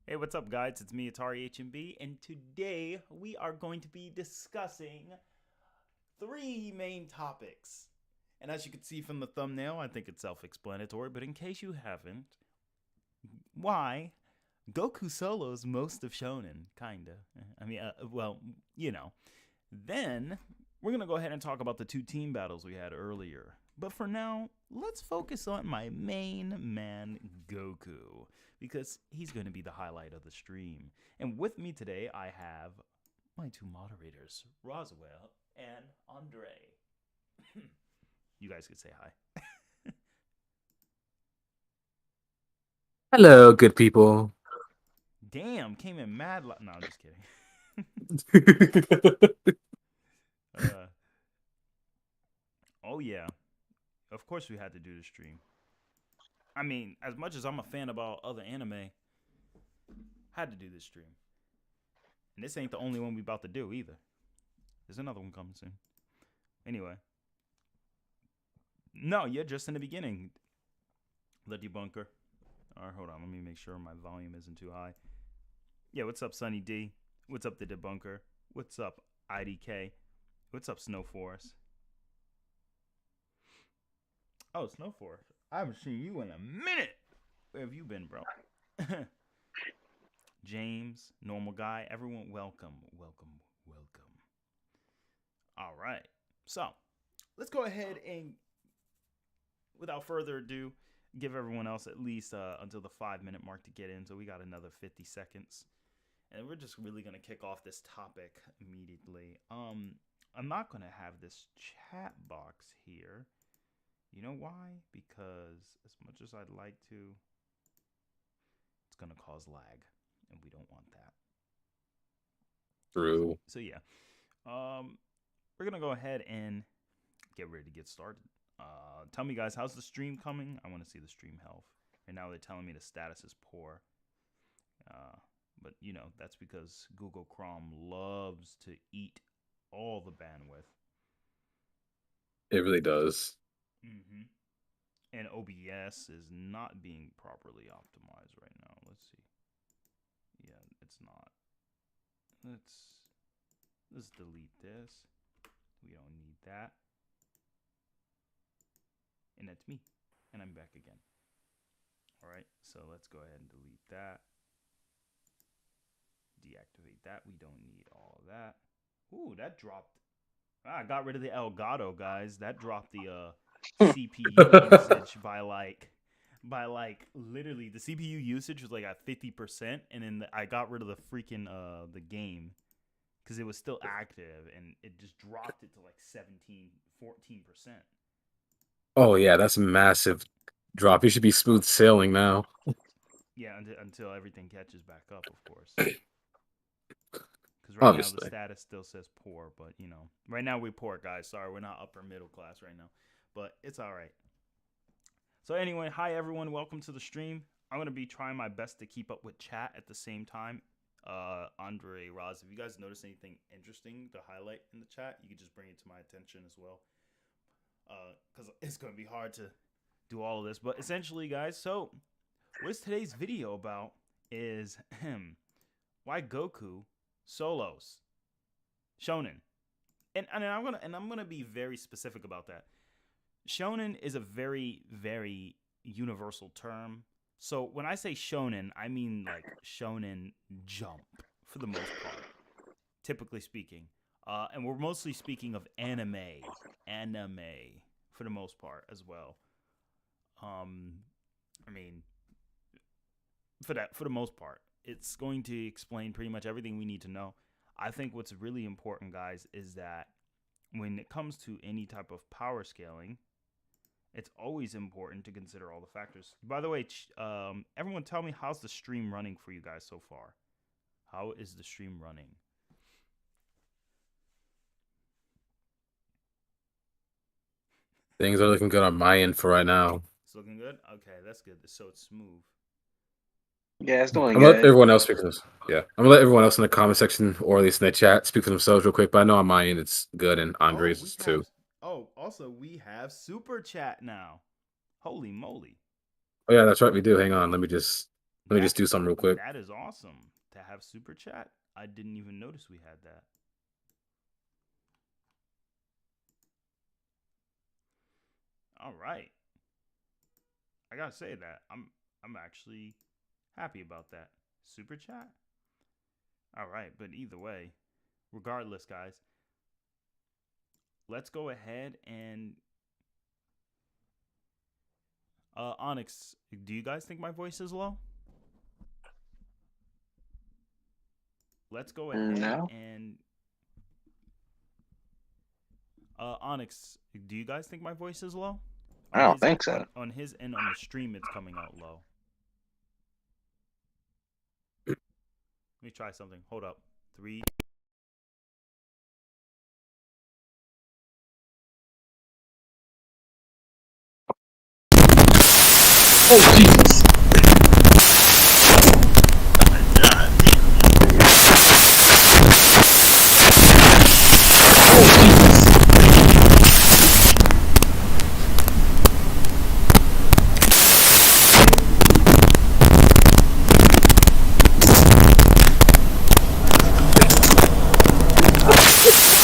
Hey, what's up, guys? It's me, ATARi HMB, and today we are going to be discussing three main topics. And as you can see from the thumbnail, I think it's self explanatory, but in case you haven't, why Goku solos most of Shonen, kinda. Well, you know. Then we're gonna go ahead and talk about the two team battles we had earlier. But for now, let's focus on my main man, Goku, because he's going to be the highlight of the stream. And with me today, I have my two moderators, Roswell and Andre. You guys could say hi. Hello, good people. Damn, came in mad. No, I'm just kidding. uh, oh yeah, of course we had to do the stream. I mean, as much as I'm a fan about other anime, had to do this stream. And this ain't the only one we about to do either. There's another one coming soon. Anyway. No, you're just in the beginning. The debunker. Alright, hold on. Let me make sure my volume isn't too high. Yeah, what's up, Sunny D? What's up, the debunker? What's up, IDK? What's up, Snowforest? Oh, Snowforest. I haven't seen you in a minute. Where have you been, bro? James, normal guy, everyone, welcome. All right. So, let's go ahead and, without further ado, give everyone else at least until the 5 minute mark to get in. So, we got another 50 seconds. And we're just really going to kick off this topic immediately. I'm not going to have this chat box here. You know why? Because as much as I'd like to, it's going to cause lag. And we don't want that. True. So yeah. We're gonna go ahead and get ready to get started. Tell me, guys, how's the stream coming? I want to see the stream health. Right now, they're telling me the status is poor. But you know that's because Google Chrome loves to eat all the bandwidth. It really does. Mm-hmm. And OBS is not being properly optimized right now. Let's see. Yeah, it's not. Let's delete this. We don't need that. And that's me. And I'm back again. All right, so let's go ahead and delete that. Deactivate that. We don't need all of that. Ooh, that dropped. I got rid of the Elgato, guys. That dropped the CPU usage by literally the CPU usage was like at 50%, and then I got rid of the freaking the game because it was still active, and it just dropped it to like 17, 14%. Oh yeah, that's a massive drop. You should be smooth sailing now. Yeah, until everything catches back up, of course. Because right now the Obviously. status still says poor, but you know, right now we're poor, guys. Sorry, we're not upper middle class right now, but it's all right. So anyway, hi everyone, welcome to the stream. I'm gonna be trying my best to keep up with chat at the same time. Andre, Roz, if you guys notice anything interesting to highlight in the chat, you can just bring it to my attention as well. Because it's gonna be hard to do all of this, but essentially, guys. So, what is today's video about? Is why Goku solos shonen, and I'm gonna be very specific about that. Shonen is a very universal term. So when I say shonen, I mean like shonen jump for the most part, typically speaking. And we're mostly speaking of anime for the most part as well. Um, I mean, for the most part, it's going to explain pretty much everything we need to know. I think what's really important, guys, is that when it comes to any type of power scaling, it's always important to consider all the factors. By the way, everyone tell me, how's the stream running for you guys so far? How is the stream running? Things are looking good on my end for right now. It's looking good? Okay, that's good. So it's smooth. Yeah, it's I'm doing gonna let good. everyone else speak for themselves. Yeah, I'm gonna let everyone else in the comment section or at least in the chat speak for themselves real quick. But I know on my end it's good and Oh, Andres too. also we have super chat now. Holy moly. Oh yeah, that's right. We do. Hang on. Let me just Let me just do something real quick. That is awesome to have super chat. I didn't even notice we had that. All right. I gotta say that I'm actually happy about that. Super chat. All right, but either way, regardless, guys, let's go ahead and Onyx, do you guys think my voice is low? Let's go ahead No. and Onyx, do you guys think my voice is low? I don't think so. On his end on the stream, it's coming out low. Let me try something. Hold up. 3. Oh, Jesus.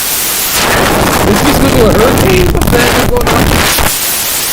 Is this going to a hurricane? What the heck is going on?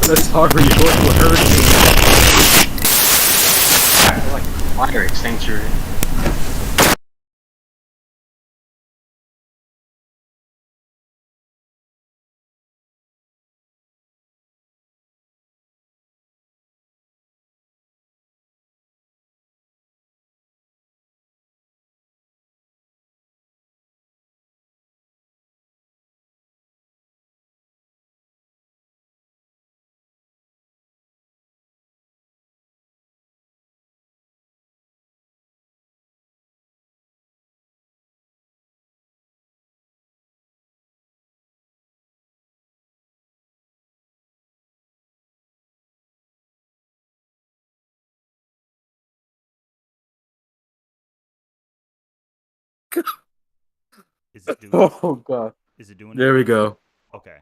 That's hard when you're going to a hurricane. Like fire extinguisher. Is it doing Oh god. Is it doing There it we now? go. Okay.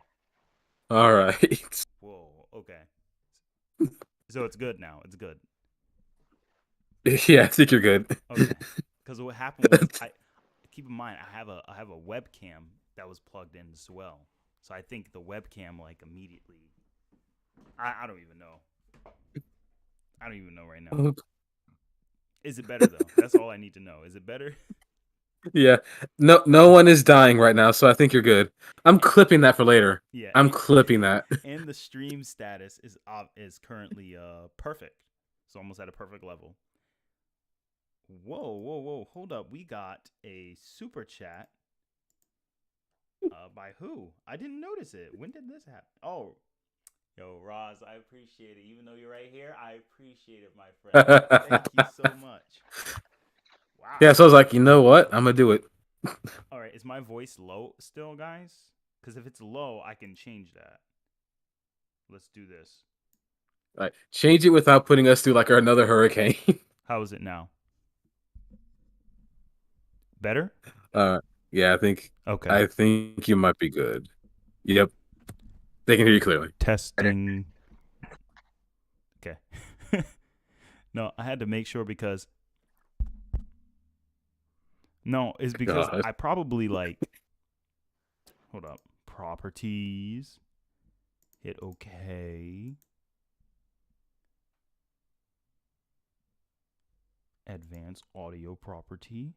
All right. Whoa, okay. So it's good now. It's good. Yeah, I think you're good. Okay. Cuz what happened was I keep in mind I have a webcam that was plugged in as well. So I think the webcam like immediately I don't even know. I don't even know right now. Oh, Is it better though? That's all I need to know. Is it better? yeah. No one is dying right now, so I think you're good. I'm clipping that for later. Yeah. I'm clipping that. And the stream status is currently perfect. It's almost at a perfect level. Whoa. Hold up. We got a super chat. By who? I didn't notice it. When did this happen? Oh, yo, Roz, I appreciate it. Even though you're right here, I appreciate it, my friend. Thank you so much. Wow. Yeah, so I was like, you know what? I'm gonna do it. All right, is my voice low still, guys? Because if it's low, I can change that. Let's do this. All right. Change it without putting us through like another hurricane. How is it now? Better? Yeah, I think Okay. you might be good. Yep. They can hear you clearly. Testing. Okay. No, I had to make sure because it's because God. I probably like hold up. Properties. Hit OK. Advanced audio property.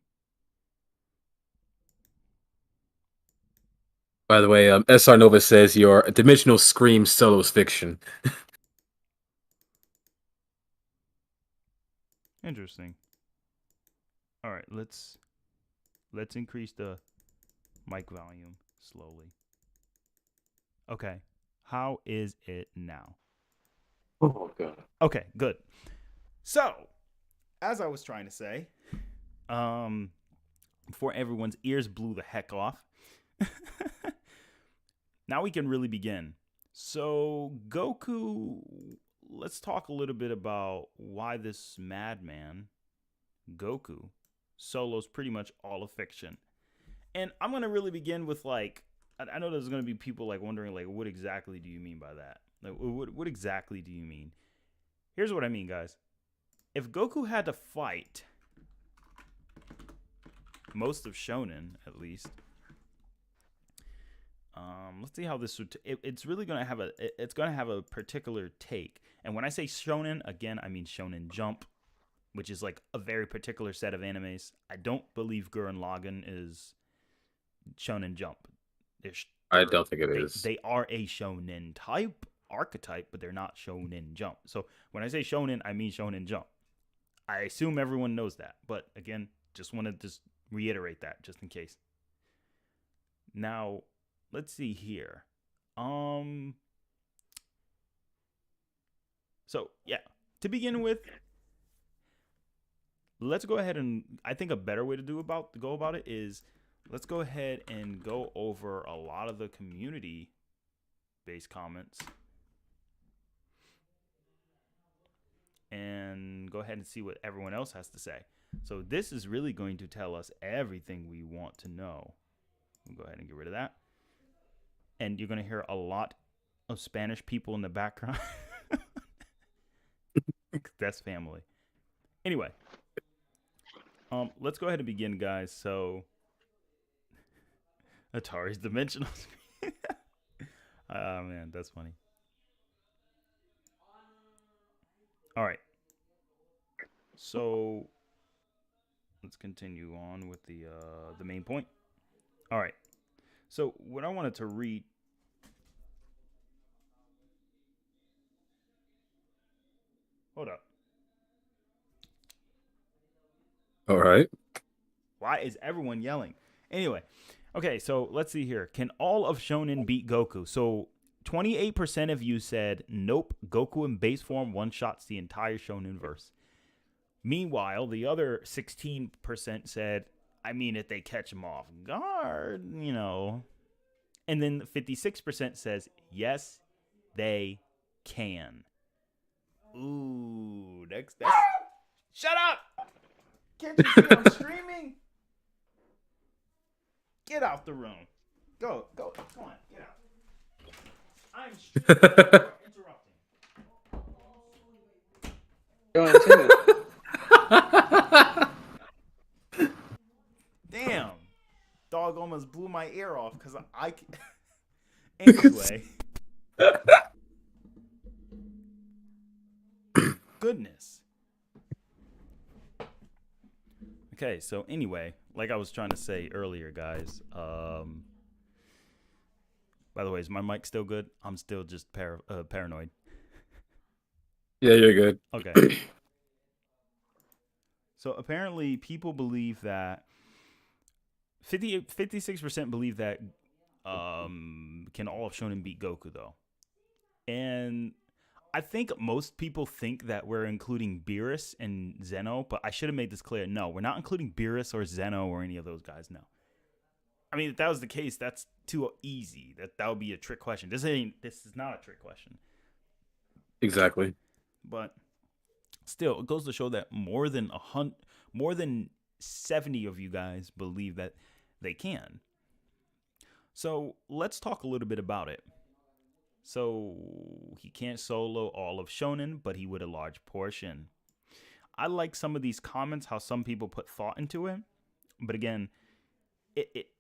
By the way, SR Nova says your dimensional scream solo is fiction. Interesting. All right, let's increase the mic volume slowly. Okay. How is it now? Oh god. Okay, good. So, as I was trying to say, before everyone's ears blew the heck off, now we can really begin. So, Goku, let's talk a little bit about why this madman, Goku, solo's pretty much all a fiction. And I'm going to really begin with, like, I know there's going to be people, like, wondering, like, what exactly do you mean by that? Like, what exactly do you mean? Here's what I mean, guys. If Goku had to fight most of Shonen, at least, let's see how this would. It's really gonna have a particular take. And when I say Shonen, again, I mean Shonen Jump, which is like a very particular set of animes. I don't believe Gurren Lagann is Shonen Jump. I don't think it is. They are a Shonen type archetype, but they're not Shonen Jump. So when I say Shonen, I mean Shonen Jump. I assume everyone knows that, but again, just want to just reiterate that just in case. Now, let's see here. So yeah, to begin with, let's go ahead and I think a better way to go about it is let's go ahead and go over a lot of the community based comments and go ahead and see what everyone else has to say. So this is really going to tell us everything we want to know. We'll go ahead and get rid of that. And you're going to hear a lot of Spanish people in the background. That's family. Anyway, let's go ahead and begin, guys. So, ATARi's dimensional screen. Oh, man, that's funny. All right. So, let's continue on with the main point. All right. So, what I wanted to read. Hold up. All right. Why is everyone yelling? Anyway, okay, so let's see here. Can all of Shonen beat Goku? So 28% of you said, nope, Goku in base form one-shots the entire Shonen verse. Meanwhile, the other 16% said, I mean, if they catch him off guard, you know. And then 56% says, yes, they can. Ooh, that's shut up! Can't you see I'm streaming? Get out the room. Go, come on, get out. I'm streaming. You're interrupting. Go on, Damn. Dog almost blew my ear off because I anyway. Goodness. Okay, so anyway, like I was trying to say earlier, guys. By the way, is my mic still good? I'm still just paranoid. Yeah, you're good. Okay. So apparently, people believe that 56% believe that can all of Shonen beat Goku though, and I think most people think that we're including Beerus and Zeno, but I should have made this clear. No, we're not including Beerus or Zeno or any of those guys. No. I mean, if that was the case, that's too easy. That would be a trick question. This is not a trick question. Exactly. But still, it goes to show that more than 70 of you guys believe that they can. So let's talk a little bit about it. So he can't solo all of Shonen, but he would a large portion. I like some of these comments, how some people put thought into it. But again, it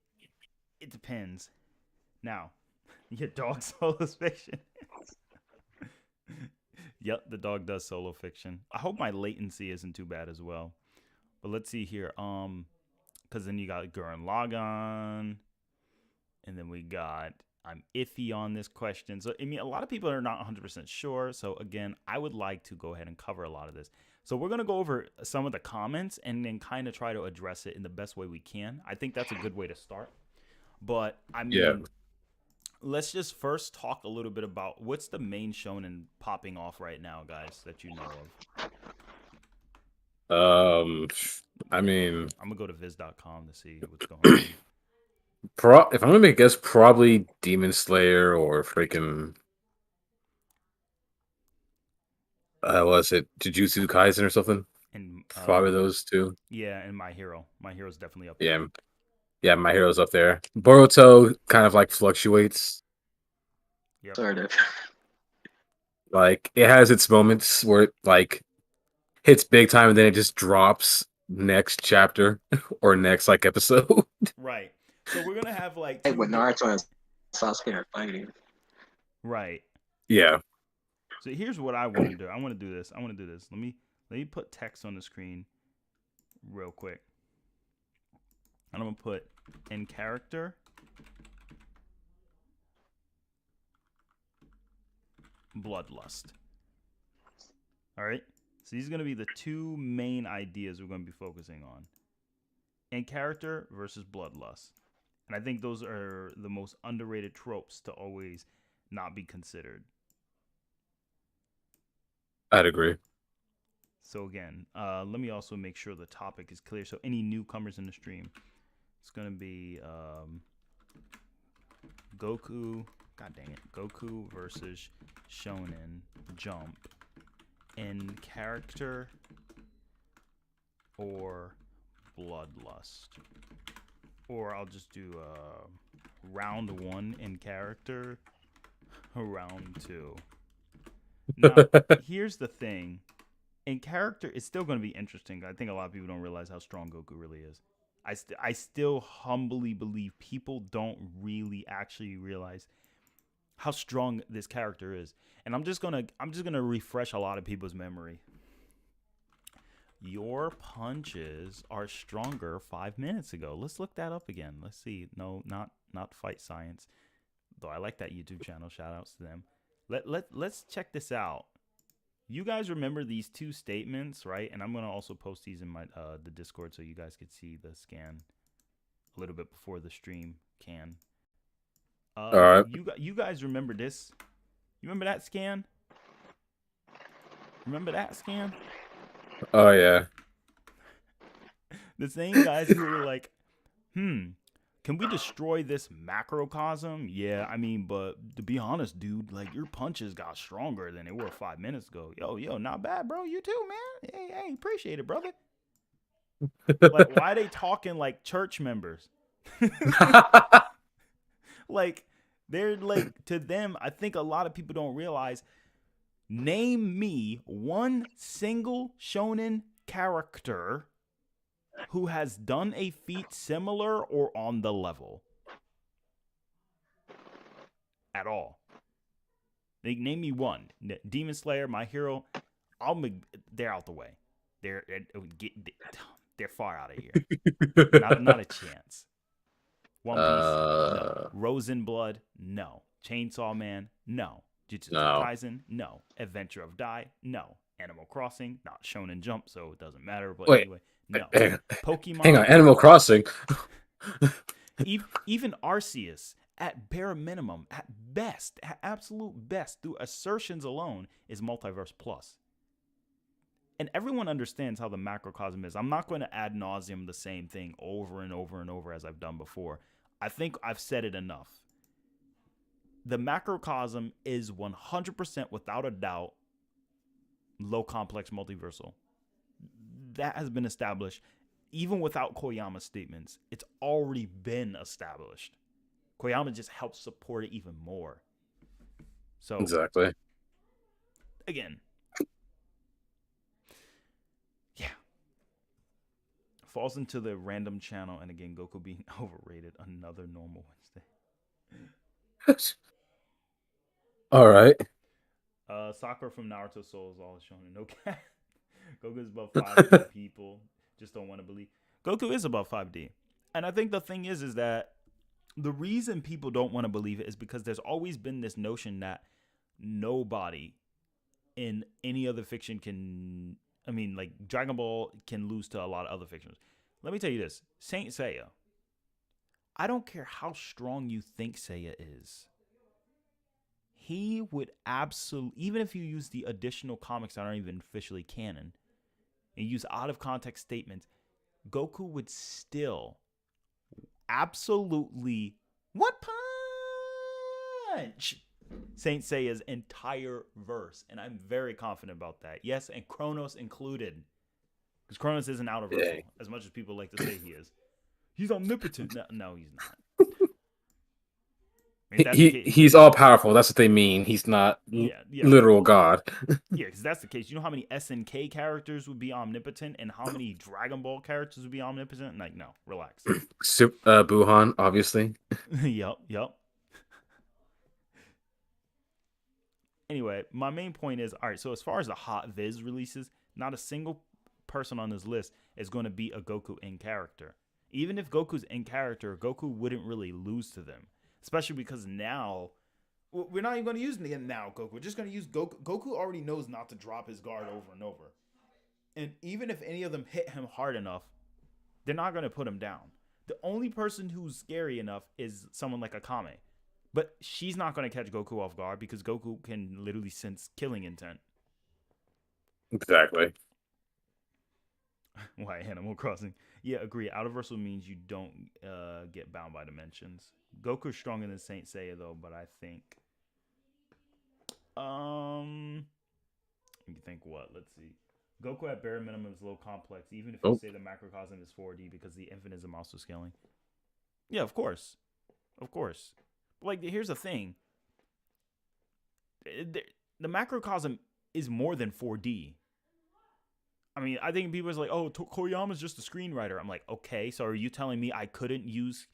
depends. Now, your dog solos fiction. Yep, the dog does solo fiction. I hope my latency isn't too bad as well. But let's see here. Because then you got Gurren Lagann. And then we got I'm iffy on this question. So, I mean, a lot of people are not 100% sure. So, again, I would like to go ahead and cover a lot of this. So, we're going to go over some of the comments and then kind of try to address it in the best way we can. I think that's a good way to start. But, I mean, let's just first talk a little bit about what's the main shonen popping off right now, guys, that you know of. I mean, I'm gonna go to viz.com to see what's going on. if I'm gonna make a guess, probably Demon Slayer or freaking was it Jujutsu Kaisen or something? And Probably those two. yeah, and My Hero. My Hero's definitely up Yeah, there. yeah, My Hero's up there. Boruto kind of like fluctuates. Yep. Sort of. Like it has its moments where it like hits big time and then it just drops next chapter or next like episode. Right. So we're gonna have like Hey, two when Naruto and Sasuke are fighting. right. Yeah. So here's what I want to do. I want to do this. Let me put text on the screen real quick. And I'm gonna put in character bloodlust. All right. So these are gonna be the two main ideas we're gonna be focusing on. In character versus bloodlust. And I think those are the most underrated tropes to always not be considered. I'd agree. So again, let me also make sure the topic is clear. So any newcomers in the stream, it's gonna be Goku. God dang it, Goku versus Shonen Jump in character or bloodlust, or I'll just do round 1 in character, round 2. Now, here's the thing. In character, it's still going to be interesting. I think a lot of people don't realize how strong Goku really is. I still humbly believe people don't really actually realize how strong this character is. And I'm just gonna refresh a lot of people's memory. Your punches are stronger 5 minutes ago. Let's look that up again. Let's see. No, not Fight Science. Though I like that YouTube channel. Shout outs to them. Let's check this out. You guys remember these two statements, right? And I'm gonna also post these in my the Discord so you guys could see the scan a little bit before the stream can. All right. You guys remember this? You remember that scan? Remember that scan? Oh yeah. The same guys who were like, can we destroy this macrocosm? Yeah, I mean, but to be honest, dude, like your punches got stronger than they were 5 minutes ago. Yo, not bad, bro. You too, man. Hey, appreciate it, brother. Like, why are they talking like church members? Like, they're like, to them, I think a lot of people don't realize, name me one single shonen character who has done a feat similar or on the level at all. They name me one. Demon Slayer, My Hero. They're out the way. They're far out of here. not a chance. One Piece, no. Rosenblood, no. Chainsaw Man, no. Jujutsu Kaisen, no. Adventure of Dai, no. Animal Crossing, not Shonen Jump, so it doesn't matter. But anyway, no. Pokemon. Hang on, Animal Crossing. Even Arceus, at bare minimum, at best, at absolute best, through assertions alone, is Multiverse Plus. And everyone understands how the macrocosm is. I'm not going to ad nauseum the same thing over and over and over as I've done before. I think I've said it enough. The macrocosm is 100% without a doubt low complex multiversal. That has been established. Even without Koyama's statements, it's already been established. Koyama just helps support it even more. So Exactly. Again, yeah. Falls into the random channel, and again, Goku being overrated. Another normal Wednesday. All right. Sakura from Naruto Soul is all shown in no cap. Goku's above 5D people. Just don't want to believe. Goku is above 5D. And I think the thing is that the reason people don't want to believe it is because there's always been this notion that nobody in any other fiction can, I mean, like Dragon Ball can lose to a lot of other fictions. Let me tell you this. Saint Seiya. I don't care how strong you think Seiya is. he would absolutely, even if you use the additional comics that aren't even officially canon and use out of context statements, Goku would still absolutely what punch Saint Seiya's entire verse, and I'm very confident about that. Yes, and Kronos included, because Kronos isn't out of versal as much as people like to say he is. He's omnipotent. No, he's not. He's all powerful. That's what they mean. He's not literal God. Yeah, because that's the case. You know how many SNK characters would be omnipotent, and how many Dragon Ball characters would be omnipotent? Like, no, relax. Buhan, obviously. Yep. Anyway, my main point is, all right, so as far as the Hot Viz releases, not a single person on this list is going to be a Goku in character. Even if Goku's in character, Goku wouldn't really lose to them. Especially because now, we're not even going to use the now Goku. We're just going to use Goku. Goku already knows not to drop his guard over and over. And even if any of them hit him hard enough, they're not going to put him down. The only person who's scary enough is someone like Akame. But she's not going to catch Goku off guard because Goku can literally sense killing intent. Exactly. Why, Animal Crossing? Yeah, agree. Out of versal means you don't get bound by dimensions. Goku's stronger than Saint Seiya, though, but I think... You think what? Let's see. Goku at bare minimum is a little complex, even if you say the macrocosm is 4D because the infinite is also scaling. Yeah, of course. Of course. Like, here's the thing. The macrocosm is more than 4D. I mean, I think people are like, oh, Koyama's just a screenwriter. I'm like, okay, so are you telling me I couldn't use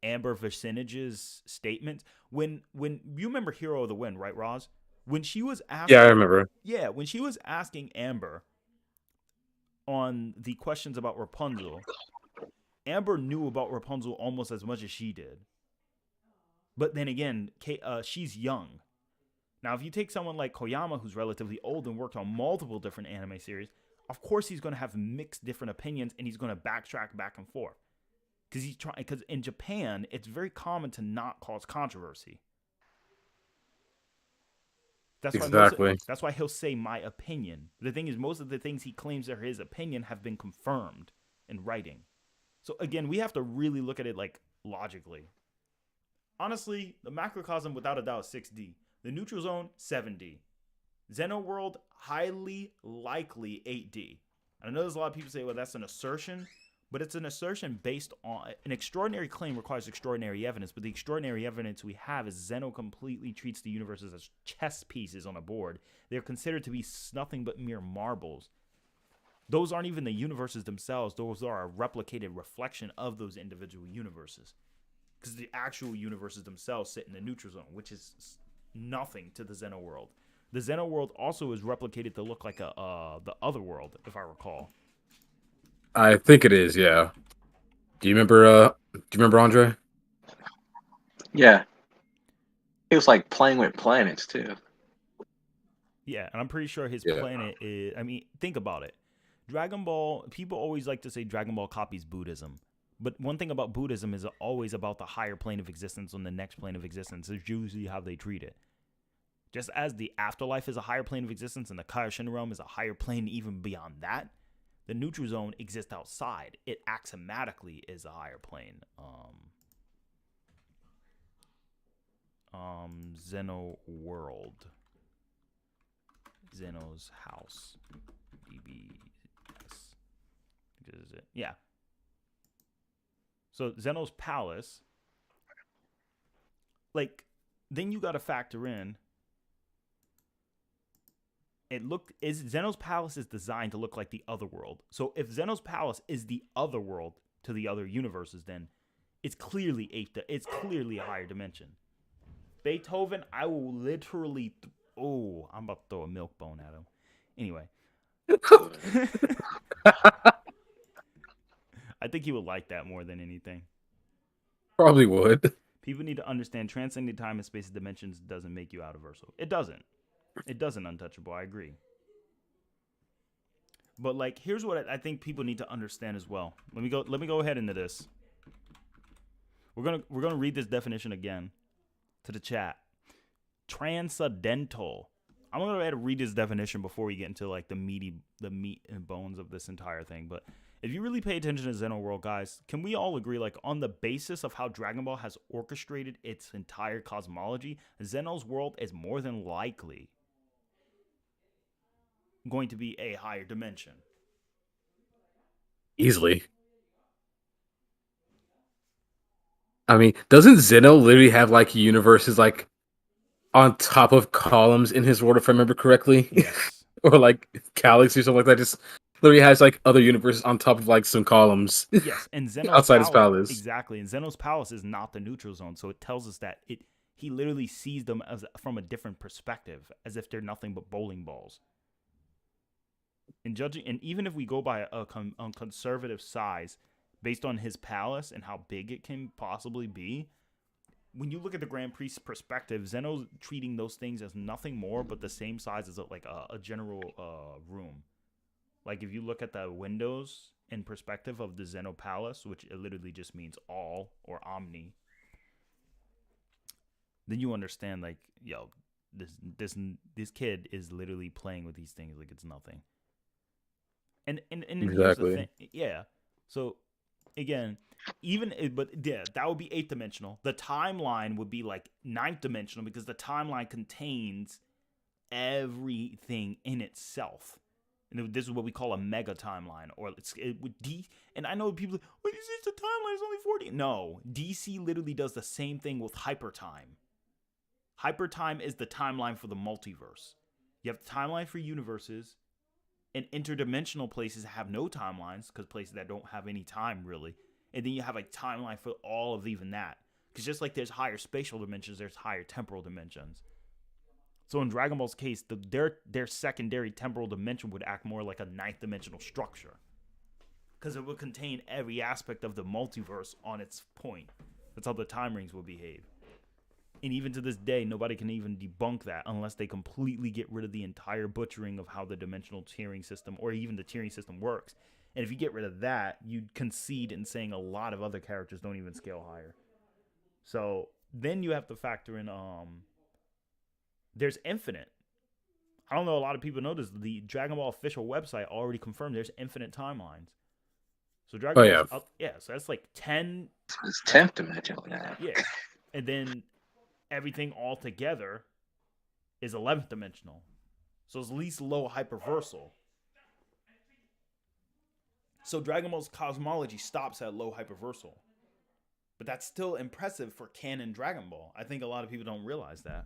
Amber Vicinage's statements? When you remember Hero of the Wind, right, Roz? When she was asking... Yeah, I remember. Yeah, when she was asking Amber on the questions about Rapunzel, Amber knew about Rapunzel almost as much as she did. But then again, she's young. Now, if you take someone like Koyama, who's relatively old and worked on multiple different anime series, of course he's going to have mixed different opinions, and he's going to backtrack back and forth. Because in Japan, it's very common to not cause controversy. That's why he'll say my opinion. The thing is, most of the things he claims are his opinion have been confirmed in writing. So again, we have to really look at it like logically. Honestly, the macrocosm without a doubt is 6D. The neutral zone, 7D. Xenoworld, highly likely 8D. I know there's a lot of people say, well, that's an assertion, but it's an assertion based on an extraordinary claim requires extraordinary evidence, but the extraordinary evidence we have is Zeno completely treats the universes as chess pieces on a board. They're considered to be nothing but mere marbles. Those aren't even the universes themselves. Those are a replicated reflection of those individual universes. Because the actual universes themselves sit in the neutral zone, which is nothing to the Zeno world. The Zeno world also is replicated to look like the other world, if I recall. I think it is, yeah. Do you remember Andre? Yeah. He was like playing with planets too. Yeah, and I'm pretty sure his planet is, I mean, think about it. Dragon Ball, people always like to say Dragon Ball copies Buddhism. But one thing about Buddhism is always about the higher plane of existence on the next plane of existence. It's usually how they treat it. Just as the afterlife is a higher plane of existence and the Kaioshin realm is a higher plane even beyond that, the neutral zone exists outside. It axiomatically is a higher plane. Zeno world. Zeno's house. DBS. This is it. Yeah. So Zeno's palace, like, then you got to factor in. Zeno's palace is designed to look like the other world. So if Zeno's palace is the other world to the other universes, then it's clearly it's clearly a higher dimension. Beethoven, I will literally, I'm about to throw a milk bone at him. Anyway. I think he would like that more than anything. Probably would. People need to understand transcending time and space dimensions doesn't make you out of versal. It doesn't. It doesn't, Untouchable. I agree. But like, here's what I think people need to understand as well. Let me go ahead into this. We're gonna read this definition again to the chat. transcendental. I'm gonna go ahead and read this definition before we get into like the meat and bones of this entire thing. But if you really pay attention to Xeno World, guys, can we all agree, like, on the basis of how Dragon Ball has orchestrated its entire cosmology, Xeno's world is more than likely going to be a higher dimension. Easily. I mean, doesn't Zeno literally have like universes like on top of columns in his world, if I remember correctly? Yes. Or like galaxies or something like that. Just literally has like other universes on top of like some columns. Yes, and Zeno's outside his palace. Exactly, and Zeno's palace is not the neutral zone, so it tells us that he literally sees them as from a different perspective, as if they're nothing but bowling balls. And judging, and even if we go by a conservative size, based on his palace and how big it can possibly be, when you look at the Grand Priest's perspective, Zeno's treating those things as nothing more but the same size as a general room. Like if you look at the windows in perspective of the Zeno Palace, which it literally just means all or omni, then you understand like, yo, this kid is literally playing with these things like it's nothing. And Exactly. here's the thing. Yeah. So again, but yeah, that would be 8th dimensional. The timeline would be like 9th dimensional because the timeline contains everything in itself. And this is what we call a mega timeline, or it would And I know people, what is this? The timeline is only 40. No, DC literally does the same thing with hypertime. Hypertime is the timeline for the multiverse. You have the timeline for universes, and interdimensional places have no timelines because places that don't have any time really. And then you have a timeline for all of even that. Because just like there's higher spatial dimensions, there's higher temporal dimensions. So in Dragon Ball's case, their secondary temporal dimension would act more like a 9th dimensional structure. Because it would contain every aspect of the multiverse on its point. That's how the time rings will behave. And even to this day, nobody can even debunk that unless they completely get rid of the entire butchering of how the dimensional tiering system or even the tiering system works. And if you get rid of that, you'd concede in saying a lot of other characters don't even scale higher. So then you have to factor in there's infinite. I don't know, a lot of people know this. The Dragon Ball official website already confirmed there's infinite timelines. So Dragon Ball, yeah. Yeah, so that's like 10. It's 10th dimensional now. Yeah. And then everything all together is 11th dimensional. So it's at least low hyperversal. So Dragon Ball's cosmology stops at low hyperversal. But that's still impressive for canon Dragon Ball. I think a lot of people don't realize that.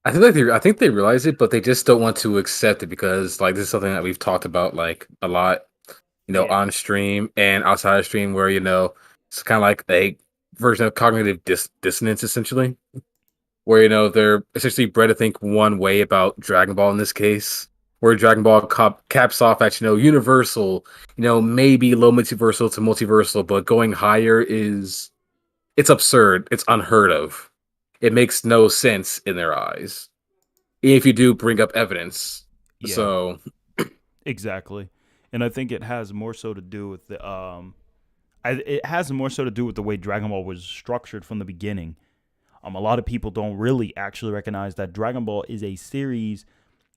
I think they realize it, but they just don't want to accept it because like this is something that we've talked about like a lot, on stream and outside of stream, where it's kind of like a version of cognitive dissonance, essentially, where they're essentially bred to think one way about Dragon Ball in this case, where Dragon Ball caps off at universal, maybe low multiversal to multiversal, but going higher it's absurd, it's unheard of. It makes no sense in their eyes, if you do bring up evidence. Yeah. So, exactly, and I think it has more so to do with the it has more so to do with the way Dragon Ball was structured from the beginning. A lot of people don't really actually recognize that Dragon Ball is a series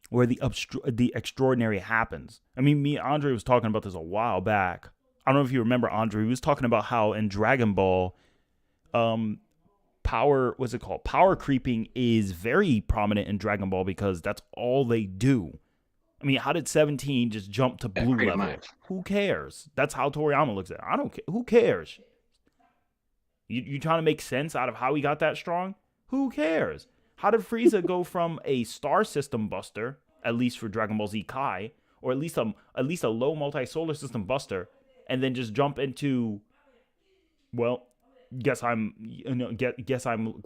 where the extraordinary happens. I mean, me and Andre was talking about this a while back. I don't know if you remember, Andre. He was talking about how in Dragon Ball, power creeping is very prominent in Dragon Ball because that's all they do. I mean, how did 17 just jump to blue level? Much. Who cares? That's how Toriyama looks at it. I don't care. Who cares? You trying to make sense out of how he got that strong? Who cares? How did Frieza go from a star system buster, at least for Dragon Ball Z Kai, or at least a low multi-solar system buster, and then just jump into, well, guess I'm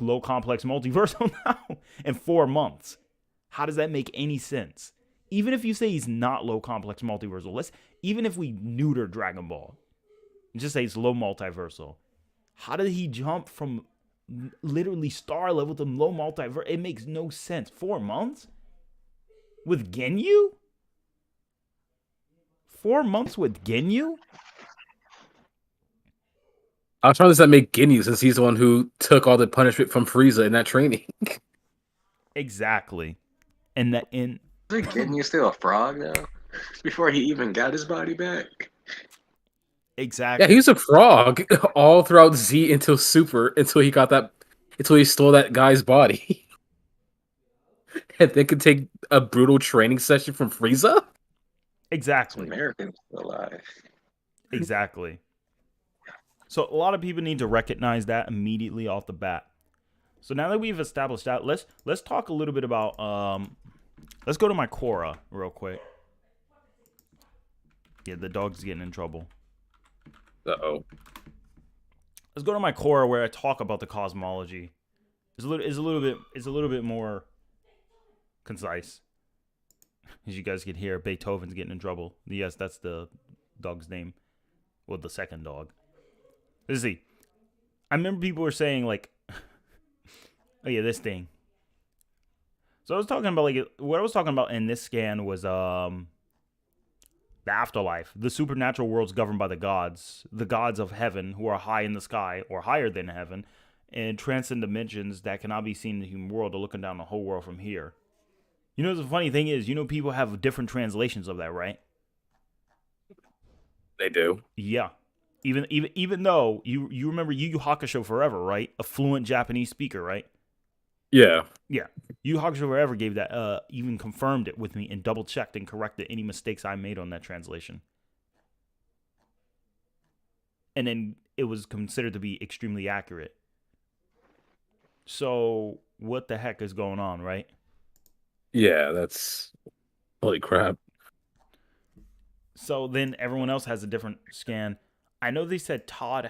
low complex multiversal now in 4 months? How does that make any sense? Even if you say he's not low complex multiversal, even if we neuter Dragon Ball, and just say it's low multiversal, how did he jump from literally star level to low multiverse? It makes no sense. 4 months? With Ginyu? 4 months with Ginyu? I was trying to does that make Ginyu since he's the one who took all the punishment from Frieza in that training. Exactly. And that in Isn't Ginyu still a frog now? Before he even got his body back? exactly. Yeah, he was a frog all throughout Z until Super until he got that until he stole that guy's body. And then could take a brutal training session from Frieza? Exactly. Americans still alive. Exactly. So a lot of people need to recognize that immediately off the bat. So now that we've established that, let's talk a little bit about let's go to my Quora real quick. Yeah, the dog's getting in trouble. Uh-oh. Let's go to my Quora where I talk about the cosmology. It's a little bit more concise. As you guys can hear, Beethoven's getting in trouble. Yes, that's the dog's name. Well, the second dog. Let's see. I remember people were saying like, oh yeah, this thing. So I was talking about like what I was talking about in this scan was the afterlife, the supernatural worlds governed by the gods of heaven who are high in the sky or higher than heaven, and transcend dimensions that cannot be seen in the human world or looking down the whole world from here. You know, the funny thing is, people have different translations of that, right? They do. Yeah. Even though you remember Yu Yu Hakusho forever, right? A fluent Japanese speaker, right? Yeah. Yeah. Yu Yu Hakusho forever gave that, even confirmed it with me and double checked and corrected any mistakes I made on that translation. And then it was considered to be extremely accurate. So what the heck is going on, right? Yeah, that's holy crap. So then everyone else has a different scan. I know they said Todd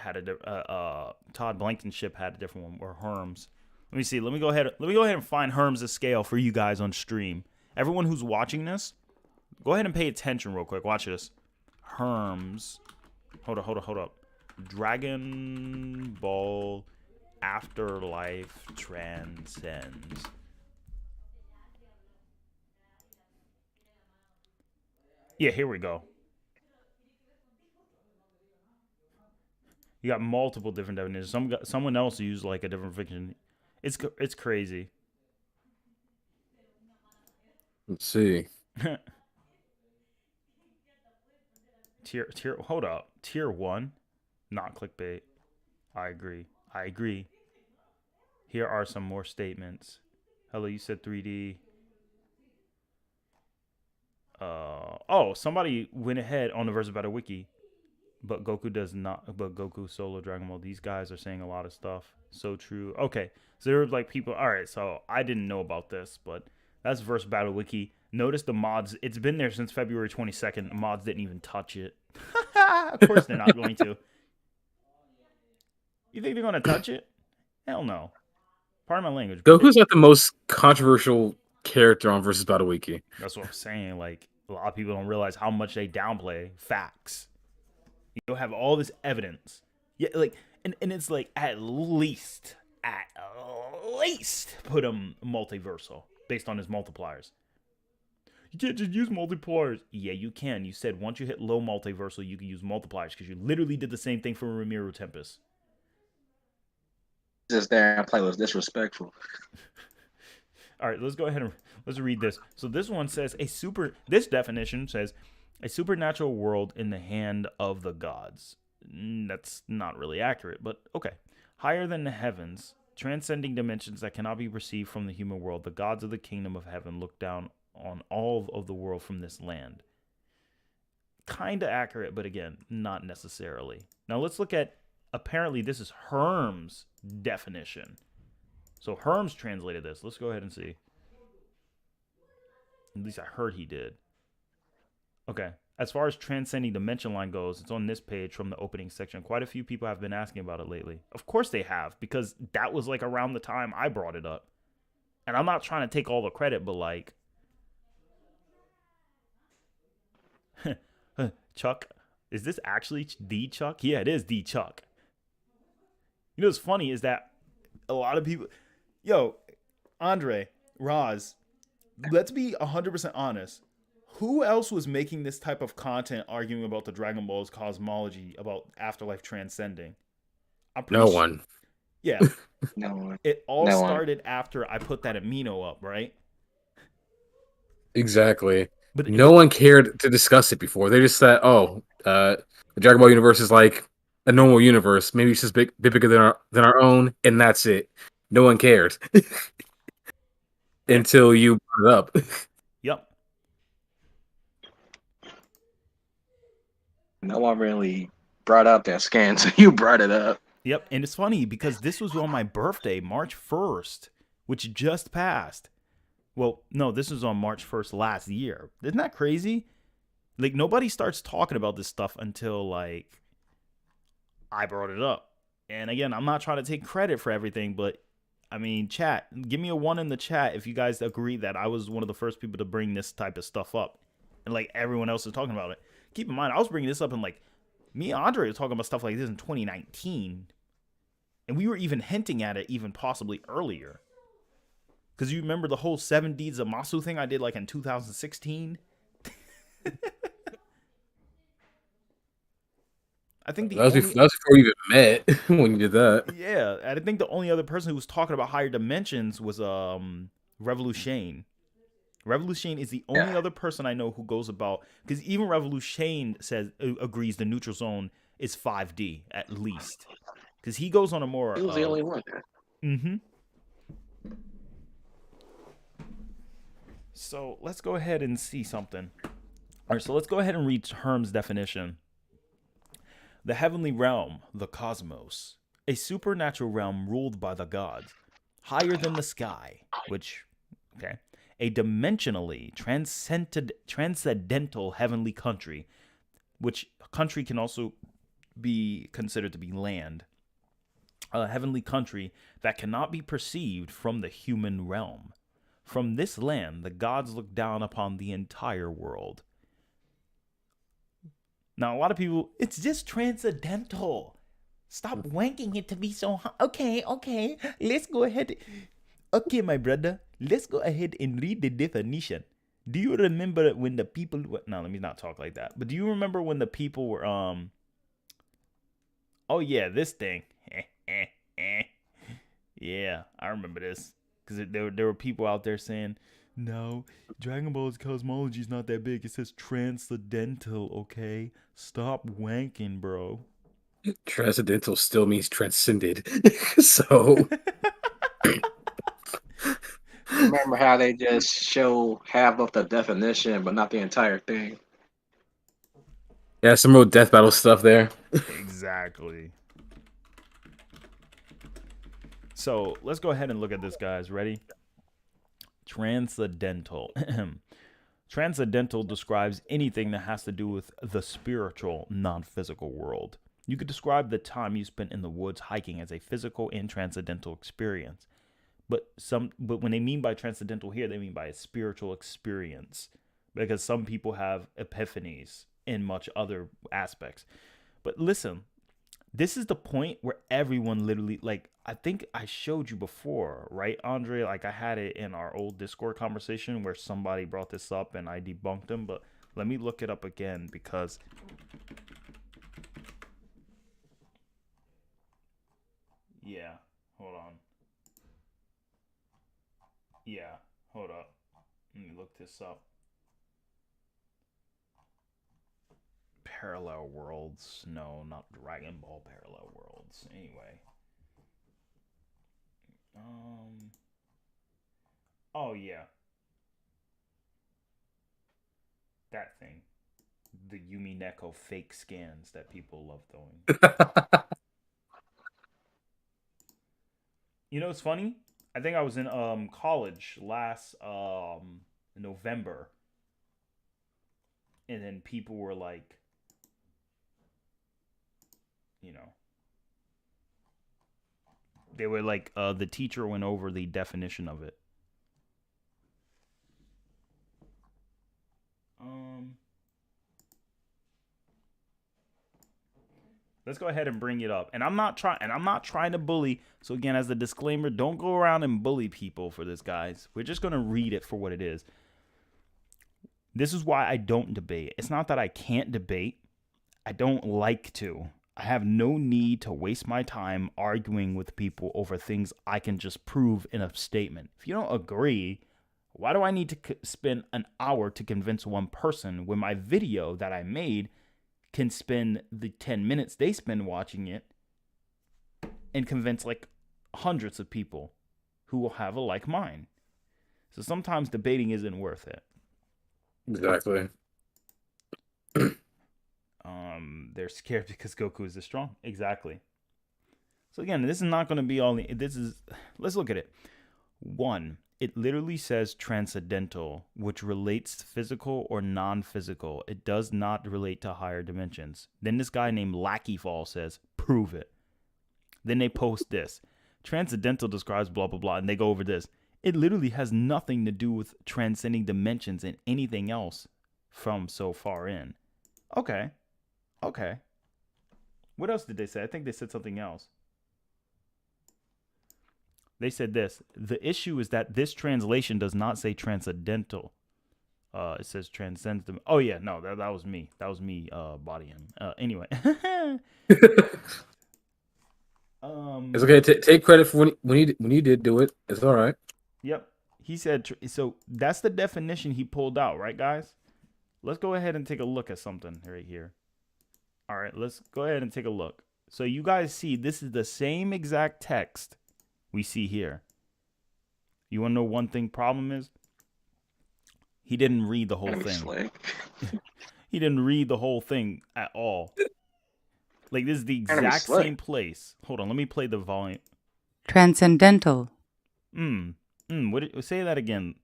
Blankenship had a different one, or Herms. Let me see. Let me go ahead and find Herms' scale for you guys on stream. Everyone who's watching this, go ahead and pay attention real quick. Watch this. Herms. Hold up. Dragon Ball Afterlife Transcends. Yeah, here we go. You got multiple different definitions. Someone else used like a different fiction. It's crazy. Let's see. Hold up. Tier 1, not clickbait. I agree. Here are some more statements. Hello, you said 3D. Somebody went ahead on the Versus Battle Wiki. But Goku does not. But Goku Solo Dragon Ball. These guys are saying a lot of stuff. So true. Okay, so there were like people. All right, so I didn't know about this, but that's Versus Battle Wiki. Notice the mods. It's been there since February 22nd. The mods didn't even touch it. Of course they're not going to. You think they're going to touch it? Hell no. Pardon my language. Goku's like the most controversial character on Versus Battle Wiki. That's what I'm saying. Like, a lot of people don't realize how much they downplay facts. You have all this evidence. Yeah, like, and it's like at least put him multiversal based on his multipliers. You can't just use multipliers. Yeah, you can. You said once you hit low multiversal, you can use multipliers because you literally did the same thing for Ramiro Tempest. Just there and play was disrespectful. All right, let's go ahead and let's read this. So this one says this definition says a supernatural world in the hand of the gods. That's not really accurate, but okay. Higher than the heavens, transcending dimensions that cannot be perceived from the human world, the gods of the kingdom of heaven look down on all of the world from this land. Kinda accurate, but again, not necessarily. Now let's look at, apparently this is Herm's definition. So Herms translated this. Let's go ahead and see. At least I heard he did. Okay. As far as transcending dimension line goes, it's on this page from the opening section. Quite a few people have been asking about it lately. Of course they have, because that was like around the time I brought it up. And I'm not trying to take all the credit, but like... Chuck, is this actually the Chuck? Yeah, it is the Chuck. You know what's funny is that a lot of people... Yo, Andre, Roz, let's be 100% honest. Who else was making this type of content arguing about the Dragon Ball's cosmology, about afterlife transcending? I'm pretty No sure. one. Yeah, No one. it all No one. started after I put that amino up, right? Exactly. But No one cared to discuss it before. They just said, "Oh, the Dragon Ball universe is like a normal universe. Maybe it's just bit bigger than our own, and that's it." No one cares yeah, until you brought it up. yep, No one really brought up that scan, so you brought it up. yep. And it's funny because this was on my birthday, March 1st, which just passed. Well, no, this was on March 1st last year. Isn't that crazy? Like, nobody starts talking about this stuff until, like, I brought it up. And again, I'm not trying to take credit for everything, but I mean, chat, give me a 1 in the chat if you guys agree that I was one of the first people to bring this type of stuff up. And, like, everyone else is talking about it. Keep in mind, I was bringing this up in, like, me and Andre were talking about stuff like this in 2019. And we were even hinting at it even possibly earlier. Because you remember the whole 7 Deeds of Masu thing I did, like, in 2016? I think the That was only... before we even met when you did that. Yeah, I think the only other person who was talking about higher dimensions was Revolution. Revolution is the only other person I know who goes about, because even Revolution says agrees the neutral zone is 5D at least, because he goes on a more. He was the only one. Mm-hmm. So let's go ahead and see something. All right, so let's go ahead and read Herm's definition. The heavenly realm, the cosmos, a supernatural realm ruled by the gods, higher than the sky, which, okay, a dimensionally transcendental heavenly country, which country can also be considered to be land, a heavenly country that cannot be perceived from the human realm. From this land, the gods look down upon the entire world. Now, a lot of people, it's just transcendental. Stop wanking it to be so high. Okay. Let's go ahead. Okay, my brother. Let's go ahead and read the definition. Do you remember when the people were... No, let me not talk like that. But do you remember when the people were... Oh, yeah, this thing. Yeah, I remember this. Because there were people out there saying... No, Dragon Ball's cosmology is not that big. It says transcendental, okay? Stop wanking, bro. Transcendental still means transcended. So Remember how they just show half of the definition, but not the entire thing? yeah, some real death battle stuff there. Exactly. So let's go ahead and look at this, guys. Ready? Transcendental. Transcendental describes anything that has to do with the spiritual, non-physical world. You could describe the time you spent in the woods hiking as a physical and transcendental experience. But when they mean by transcendental here, they mean by a spiritual experience. Because some people have epiphanies in much other aspects. But listen, this is the point where everyone literally, like, I think I showed you before, right, Andre? Like, I had it in our old Discord conversation where somebody brought this up and I debunked them. But let me look it up again because... Yeah, hold on. Yeah, hold up. Let me look this up. Parallel worlds. No, not Dragon Ball parallel worlds. Anyway. Oh yeah. That thing. The Yumi Neko fake scans that people love throwing. You know what's funny? I think I was in college last November. And then people were like, you know, they were like, the teacher went over the definition of it. Let's go ahead and bring it up. And I'm not trying to bully. So again, as a disclaimer, don't go around and bully people for this, guys. We're just going to read it for what it is. This is why I don't debate. It's not that I can't debate. I don't like to. I have no need to waste my time arguing with people over things I can just prove in a statement. If you don't agree, why do I need to spend an hour to convince one person when my video that I made can spend the 10 minutes they spend watching it and convince like hundreds of people who will have a like mind? So sometimes debating isn't worth it. Exactly. They're scared because Goku is this strong. Exactly. So again, this is not going to be all. Let's look at it. 1, it literally says transcendental, which relates to physical or non-physical. It does not relate to higher dimensions. Then this guy named Lackeyfall says, prove it. Then they post this. Transcendental describes blah, blah, blah. And they go over this. It literally has nothing to do with transcending dimensions and anything else from so far in. Okay. What else did they say? I think they said something else. They said this. The issue is that this translation does not say transcendental. It says transcends them. Oh yeah, no, that was me. That was me bodying. Anyway. It's okay. Take credit for when you did do it. It's all right. Yep. He said so. That's the definition he pulled out, right, guys? Let's go ahead and take a look at something right here. All right, let's go ahead and take a look. So you guys see, this is the same exact text we see here. You want to know one thing problem is? He didn't read the whole thing. He didn't read the whole thing at all. Like, this is the exact same place. Hold on, let me play the volume. Transcendental. Say that again.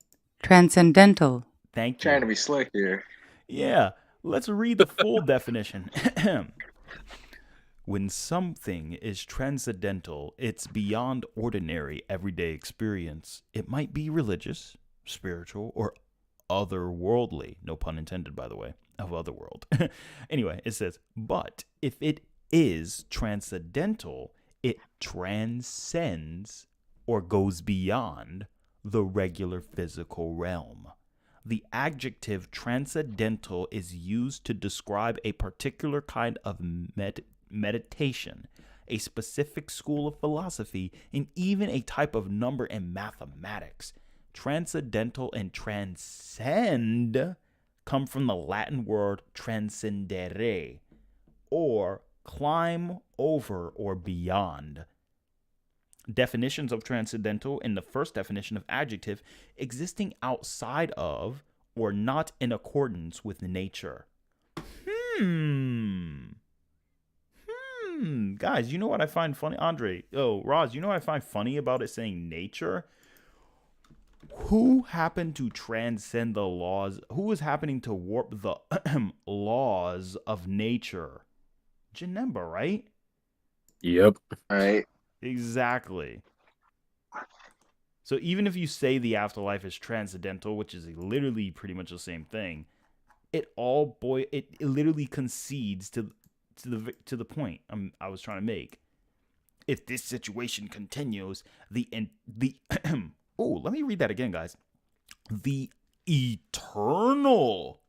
Transcendental. Thank you. Trying to be slick here. Yeah, let's read the full definition. When something is transcendental, it's beyond ordinary everyday experience. It might be religious, spiritual, or otherworldly. No pun intended, by the way, of otherworld. Anyway, it says, but if it is transcendental, it transcends or goes beyond the regular physical realm. The adjective transcendental is used to describe a particular kind of meditation, a specific school of philosophy, and even a type of number in mathematics. Transcendental and transcend come from the Latin word transcendere, or climb over or beyond. Definitions of transcendental in the first definition of adjective: existing outside of or not in accordance with nature. Guys, you know what I find funny? Roz, you know what I find funny about it saying nature? Who happened to transcend the laws? Who is happening to warp the laws of nature? Janemba, right? Yep. All right. Exactly. So even if you say the afterlife is transcendental, which is literally pretty much the same thing, it literally concedes to the point I was trying to make. If this situation continues, let me read that again, guys. The eternal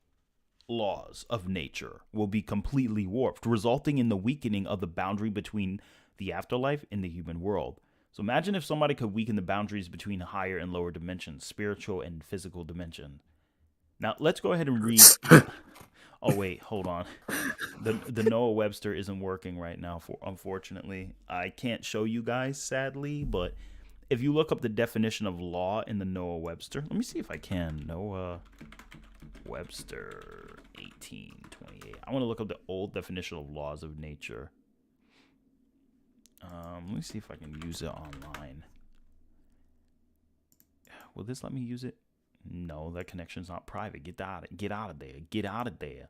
laws of nature will be completely warped, resulting in the weakening of the boundary between the afterlife and the human world. So imagine if somebody could weaken the boundaries between higher and lower dimensions, spiritual and physical dimension. Now, let's go ahead and read. Oh, wait, hold on. The Noah Webster isn't working right now, unfortunately. I can't show you guys, sadly, but if you look up the definition of law in the Noah Webster, let me see if I can. Noah Webster 1828. I want to look up the old definition of laws of nature. Let me see if I can use it online. Will this let me use it? No, that connection's not private. Get out of there.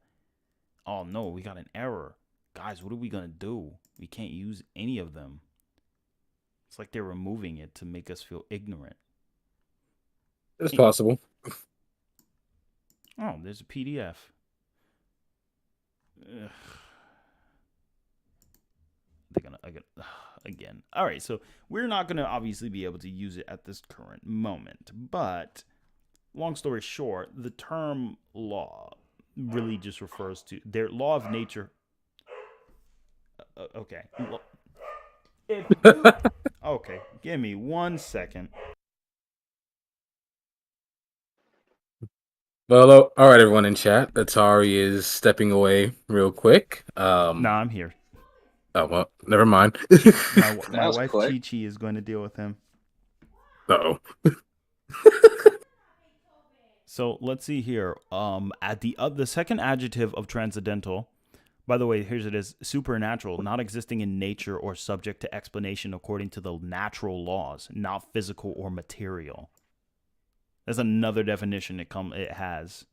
Oh no, we got an error. Guys, what are we gonna do? We can't use any of them. It's like they're removing it to make us feel ignorant. It's possible. Oh, there's a PDF. Ugh. Again. All right, so we're not going to obviously be able to use it at this current moment. But long story short, the term law really just refers to their law of nature. Okay. If you, okay, give me 1 second. Well, all right, everyone in chat. ATARi is stepping away real quick. Nah, I'm here. Oh well, never mind. My was wife quick. Chi Chi is going to deal with him. Uh-oh. So let's see here. At the second adjective of transcendental. By the way, here's it is: supernatural, not existing in nature or subject to explanation according to the natural laws, not physical or material. That's another definition it has.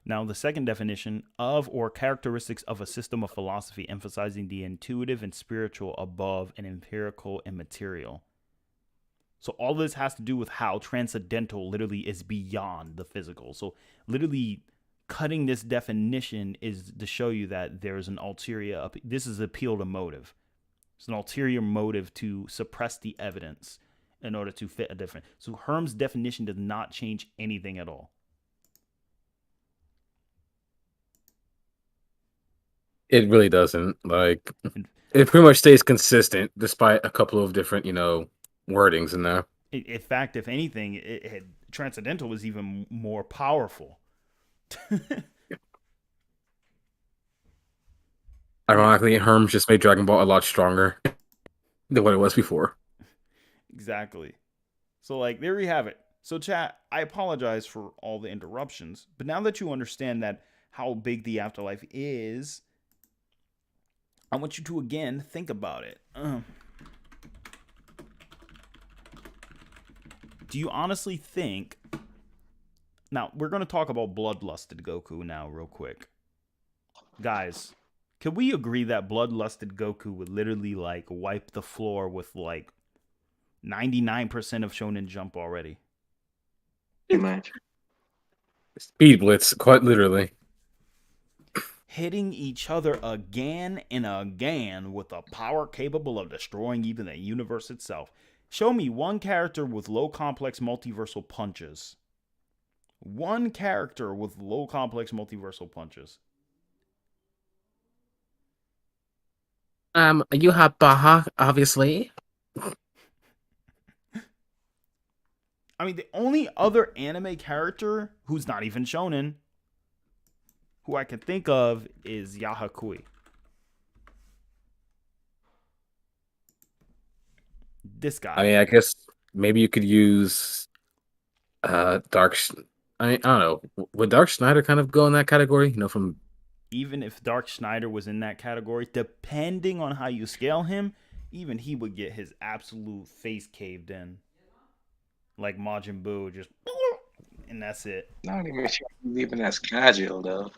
Now, the second definition of or characteristics of a system of philosophy emphasizing the intuitive and spiritual above and empirical and material. So all this has to do with how transcendental literally is beyond the physical. So literally cutting this definition is to show you that there's an ulterior, this is appeal to motive. It's an ulterior motive to suppress the evidence in order to fit a different. So Herm's definition does not change anything at all. It really doesn't. Like, it pretty much stays consistent despite a couple of different, wordings in there. In fact, if anything, transcendental is even more powerful. Ironically, Herm just made Dragon Ball a lot stronger than what it was before. Exactly. So, like, there you have it. So, chat, I apologize for all the interruptions, but now that you understand that how big the afterlife is, I want you to again think about it. Do you honestly think? Now, we're going to talk about bloodlusted Goku now, real quick. Guys, can we agree that bloodlusted Goku would literally, like, wipe the floor with, like, 99% of Shonen Jump already? Pretty much. Speed Blitz, quite literally. Hitting each other again and again with a power capable of destroying even the universe itself. Show me one character with low complex multiversal punches. One character with low complex multiversal punches. You have Baha, obviously. I mean, the only other anime character who's not even shonen who I can think of is Yahakui. This guy. I mean, I guess maybe you could use Dark. I don't know. Would Dark Schneider kind of go in that category? From Even if Dark Schneider was in that category, depending on how you scale him, even he would get his absolute face caved in. Like Majin Buu, just and that's it. Not even sure he's even as casual though.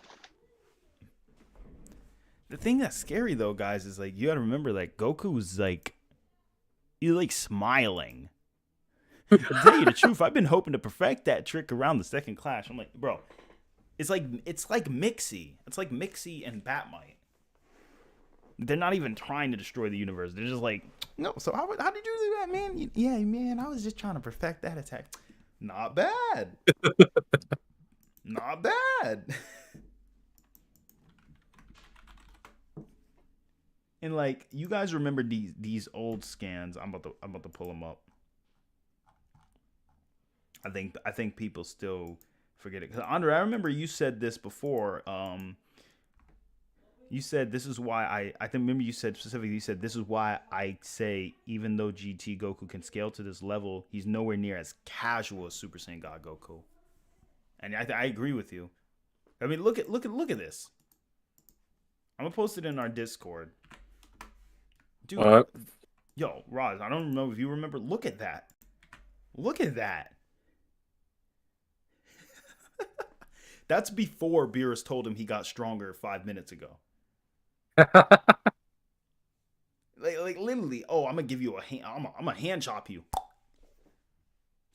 The thing that's scary though, guys, is like you gotta remember, like Goku's like he's like smiling. To tell you the truth, I've been hoping to perfect that trick around the second clash. I'm like, bro, it's like Mixie. It's like Mixie and Batmite. They're not even trying to destroy the universe. They're just like, no. So how did you do that, man? Yeah, man. I was just trying to perfect that attack. Not bad. Not bad. And like, you guys remember these old scans? I'm about to pull them up. I think people still forget it. 'Cause Andre, I remember you said this before. You said this is why I think remember you said specifically, you said this is why I say even though GT Goku can scale to this level, he's nowhere near as casual as Super Saiyan God Goku. And I agree with you. I mean, look at this. I'm gonna post it in our Discord. Dude, yo, Roz, I don't know if you remember. Look at that. Look at that. That's before Beerus told him he got stronger 5 minutes ago. like literally, oh, I'm gonna give you a hand. I'm gonna hand chop you.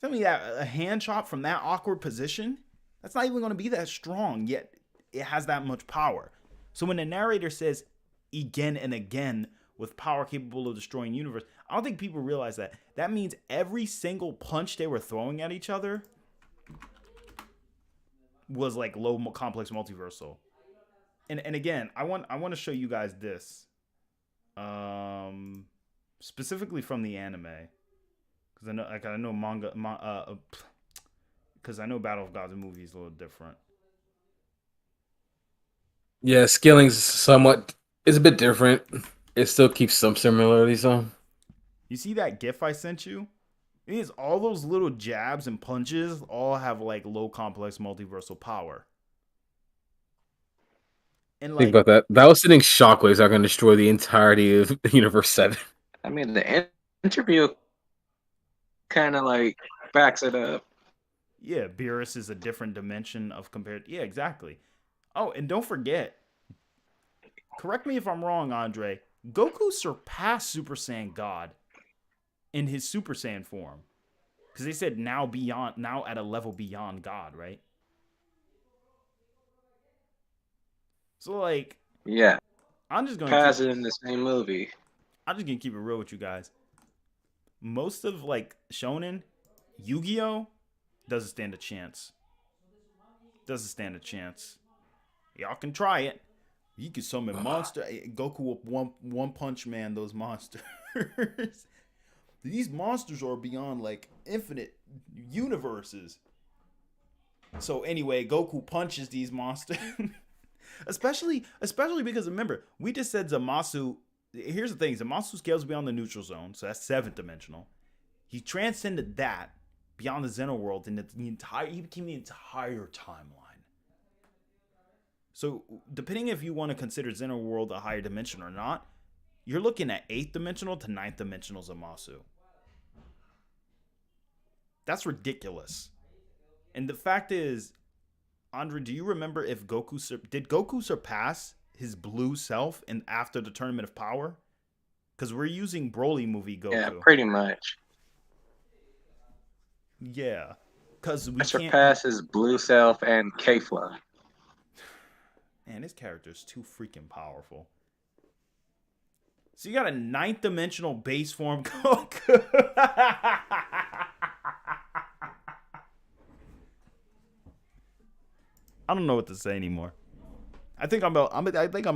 Tell me that a hand chop from that awkward position, that's not even gonna be that strong. Yet it has that much power. So when the narrator says again and again with power capable of destroying the universe, I don't think people realize that. That means every single punch they were throwing at each other was like low complex multiversal. and again, I want to show you guys this, specifically from the anime, because I know manga, because I know Battle of Gods movie is a little different. Yeah, scaling's somewhat is a bit different. It still keeps some similarities though. You see that GIF I sent you? It is all those little jabs and punches all have like low complex multiversal power. And Think like, about that. That was sending shockwaves are going to destroy the entirety of Universe 7. I mean, the interview kind of like backs it up. yeah, Beerus is a different dimension of compared. Yeah, exactly. Oh, and don't forget, correct me if I'm wrong, Andre. Goku surpassed Super Saiyan God in his Super Saiyan form. Because they said now at a level beyond God, right? So like, Yeah, I'm just pass it in the same movie. gonna keep it real with you guys. Most of like Shonen, Yu-Gi-Oh doesn't stand a chance. Doesn't stand a chance. Y'all can try it. You can summon monster Goku will one punch man those monsters. These monsters are beyond like infinite universes. So anyway, Goku punches these monsters. especially because remember, we just said Zamasu. Here's the thing: Zamasu scales beyond the neutral zone, so that's 7th dimensional. He transcended that beyond the Xeno world, and he became the entire timeline. So depending if you want to consider Xeno world a higher dimension or not, you're looking at 8th dimensional to 9th dimensional Zamasu. That's ridiculous. And the fact is, Andre, do you remember if did Goku surpass his blue self in after the Tournament of Power? Because we're using Broly movie Goku. Yeah, pretty much. Yeah, because we surpasses Blue Self and Kefla. Man, this character is too freaking powerful. So you got a 9th dimensional base form Goku. I don't know what to say anymore. I think I'm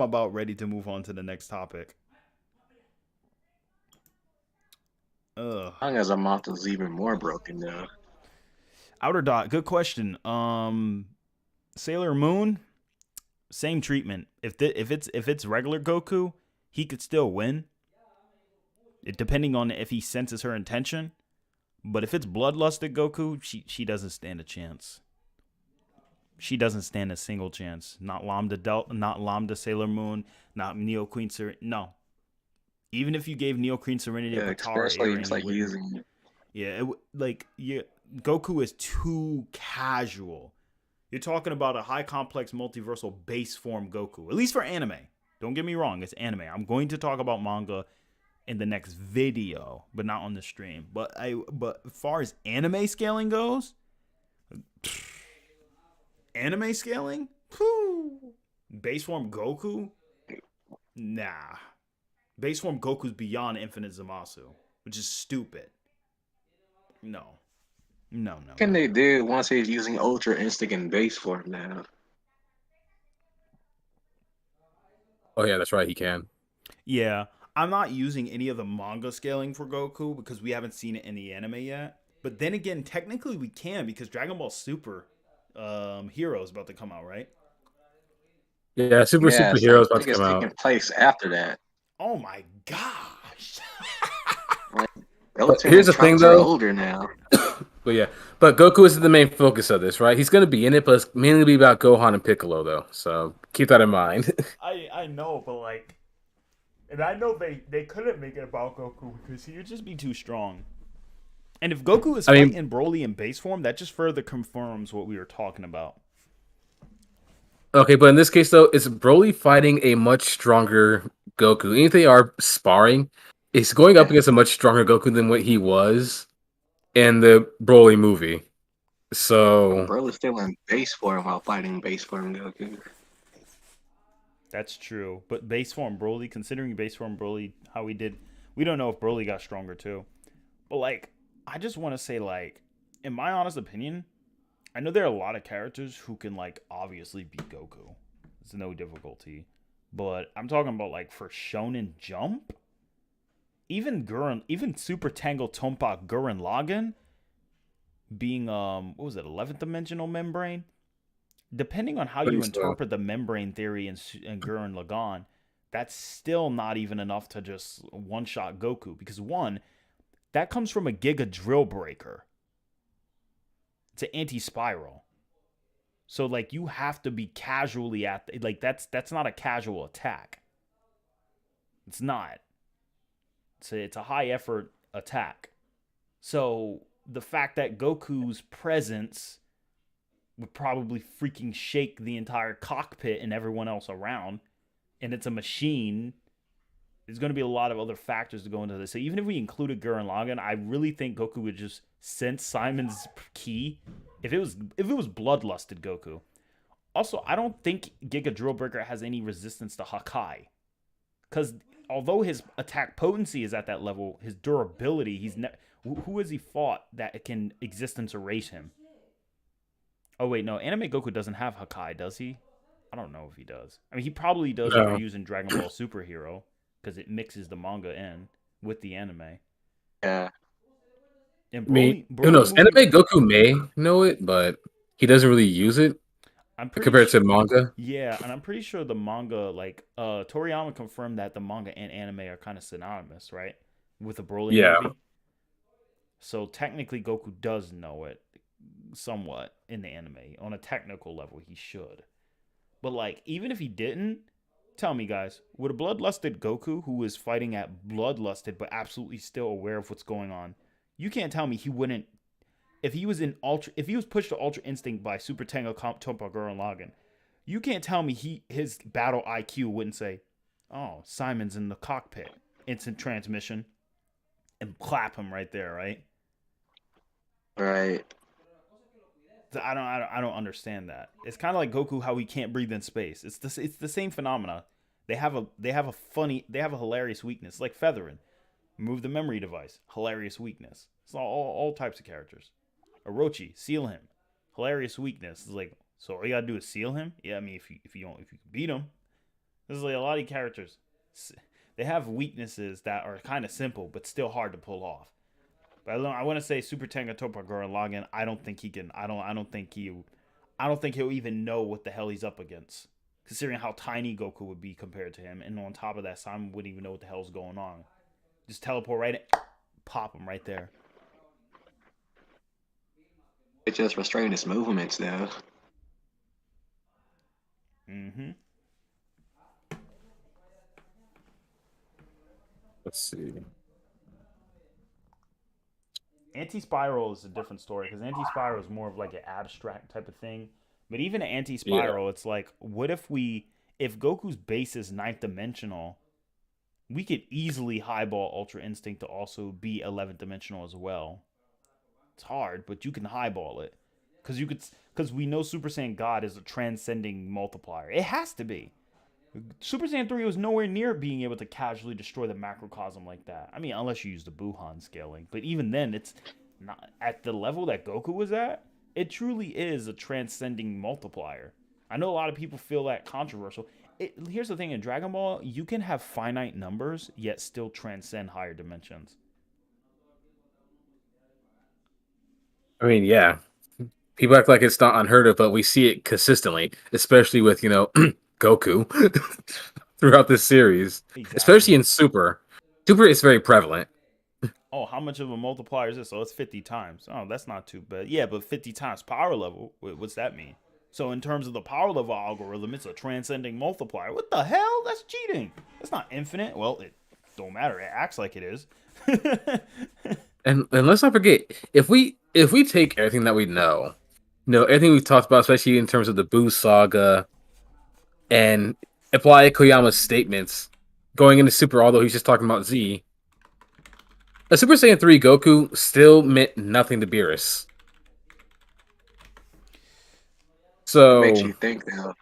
about ready to move on to the next topic. Ugh. Long as Amato's even more broken though. Outer Dot, good question. Sailor Moon, same treatment. If it's regular Goku, he could still win. Depending on if he senses her intention. But if it's bloodlusted Goku, she doesn't stand a chance. She doesn't stand a single chance. Not Lambda Sailor Moon, not Neo Queen Serenity. No. Even if you gave Neo Queen Serenity a Katara, especially just like using. Yeah, Goku is too casual. You're talking about a high complex multiversal base form Goku, at least for anime. Don't get me wrong, it's anime. I'm going to talk about manga in the next video, but not on the stream. But as far as anime scaling goes, base form Goku, nah. Base form Goku's beyond Infinite Zamasu, which is stupid. No. What can they do once he's using Ultra Instinct in base form now? Oh yeah, that's right, he can. Yeah, I'm not using any of the manga scaling for Goku because we haven't seen it in the anime yet. But then again, technically we can because Dragon Ball Super Hero is about to come out, right? Yeah, Super Hero is about to come out. Taking place after that. Oh my gosh! But here's the thing, though. Older now. But Goku isn't the main focus of this, right? He's going to be in it, but it's mainly be about Gohan and Piccolo, though. So keep that in mind. I know, but and I know they couldn't make it about Goku because he would just be too strong. And if Goku is fighting Broly in base form, that just further confirms what we were talking about. Okay, but in this case, though, it's Broly fighting a much stronger Goku. Even if they are sparring, it's going up against a much stronger Goku than what he was in the Broly movie. So Broly's still in base form while fighting base form Goku. That's true. But base form Broly, considering base form Broly, how we did, we don't know if Broly got stronger too. But I just want to say, in my honest opinion, I know there are a lot of characters who can obviously beat Goku. It's no difficulty. But I'm talking about like for Shonen Jump, even Super Tango Tompa Gurren Lagann being what was it, 11th dimensional membrane? Depending on how you interpret the membrane theory in Gurren Lagann, that's still not even enough to just one-shot Goku. Because one, that comes from a Giga Drill Breaker. It's an anti-spiral. So, like, you have to be casually like, that's not a casual attack. It's not. It's a high-effort attack. So, the fact that Goku's presence would probably freaking shake the entire cockpit and everyone else around, and it's a machine, there's going to be a lot of other factors to go into this. So even if we included Gurren Lagann, I really think Goku would just sense Simon's ki if it was bloodlusted Goku. Also, I don't think Giga Drillbreaker has any resistance to Hakai, because although his attack potency is at that level, his durability, who has he fought that can existence erase him? Oh wait, no, Anime Goku doesn't have Hakai, does he? I don't know if he does. I mean, he probably does if you're using Dragon Ball Superhero, because it mixes the manga in with the anime. Yeah. And who knows? Anime Goku may know it, but he doesn't really use it compared to manga. Yeah, and I'm pretty sure the manga, like, Toriyama confirmed that the manga and anime are kind of synonymous, right? With the Broly movie. So technically, Goku does know it somewhat in the anime. On a technical level, he should. But, like, even if he didn't, tell me, guys, would a bloodlusted Goku who is fighting at bloodlusted but absolutely still aware of what's going on, you can't tell me he wouldn't, if he was pushed to Ultra Instinct by Super Tango Tompa Gurren Lagann, you can't tell me his battle IQ wouldn't say, oh, Simon's in the cockpit, instant transmission, and clap him right there, right? Right. I don't understand that. It's kind of like Goku, how he can't breathe in space. It's the same phenomena. They have a hilarious weakness, like feathering. Remove the memory device, hilarious weakness. It's all types of characters. Orochi, seal him, hilarious weakness. It's like, so all you gotta do is seal him. Yeah, I mean if you can beat him. This is like a lot of characters. They have weaknesses that are kind of simple but still hard to pull off. But I want to say Super Tenga Toppa Gurren Lagann. I don't think he can. I don't think he'll even know what the hell he's up against, considering how tiny Goku would be compared to him. And on top of that, Simon wouldn't even know what the hell's going on. Just teleport right in, pop him right there. It just restrained his movements, though. Mm-hmm. Let's see. Anti-Spiral is a different story, because Anti-Spiral is more of like an abstract type of thing. But even an Anti-Spiral, It's like, what if Goku's base is 9th dimensional, we could easily highball Ultra Instinct to also be 11th dimensional as well. It's hard, but you can highball it. Because we know Super Saiyan God is a transcending multiplier. It has to be. Super Saiyan 3 was nowhere near being able to casually destroy the macrocosm like that. I mean, unless you use the Buhan scaling. But even then, it's not at the level that Goku was at. It truly is a transcending multiplier. I know a lot of people feel that controversial. Here's the thing, in Dragon Ball, you can have finite numbers, yet still transcend higher dimensions. I mean, yeah. People act like it's not unheard of, but we see it consistently, especially with, Goku throughout this series. Exactly. Especially in Super. Super is very prevalent. Oh, how much of a multiplier is this? Oh, it's 50 times. Oh, that's not too bad. Yeah, but 50 times power level, what's that mean? So in terms of the power level algorithm, it's a transcending multiplier. What the hell? That's cheating. That's not infinite. Well, it don't matter. It acts like it is. and let's not forget, if we take everything that we know, everything we've talked about, especially in terms of the Buu saga, and apply Koyama's statements going into Super, although he's just talking about Z, a Super Saiyan 3 Goku still meant nothing to Beerus. So makes you think now.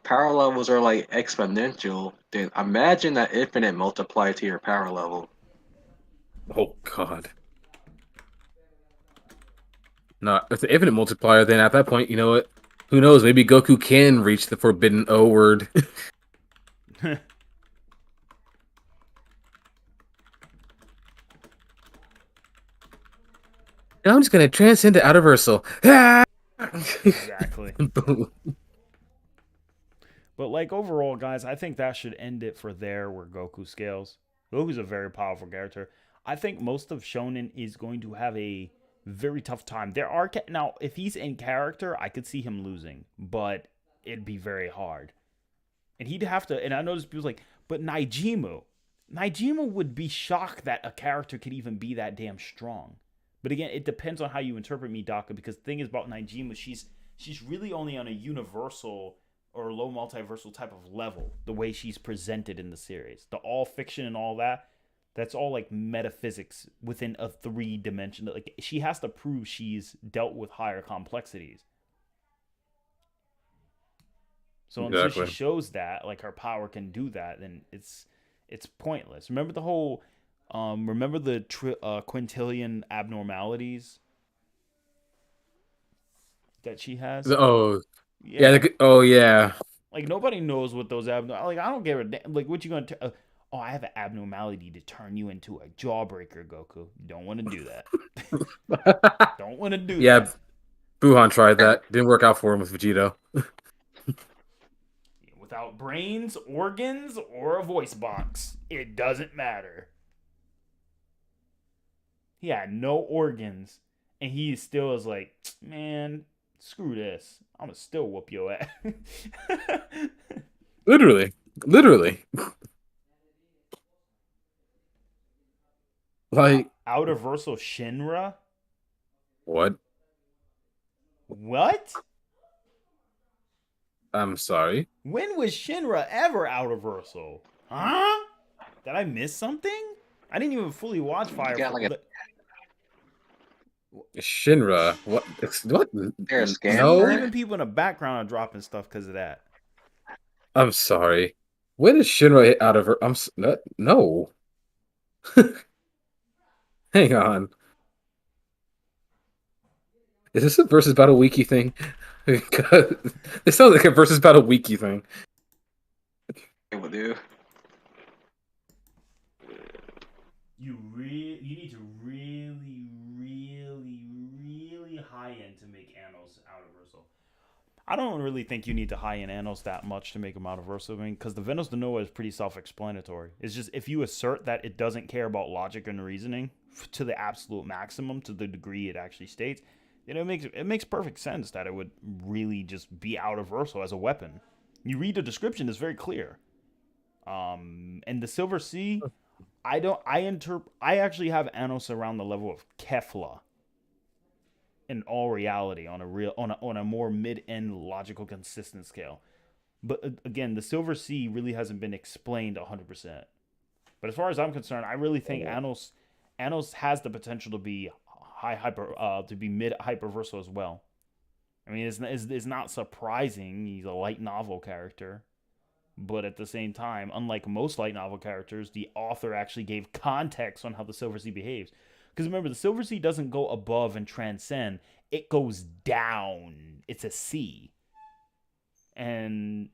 Power levels are like exponential. Then imagine that infinite multiplied to your power level. Oh God. No, if the infinite multiplier, then at that point, you know what? Who knows? Maybe Goku can reach the forbidden O word. I'm just gonna transcend the Outerversal. Exactly. But like overall, guys, I think that should end it for there where Goku scales. Goku's a very powerful character. I think most of Shonen is going to have a very tough time. There are now if he's in character, I could see him losing, but it'd be very hard. And he'd have to. And I noticed people like, but Naijimu would be shocked that a character could even be that damn strong. But again, it depends on how you interpret Midaka, because the thing is about Naijimu, she's really only on a universal or low multiversal type of level, the way she's presented in the series. The all fiction and all that, that's all like metaphysics within a 3-dimension. Like she has to prove she's dealt with higher complexities. So until she shows that, like her power can do that, then it's pointless. Remember the whole, remember the quintillion abnormalities that she has? Oh, Yeah. oh yeah. Like nobody knows what those like I don't give a damn. Like what you gonna oh, I have an abnormality to turn you into a jawbreaker, Goku. You don't want to do that. Don't want to do that. Yeah, Buhan tried that. Didn't work out for him with Vegito. Without brains, organs, or a voice box, it doesn't matter. He had no organs, and he still is like, man, screw this. I'm gonna still whoop your ass. Literally. Like Outerversal Shinra? what? What? I'm sorry. When was Shinra ever Outerversal? Huh? Did I miss something? I didn't even fully watch Fire. Shinra. What? What? There's No. Even people in the background are dropping stuff because of that. I'm sorry. When is Shinra hit out of her? No. Hang on. Is this a versus battle wiki thing? It sounds like a versus battle wiki thing. It will do. You need to really high end to make Anos Outerversal. I don't really think you need to high end Anos that much to make him Outerversal. I mean, because the Venos de Noah is pretty self-explanatory. It's just if you assert that it doesn't care about logic and reasoning to the absolute maximum, to the degree it actually states, you know, it makes perfect sense that it would really just be Outerversal as a weapon. You read the description; it's very clear. And the Silver Sea, I actually have Anos around the level of Kefla. In all reality, on a more mid-end logical consistent scale, but again, the Silver Sea really hasn't been explained 100%. But as far as I'm concerned, I really think Anos has the potential to be mid hyperversal as well. I mean, it's not surprising. He's a light novel character. But at the same time, unlike most light novel characters, the author actually gave context on how the Silver Sea behaves. Because remember, the Silver Sea doesn't go above and transcend. It goes down. It's a sea. And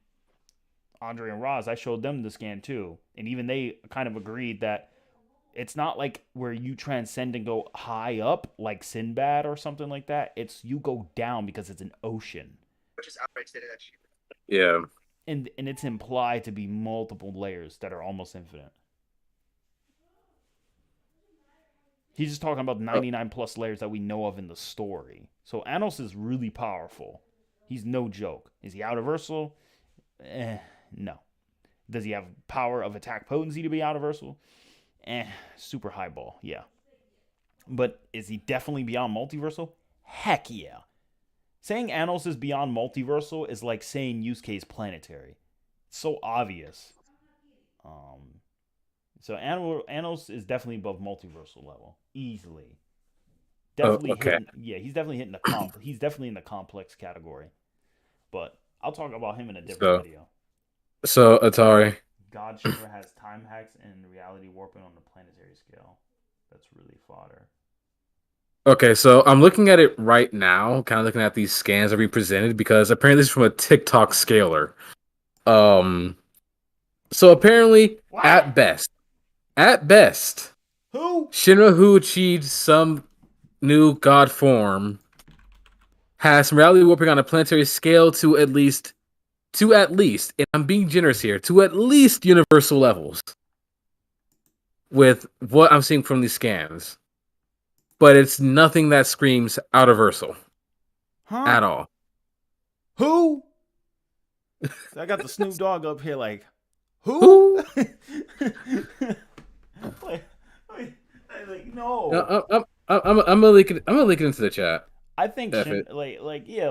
Andre and Roz, I showed them the scan too. And even they kind of agreed that it's not like where you transcend and go high up like Sinbad or something like that. It's you go down because it's an ocean. Which is outright stated that she. Yeah. And it's implied to be multiple layers that are almost infinite. He's just talking about 99 plus layers that we know of in the story. So Anos is really powerful. He's no joke. Is he Outerversal? No. Does he have power of attack potency to be Outerversal? Super high ball, yeah. But is he definitely beyond multiversal? Heck yeah. Saying Anos is beyond multiversal is like saying Yusuke is planetary. It's so obvious. So Anos is definitely above multiversal level, easily. Definitely okay. He's definitely hitting the he's definitely in the complex category. But I'll talk about him in a different video. So ATARi. God Shiver has time hacks and reality warping on the planetary scale. That's really fodder. Okay, so I'm looking at it right now, kind of looking at these scans that we presented because apparently this is from a TikTok scaler. Um, so apparently, What? at best, Who? Shinra who achieved some new god form has some reality warping on a planetary scale to at least, and I'm being generous here, to at least universal levels with what I'm seeing from these scans. But it's nothing that screams out of Ursal Huh? at all. Who? I got the Snoop Dogg up here like, who? like, no. I'm gonna link it. I'm gonna link it into the chat. I think F Shin, it. no. Like, Yeah,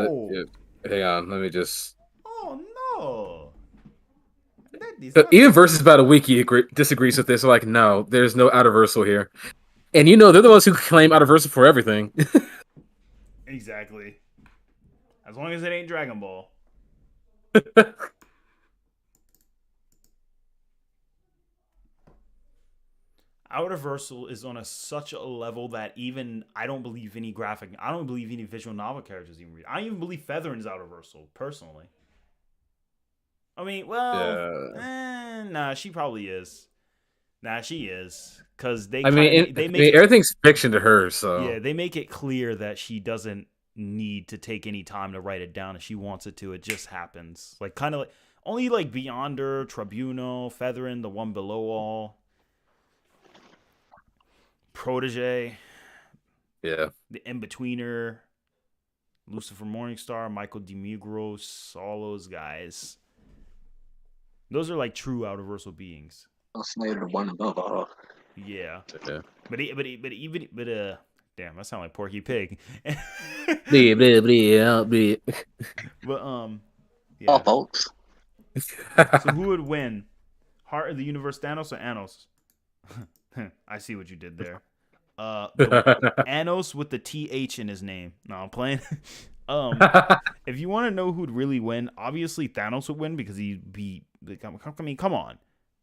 no. yeah. Hang on. Let me just. Oh no. Even versus Battle Wiki disagrees with this. They're like, no, there's no out of Ursal here. And you know, they're the ones who claim out of Ursal for everything. Exactly. As long as it ain't Dragon Ball. Outerversal is on such a level that even I don't believe any visual novel characters even read. I don't even believe Featherin's Outerversal, personally. I mean, well, Yeah. nah, she probably is. Nah, she is. Because they everything's fiction to her, so. Yeah, they make it clear that she doesn't need to take any time to write it down. If she wants it to, it just happens. Like, kind of like, only like Beyonder, Tribunal, Featherin, the one below all. Protege, Yeah, the In-Betweener, Lucifer Morningstar, Michael Demigros, all those guys. Those are like true outerversal beings. I'll say the one above all. Yeah. yeah. But damn, I sound like Porky Pig. But yeah. All folks. So who would win? Heart of the Universe, Thanos or Anos? I see what you did there. Anos with the TH in his name. No, I'm playing. If you want to know who'd really win, obviously Thanos would win because he'd be. I mean, come on.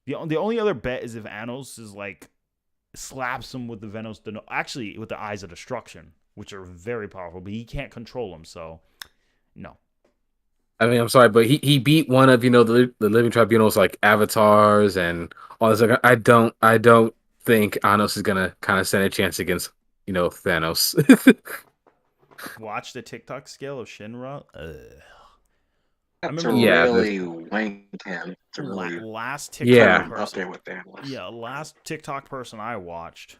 The only other bet is if Anos is like slaps him with the Venos, actually with the Eyes of Destruction, which are very powerful, but he can't control them. So, no. I mean, I'm sorry, but he beat one of the Living Tribunal's like avatars and all this. Like, I don't think Anos is gonna kind of stand a chance against Thanos. Watch the TikTok scale of Shinra. That's really wank him. Last TikTok person. Up there with Thanos. Yeah, last TikTok person I watched.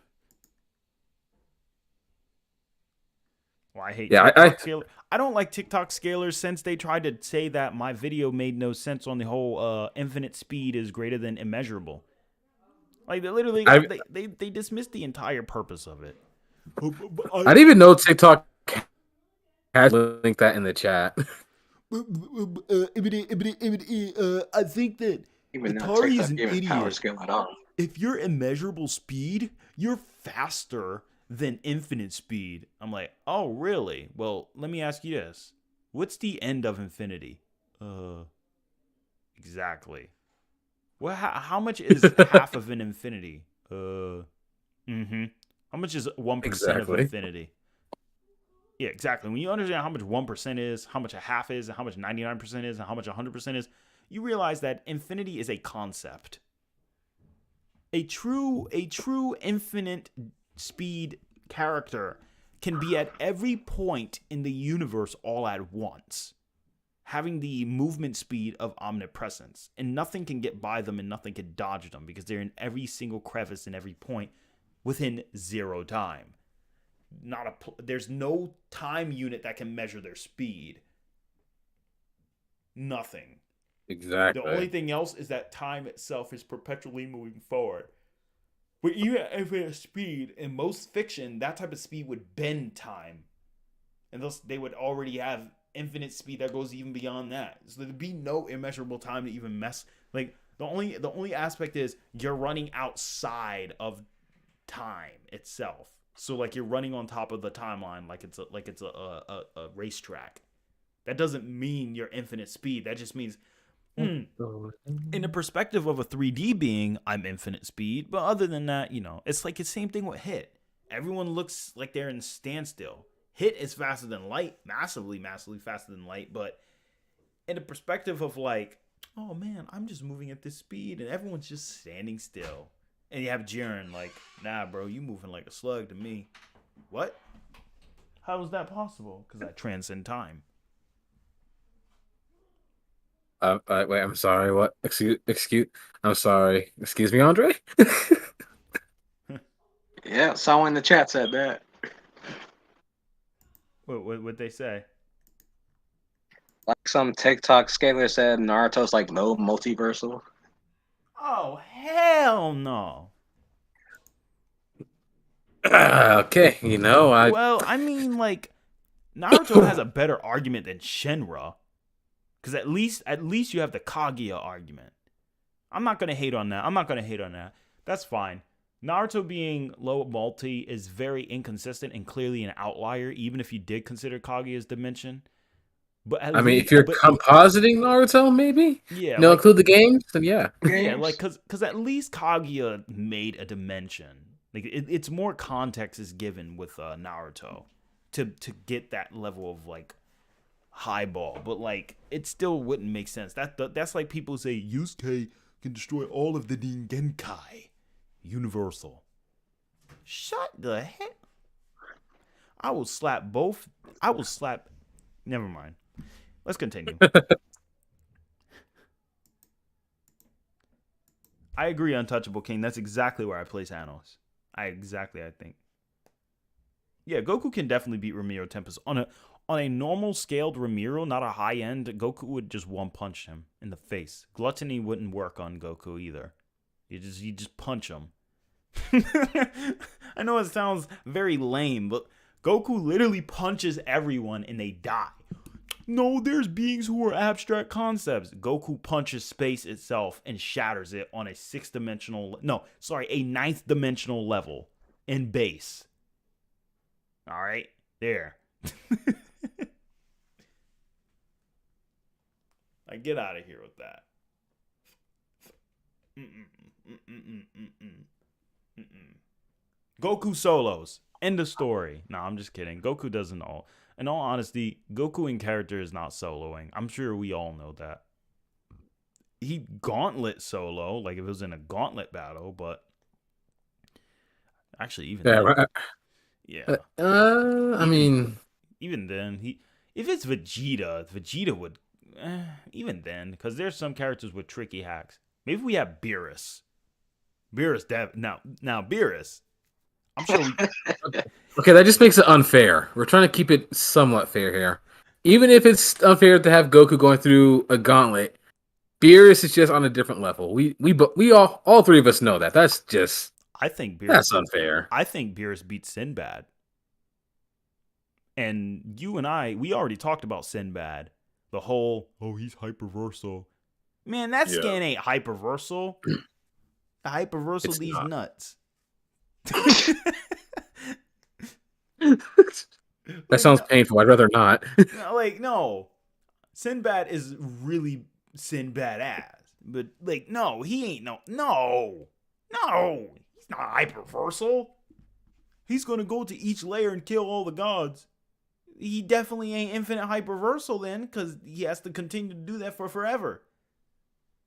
Well, I hate TikTok scaler. I don't like TikTok scalers since they tried to say that my video made no sense on the whole infinite speed is greater than immeasurable. Like they literally they dismissed the entire purpose of it. I didn't even know TikTok had linked that in the chat. I think that Even ATARi is an idiot. Power scale at all. If you're immeasurable speed, you're faster than infinite speed. I'm like, oh really? Well, let me ask you this: what's the end of infinity? Exactly. Well, how much is half of an infinity? How much is 1% of infinity? Yeah, exactly. When you understand how much 1% is, how much a half is, and how much 99% is, and how much 100% is, you realize that infinity is a concept. A true infinite speed character can be at every point in the universe all at once, having the movement speed of omnipresence, and nothing can get by them and nothing can dodge them because they're in every single crevice and every point within zero time. There's no time unit that can measure their speed. Nothing. Exactly. The only thing else is that time itself is perpetually moving forward. But even if it's speed, in most fiction, that type of speed would bend time. And thus they would already have infinite speed that goes even beyond that. So there'd be no immeasurable time to even mess. Like the only aspect is you're running outside of time itself. So like you're running on top of the timeline like it's a racetrack. That doesn't mean you're infinite speed. That just means in the perspective of a 3D being, I'm infinite speed. But other than that, it's like the same thing with Hit. Everyone looks like they're in standstill. Hit is faster than light, massively, massively faster than light. But in the perspective of like, oh man, I'm just moving at this speed, and everyone's just standing still. And you have Jiren like, nah, bro, you moving like a slug to me. What? How is that possible? Because I transcend time. Wait, I'm sorry. What? Excuse. I'm sorry. Excuse me, Andre. Yeah, someone in the chat said that. What they say? Like some TikTok scaler said Naruto's like low multiversal. Oh, hell no. Okay, Well, I mean, like, Naruto has a better argument than Shenra. Because at least you have the Kaguya argument. I'm not going to hate on that. That's fine. Naruto being low multi is very inconsistent and clearly an outlier, even if you did consider Kaguya's dimension. But if you're compositing Naruto, maybe include the games, then yeah, like because at least Kaguya made a dimension. Like it's more context is given with Naruto to get that level of like highball, but like it still wouldn't make sense. That's like people say Yusuke can destroy all of the Ringenkai. Universal. Shut the heck. I will slap. Never mind. Let's continue. I agree, Untouchable King. That's exactly where I place Anos. I think. Yeah, Goku can definitely beat Ramiro Tempest. On a normal scaled Ramiro, not a high end, Goku would just one punch him in the face. Gluttony wouldn't work on Goku either. You just punch him. I know it sounds very lame, but Goku literally punches everyone and they die. No, there's beings who are abstract concepts. Goku punches space itself and shatters it on a a ninth dimensional level in base. All right, there. I get out of here with that. Goku solos. End of story. No, I'm just kidding. Goku doesn't all. In all honesty, Goku in character is not soloing. I'm sure we all know that. He gauntlet solo, like if it was in a gauntlet battle, but actually even then, right. Yeah. I mean, even then, if it's Vegeta would even then, because there's some characters with tricky hacks. Maybe we have Beerus. Now Beerus. I'm sure we. Okay, that just makes it unfair. We're trying to keep it somewhat fair here. Even if it's unfair to have Goku going through a gauntlet, Beerus is just on a different level. We all three of us know that. That's just. I think Beerus. That's unfair. I think Beerus beats Sinbad. And you and I, we already talked about Sinbad. The whole, he's hyperversal. Man, that skin ain't hyperversal. Hyperversal It's these not. nuts. That sounds painful. I'd rather not. No. Sinbad is really Sinbad ass. But, no, he ain't no. He's not hyperversal. He's going to go to each layer and kill all the gods. He definitely ain't infinite hyperversal then, because he has to continue to do that for forever.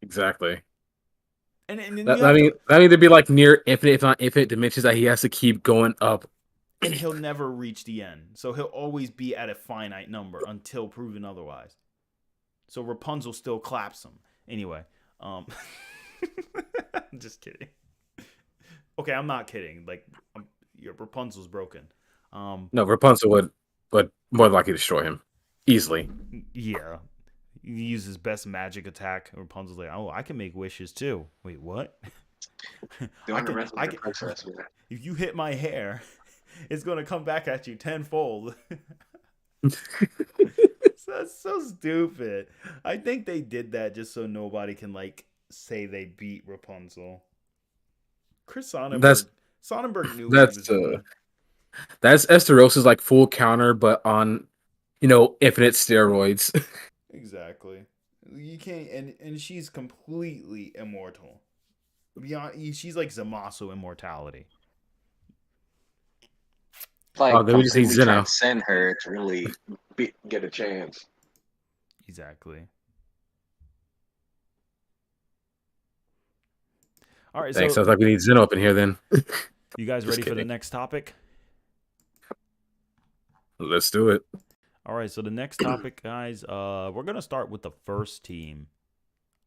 Exactly. And that mean there'd be like near infinite, if not infinite dimensions that he has to keep going up. And he'll never reach the end. So he'll always be at a finite number until proven otherwise. So Rapunzel still claps him. Anyway, I'm just kidding. Okay, I'm not kidding. Your Rapunzel's broken. No, Rapunzel would more likely destroy him easily. Yeah. He uses best magic attack. Rapunzel's like, I can make wishes too. Wait, what? If you hit my hair, it's gonna come back at you tenfold. That's so stupid. I think they did that just so nobody can say they beat Rapunzel. Chris Sonnenberg knew what he was doing. That's Esterosa's full counter, but on infinite steroids. Exactly. You can't, and she's completely immortal. Beyond, she's like Zamasu immortality. Like then we just need completely Zeno. transcend her to really get a chance. Exactly. All right, Thanks. so Sounds like we need Zeno up in here then. you guys Just ready for the kidding. next topic? Let's do it. All right, so the next topic, guys, we're gonna start with the first team.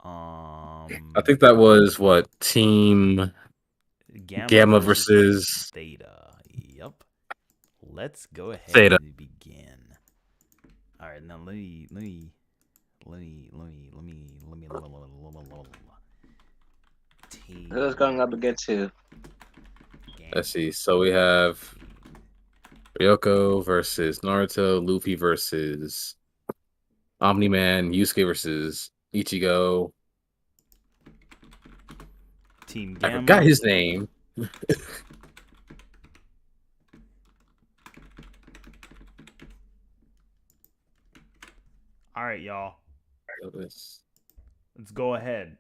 I think that was what Team Gamma versus Theta. Yep. Let's go ahead Theta. and begin. All right, now let me. Team. Who's going up against who? Let's see. So we have Ryoko versus Naruto, Luffy versus Omni-Man, Yusuke versus Ichigo. Team I Gamma. forgot his name. All right, y'all. Let's go ahead.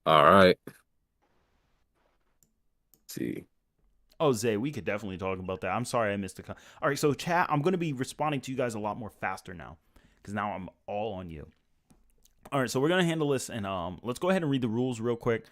All right. Let's see. Oh, Zay, we could definitely talk about that. I'm sorry I missed the. All right, so chat, I'm going to be responding to you guys a lot more faster now because now I'm all on you. All right, so we're going to handle this, and let's go ahead and read the rules real quick.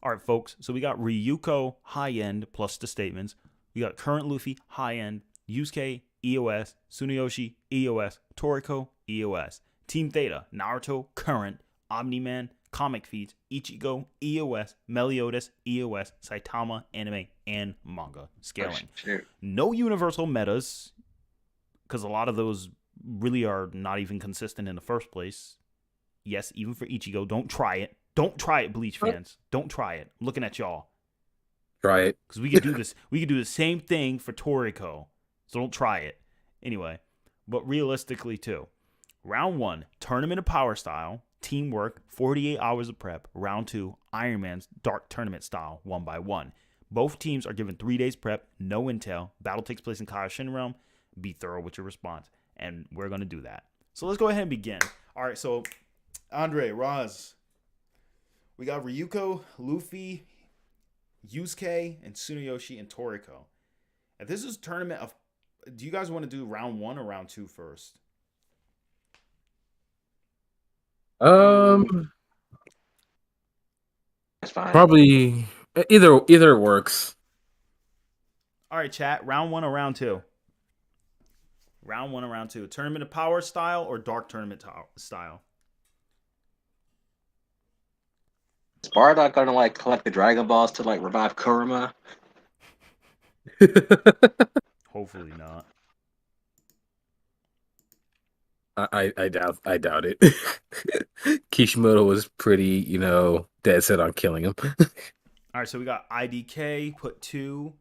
All right, folks, so we got Ryuko high-end plus the statements. We got current Luffy high-end, Yusuke, EOS, Tsunayoshi, EOS, Toriko, EOS. Team Theta, Naruto, current, Omni-Man, comic feeds, Ichigo, EOS, Meliodas, EOS, Saitama, anime, and manga. Scaling. No universal metas, because a lot of those really are not even consistent in the first place. Yes, even for Ichigo, don't try it. Don't try it, Bleach fans. Don't try it. I'm looking at y'all. Try it. Because we could do this. We could do the same thing for Toriko. So don't try it. Anyway, but realistically too. Round 1, Tournament of Power style, teamwork, 48 hours of prep. Round 2, Iron Man's Dark Tournament style, 1x1. Both teams are given 3 days prep, no intel. Battle takes place in Kaioshin Realm. Be thorough with your response. And we're going to do that. So let's go ahead and begin. All right, so Andre, Roz, we got Ryuko, Luffy, Yusuke, and Tsunayoshi and Toriko. If this is a tournament of, do you guys want to do round 1 or round 2 first? It's fine. Probably either works. All right, chat. Round 1 or round 2? Round 1 or round 2. Tournament of Power style or Dark Tournament style? Is Bardock gonna like collect the Dragon Balls to like revive Kurama? Hopefully not. I doubt it. Kishimoto was pretty, dead set on killing him. All right, so we got IDK put 2.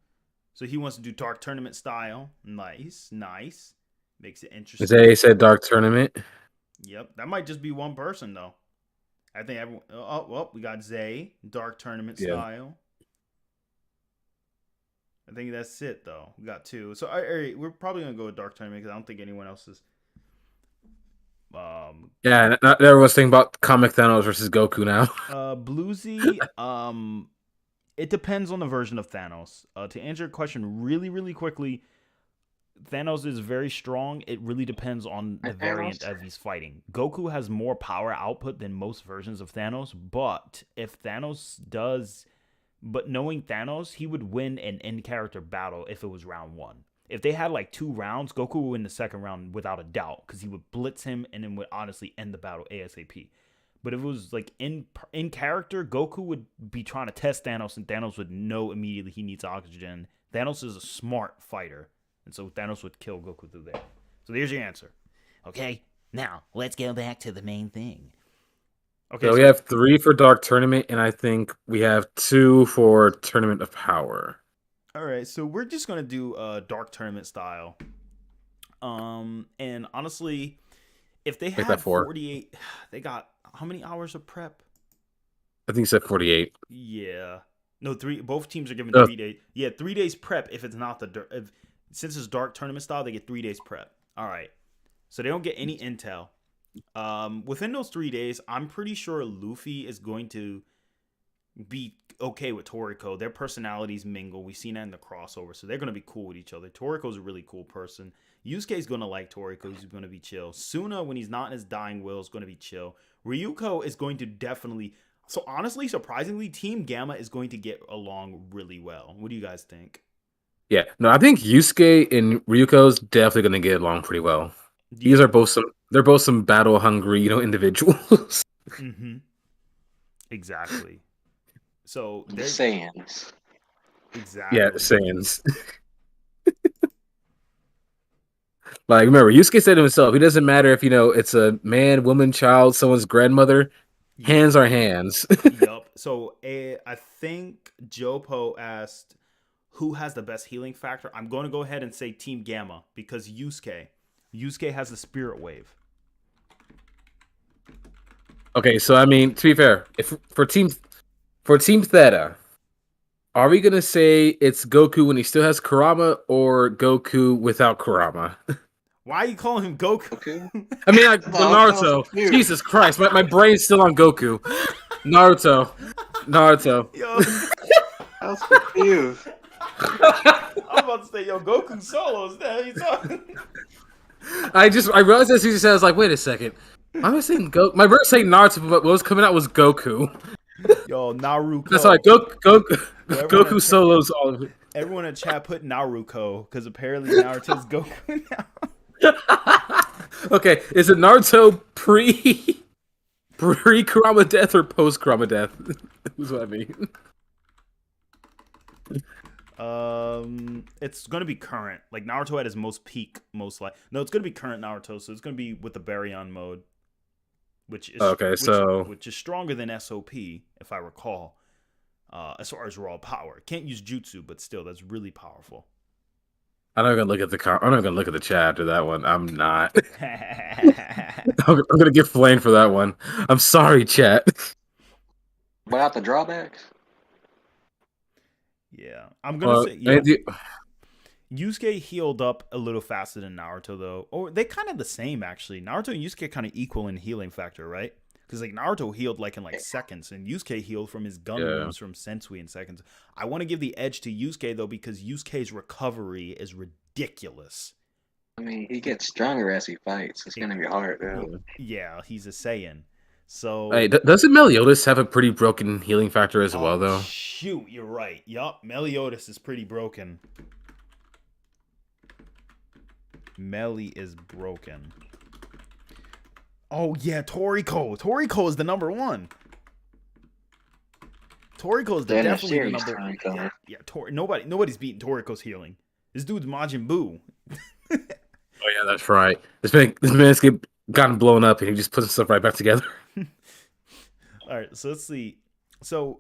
So he wants to do Dark Tournament style. Nice. Makes it interesting. Zay said Dark Tournament. Yep, that might just be one person though. I think everyone. Oh, well, we got Zay, Dark Tournament style. I think that's it though. We got 2. So all right, we're probably gonna go with Dark Tournament because I don't think anyone else is. Yeah, everyone's thinking about comic Thanos versus Goku now. Bluesy. It depends on the version of Thanos. To answer your question really, really quickly, Thanos is very strong. It really depends on the variant of he's fighting. Goku has more power output than most versions of Thanos, but if Thanos does, but knowing Thanos, he would win an in-character battle if it was round 1. If they had like 2 rounds, Goku would win the second round without a doubt because he would blitz him and then would honestly end the battle ASAP. But if it was like in character, Goku would be trying to test Thanos, and Thanos would know immediately he needs oxygen. Thanos is a smart fighter, and so Thanos would kill Goku through there. So there's your answer. Okay, now let's go back to the main thing. Okay, so we have 3 for Dark Tournament, and I think we have 2 for Tournament of Power. All right, so we're just gonna do Dark Tournament style. And honestly, if they had 48, they got how many hours of prep? I think you said 48. Yeah. No, 3. Both teams are given 3 days. Yeah, 3 days prep. If it's not since it's Dark Tournament style, they get 3 days prep. All right. So they don't get any intel. Within those 3 days, I'm pretty sure Luffy is going to be okay with Toriko. Their personalities mingle. We've seen that in the crossover, so they're gonna be cool with each other. Toriko's a really cool person. Yusuke's gonna like Toriko. He's gonna be chill. Suna, when he's not in his dying will, is gonna be chill. Ryuko is going to definitely. So honestly, surprisingly, Team Gamma is going to get along really well. What do you guys think? Yeah, no, I think Yusuke and Ryuko's definitely gonna get along pretty well. These are both they're both some battle hungry, individuals. Mm-hmm. Exactly. So The there's Saiyans. exactly. Yeah, Saiyans. Like, remember, Yusuke said to himself, "It doesn't matter if it's a man, woman, child, someone's grandmother. Hands are hands." Yup. So I think Jopo asked who has the best healing factor. I'm going to go ahead and say Team Gamma because Yusuke has the spirit wave. Okay, so I mean, to be fair, if for Team Theta, are we gonna say it's Goku when he still has Kurama, or Goku without Kurama? Why are you calling him Goku? Okay. I mean, like No, Naruto. that was Jesus Christ, my brain's still on Goku. Naruto. Yo, I was confused. I'm about to say, yo, Goku solos. That you talking? I realized as he said, I was like, wait a second. I was saying Goku. My brain was saying Naruto, but what was coming out was Goku. Yo, Naruto. That's right. Goku Everyone solos all of it. Everyone in chat put Naruto because apparently Naruto's Goku now. Okay, is it Naruto pre Kurama death or post Kurama death? That's what I mean. It's gonna be current. Like Naruto at his most peak, No, it's gonna be current Naruto, so it's gonna be with the Baryon mode, which is which is stronger than SOP, if I recall. As far as raw power, can't use jutsu, but still, that's really powerful. I'm not gonna look at the chat after that one. I'm not. I'm gonna get flamed for that one. I'm sorry, chat. Without the drawbacks? Yeah, I'm gonna say Yusuke Yusuke healed up a little faster than Naruto, though. Or they kind of the same, actually. Naruto and Yusuke kind of equal in healing factor, right? Because like Naruto healed like in like seconds, and Yusuke healed from his gun moves from Sensui in seconds. I want to give the edge to Yusuke though because Yusuke's recovery is ridiculous. I mean, he gets stronger as he fights. It's gonna be hard, though. Yeah, he's a Saiyan. So hey, doesn't Meliodas have a pretty broken healing factor as well, though? Shoot, you're right. Yup, Meliodas is pretty broken. Melly is broken. Oh yeah, Toriko. Toriko is the number one. Toriko is definitely the number one. Yeah, nobody's beating Toriko's healing. This dude's Majin Buu. Oh yeah, that's right. This man's gotten blown up and he just puts himself right back together. All right, so let's see. So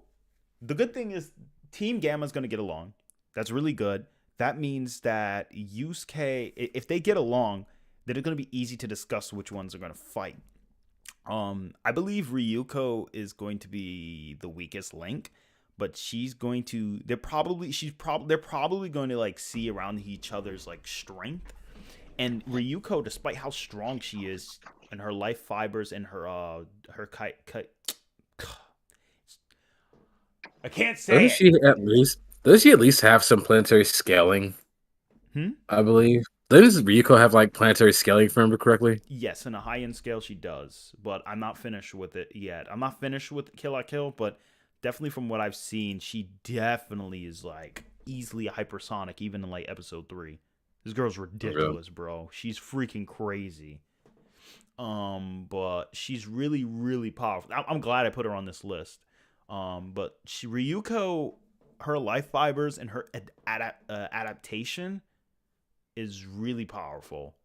the good thing is Team Gamma's going to get along. That's really good. That means that Yusuke, if they get along, then it's going to be easy to discuss which ones are going to fight. I believe Ryuko is going to be the weakest link, but they're probably going to like see around each other's like strength. And Ryuko, despite how strong she is and her life fibers and her I can't say Does she at least have some planetary scaling? I believe. Does Ryuko have like planetary scaling, if I remember correctly? Yes, in a high-end scale she does, but I'm not finished with it yet. I'm not finished with Kill la Kill, but definitely from what I've seen, she definitely is like easily hypersonic, even in like episode 3. This girl's ridiculous, bro. She's freaking crazy. But she's really, really powerful. I'm glad I put her on this list. But Ryuko, her life fibers and her adaptation is really powerful.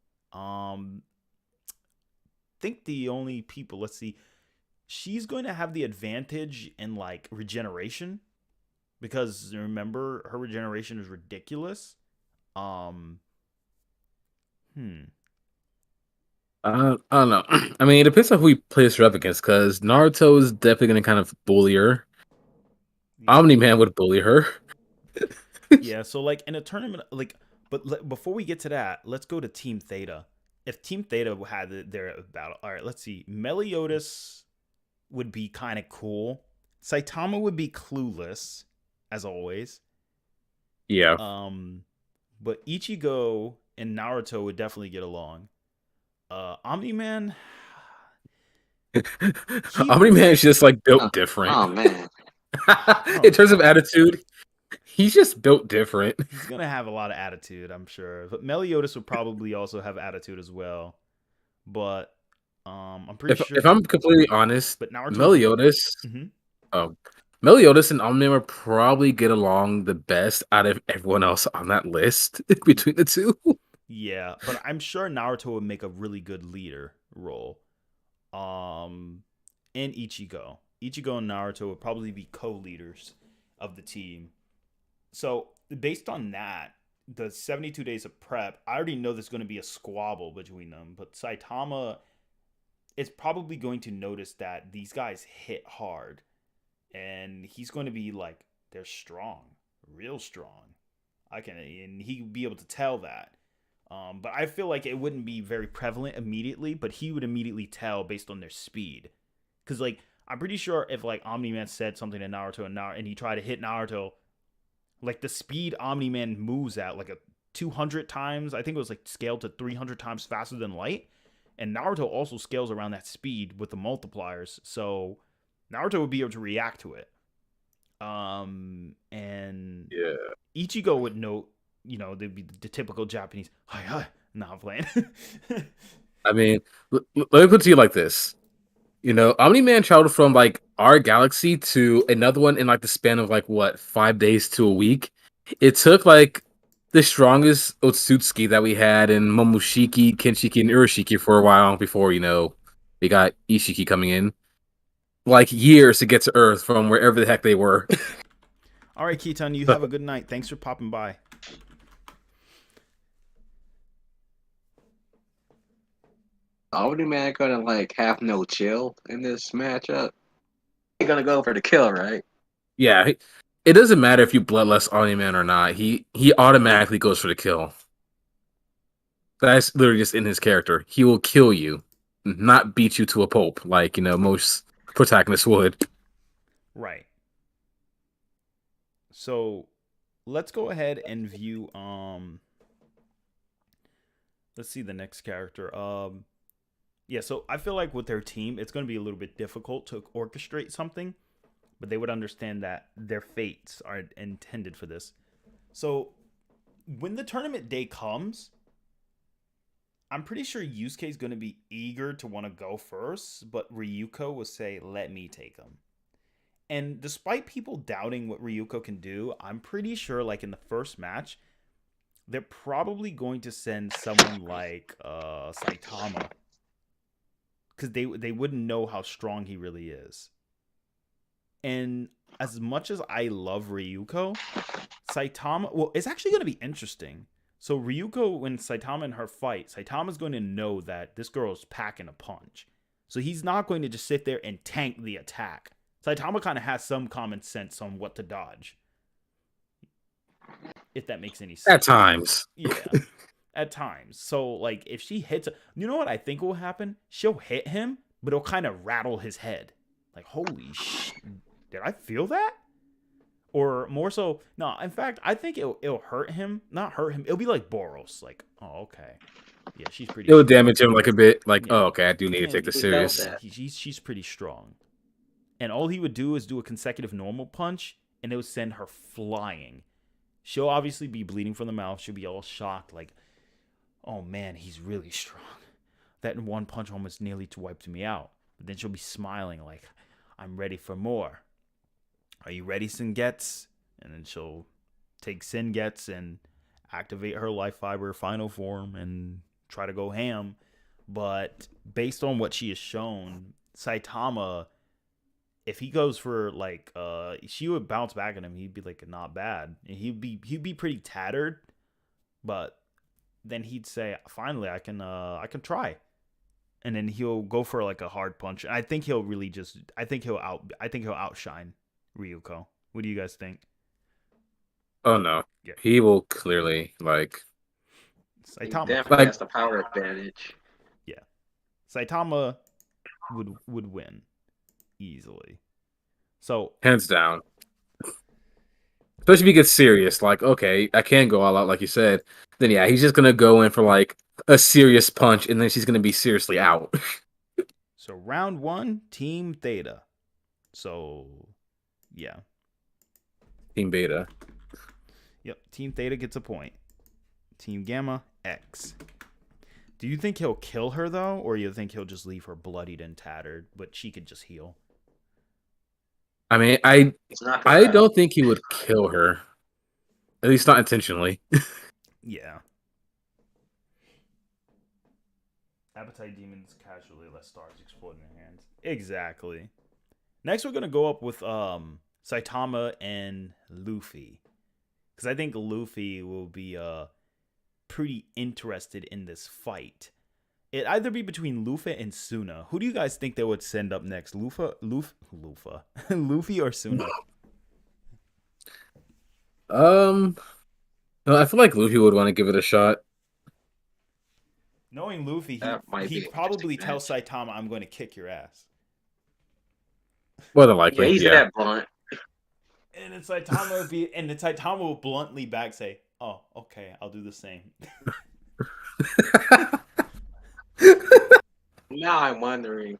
Think the only people, let's see, she's going to have the advantage in like regeneration because remember her regeneration is ridiculous. I don't know. I mean, it depends on who we place her up against because Naruto is definitely going to kind of bully her. Yeah. Omni-Man would bully her. Yeah, so like in a tournament, like, but before we get to that, let's go to Team Theta. if Team Theta had their battle, all right, let's see. Meliodas would be kind of cool. Saitama would be clueless, as always. Yeah. But Ichigo and Naruto would definitely get along. Omni-Man, Omni-Man's just like built different. Oh man. In terms of attitude, he's just built different. he's gonna have a lot of attitude, I'm sure. But Meliodas would probably also have attitude as well. But I'm pretty sure. If I'm completely honest, but Naruto, Meliodas, Meliodas and Omni-Man would probably get along the best out of everyone else on that list between the two. Yeah, but I'm sure Naruto would make a really good leader role. And Ichigo and Naruto would probably be co-leaders of the team. So based on that, the 72 days of prep, I already know there's going to be a squabble between them. But Saitama is probably going to notice that these guys hit hard, and he's going to be like, they're strong, real strong. And he'd be able to tell that. But I feel like it wouldn't be very prevalent immediately, but he would immediately tell based on their speed. Because, like, I'm pretty sure if, like, Omni-Man said something to Naruto and he tried to hit Naruto, like, the speed Omni-Man moves at, like, 200 times, I think it was, like, scaled to 300 times faster than light. And Naruto also scales around that speed with the multipliers. So Naruto would be able to react to it. And Yeah. Ichigo would note, they'd be the typical Japanese, hi, hi. Nah, I'm playing. I mean, let me put it to you like this. Omni-Man traveled from, like, our galaxy to another one in, like, the span of, like, 5 days to a week? It took, like, the strongest Otsutsuki that we had in Momoshiki, Kenshiki, and Urashiki for a while before, we got Ishiki coming in. Like, years to get to Earth from wherever the heck they were. All right, Keaton, you have a good night. Thanks for popping by. Omni-Man gonna like have no chill in this matchup. He's gonna go for the kill, right? Yeah, it doesn't matter if you bloodlust Omni-Man or not. He automatically goes for the kill. That's literally just in his character. He will kill you, not beat you to a pulp like most protagonists would. Right. So let's go ahead and view. Let's see the next character. Yeah, so I feel like with their team, it's going to be a little bit difficult to orchestrate something, but they would understand that their fates are intended for this. So when the tournament day comes, I'm pretty sure Yusuke is going to be eager to want to go first, but Ryuko will say, let me take him. And despite people doubting what Ryuko can do, I'm pretty sure, like, in the first match, they're probably going to send someone like Saitama. Because they wouldn't know how strong he really is. And as much as I love Ryuko, Saitama... Well, it's actually going to be interesting. So Ryuko, when Saitama and her fight, Saitama's going to know that this girl's packing a punch. So he's not going to just sit there and tank the attack. Saitama kind of has some common sense on what to dodge. If that makes any sense. At times. Yeah. At times. So, like, if she hits... You know what I think will happen? She'll hit him, but it'll kind of rattle his head. Like, holy shit. Did I feel that? Or more so... No, in fact, I think it'll hurt him. Not hurt him. It'll be like Boros. Like, oh, okay. Yeah, she's pretty... It'll damage him, like, a bit. Like, Yeah. oh, okay, I do need to take this serious. She's pretty strong. And all he would do is do a consecutive normal punch, and it would send her flying. She'll obviously be bleeding from the mouth. She'll be all shocked, like... Oh man, he's really strong. That one punch almost nearly wiped me out. But then she'll be smiling like, I'm ready for more. Are you ready, Sengetsu? And then she'll take Sengetsu and activate her life fiber final form and try to go ham. But based on what she has shown, Saitama, if he goes for like, she would bounce back at him. He'd be like, not bad. And he'd be pretty tattered, but then he'd say, finally, I can try. And then he'll go for like a hard punch. I think he'll outshine Ryuko. What do you guys think? Oh no. Yeah. He will clearly, like... He Saitama. definitely has the power advantage. Saitama would win easily. So Hands down. Especially if he gets serious. Like, okay, I can go all out, like you said. Then yeah, he's just gonna go in for like a serious punch, and then she's gonna be seriously out. So round 1, Team Theta. So yeah. Team Beta. Yep. Team Theta gets a point. Team Gamma, X. Do you think he'll kill her though, or you think he'll just leave her bloodied and tattered, but she could just heal? I mean, It's not I gonna don't think he would kill her. At least not intentionally. Yeah. Appetite demons casually let stars explode in their hands. Exactly. Next, we're gonna go up with Saitama and Luffy, because I think Luffy will be pretty interested in this fight. It'd either be between Luffy and Suna. Who do you guys think they would send up next? Luffy or Suna? No, I feel like Luffy would want to give it a shot. Knowing Luffy, That might be he'd an probably interesting tell Saitama, "I'm going to kick your ass." More than Yeah, likely, he's yeah. that blunt. And then Saitama will bluntly back say, "Oh, okay, I'll do the same." Now I'm wondering.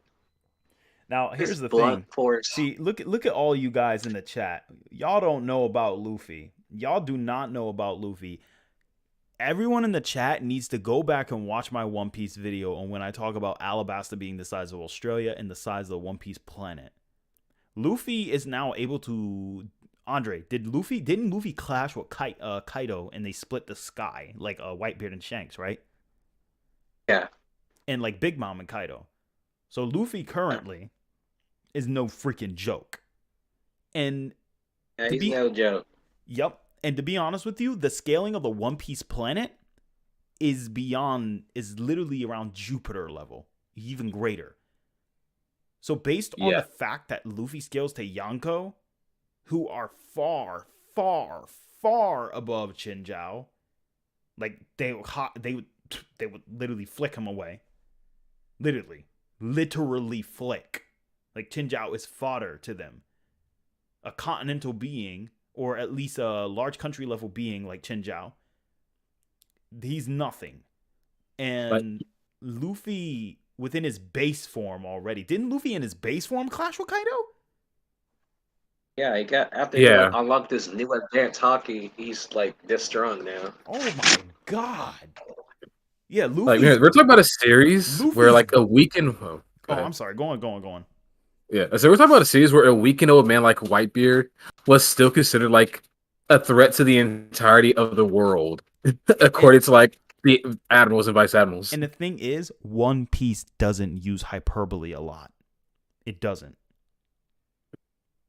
Now, here's This the blunt thing. force. See, look at all you guys in the chat. Y'all don't know about Luffy. Y'all do not know about Luffy. Everyone in the chat needs to go back and watch my One Piece video on when I talk about Alabasta being the size of Australia and the size of the One Piece planet. Luffy is now able to... Andre, didn't Luffy clash with Kaido and they split the sky like Whitebeard and Shanks, right? Yeah. And like Big Mom and Kaido. So Luffy currently is no freaking joke. And Yeah, he's no joke. Yep. And to be honest with you, the scaling of the One Piece planet is literally around Jupiter level, even greater. So based on the fact that Luffy scales to Yonko, who are far, far, far above Chinjiao, like they would literally flick him away. Literally flick. Like Chinjiao is fodder to them. A continental being, or at least a large country level being like Chinjiao, he's nothing. And Luffy within his base form already. Didn't Luffy in his base form clash with Kaido? Yeah, he got after he like unlocked this new advanced hockey, he's like this strong now. Oh my god. Yeah, Luffy. Like, man, we're talking about a series where like a weekend. Oh, I'm sorry. Go on. Yeah, so we're talking about a series where a weekend-old man like Whitebeard was still considered like a threat to the entirety of the world, according to like the admirals and vice admirals. And the thing is, One Piece doesn't use hyperbole a lot. It doesn't.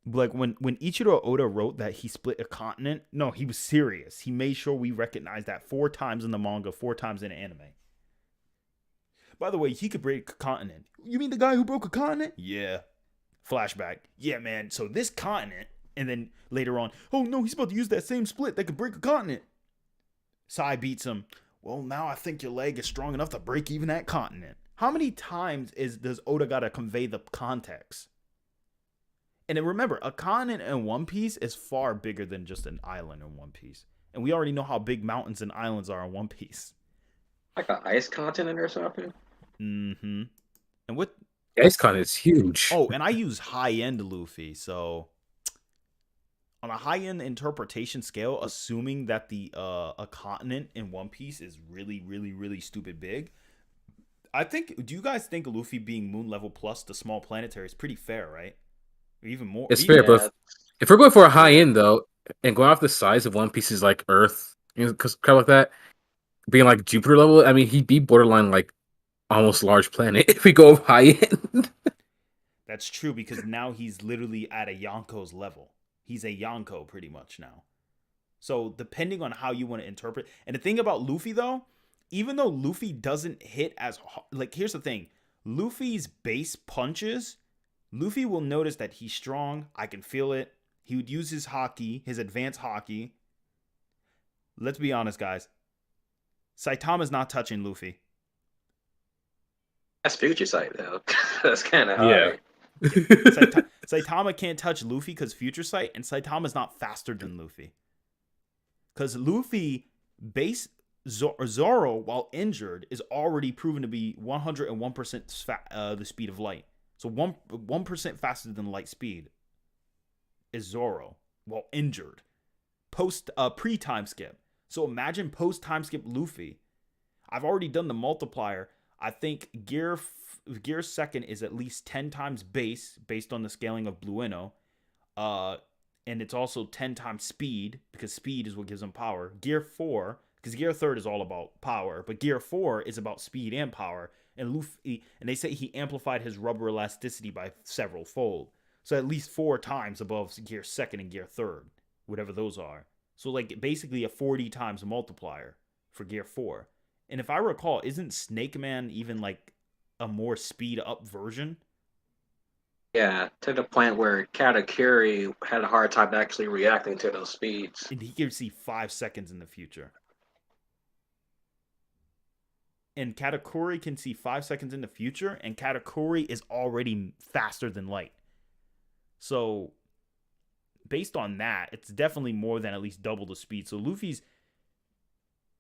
Like when Ichiro Oda wrote that he split a continent, no, he was serious. He made sure we recognized that 4 times in the manga, 4 times in the anime. By the way, he could break a continent. You mean the guy who broke a continent? Yeah. Flashback. Yeah, man. So this continent, and then later on, oh no, he's about to use that same split that could break a continent. Sai beats him. Well, now I think your leg is strong enough to break even that continent. How many times does Oda gotta convey the context? And then remember, a continent in One Piece is far bigger than just an island in One Piece. And we already know how big mountains and islands are in One Piece. Like an ice continent or something? Mm-hmm. And what... Ice continent is huge. Oh, and I use high-end Luffy, so... On a high-end interpretation scale, assuming that the a continent in One Piece is really, really, really stupid big, I think... Do you guys think Luffy being moon level plus the small planetary is pretty fair, right? Or even more. It's fair, but if we're going for a high end though, and going off the size of One Piece's like Earth, because kind of like that, being like Jupiter level, I mean, he'd be borderline like almost large planet if we go high end. That's true, because now he's literally at a Yonko's level. He's a Yonko pretty much now. So depending on how you want to interpret, and the thing about Luffy though, even though Luffy doesn't hit as hard, like here's the thing, Luffy's base punches. Luffy will notice that he's strong. I can feel it. He would use his haki, his advanced haki. Let's be honest, guys. Saitama's not touching Luffy. That's Future Sight though. That's kind of Yeah. hard. Saitama can't touch Luffy because Future Sight, and Saitama's not faster than Luffy. Because Luffy base Zoro, while injured, is already proven to be 101% the speed of light. So 1% faster than light speed is Zoro while injured. Pre time skip. So imagine post time skip Luffy. I've already done the multiplier. I think Gear second is at least 10 times base based on the scaling of Blue Eno. And it's also 10 times speed because speed is what gives him power. Gear 4, because Gear 3rd is all about power, but Gear 4 is about speed and power. And Luffy, and they say he amplified his rubber elasticity by several fold. So at least 4 times above Gear 2nd and Gear 3rd, whatever those are. So like basically a 40 times multiplier for Gear 4. And if I recall, isn't Snake Man even like a more speed up version? Yeah, to the point where Katakuri had a hard time actually reacting to those speeds. And he can see 5 seconds in the future. And Katakuri can see 5 seconds in the future, and Katakuri is already faster than light. So, based on that, it's definitely more than at least double the speed. So Luffy's...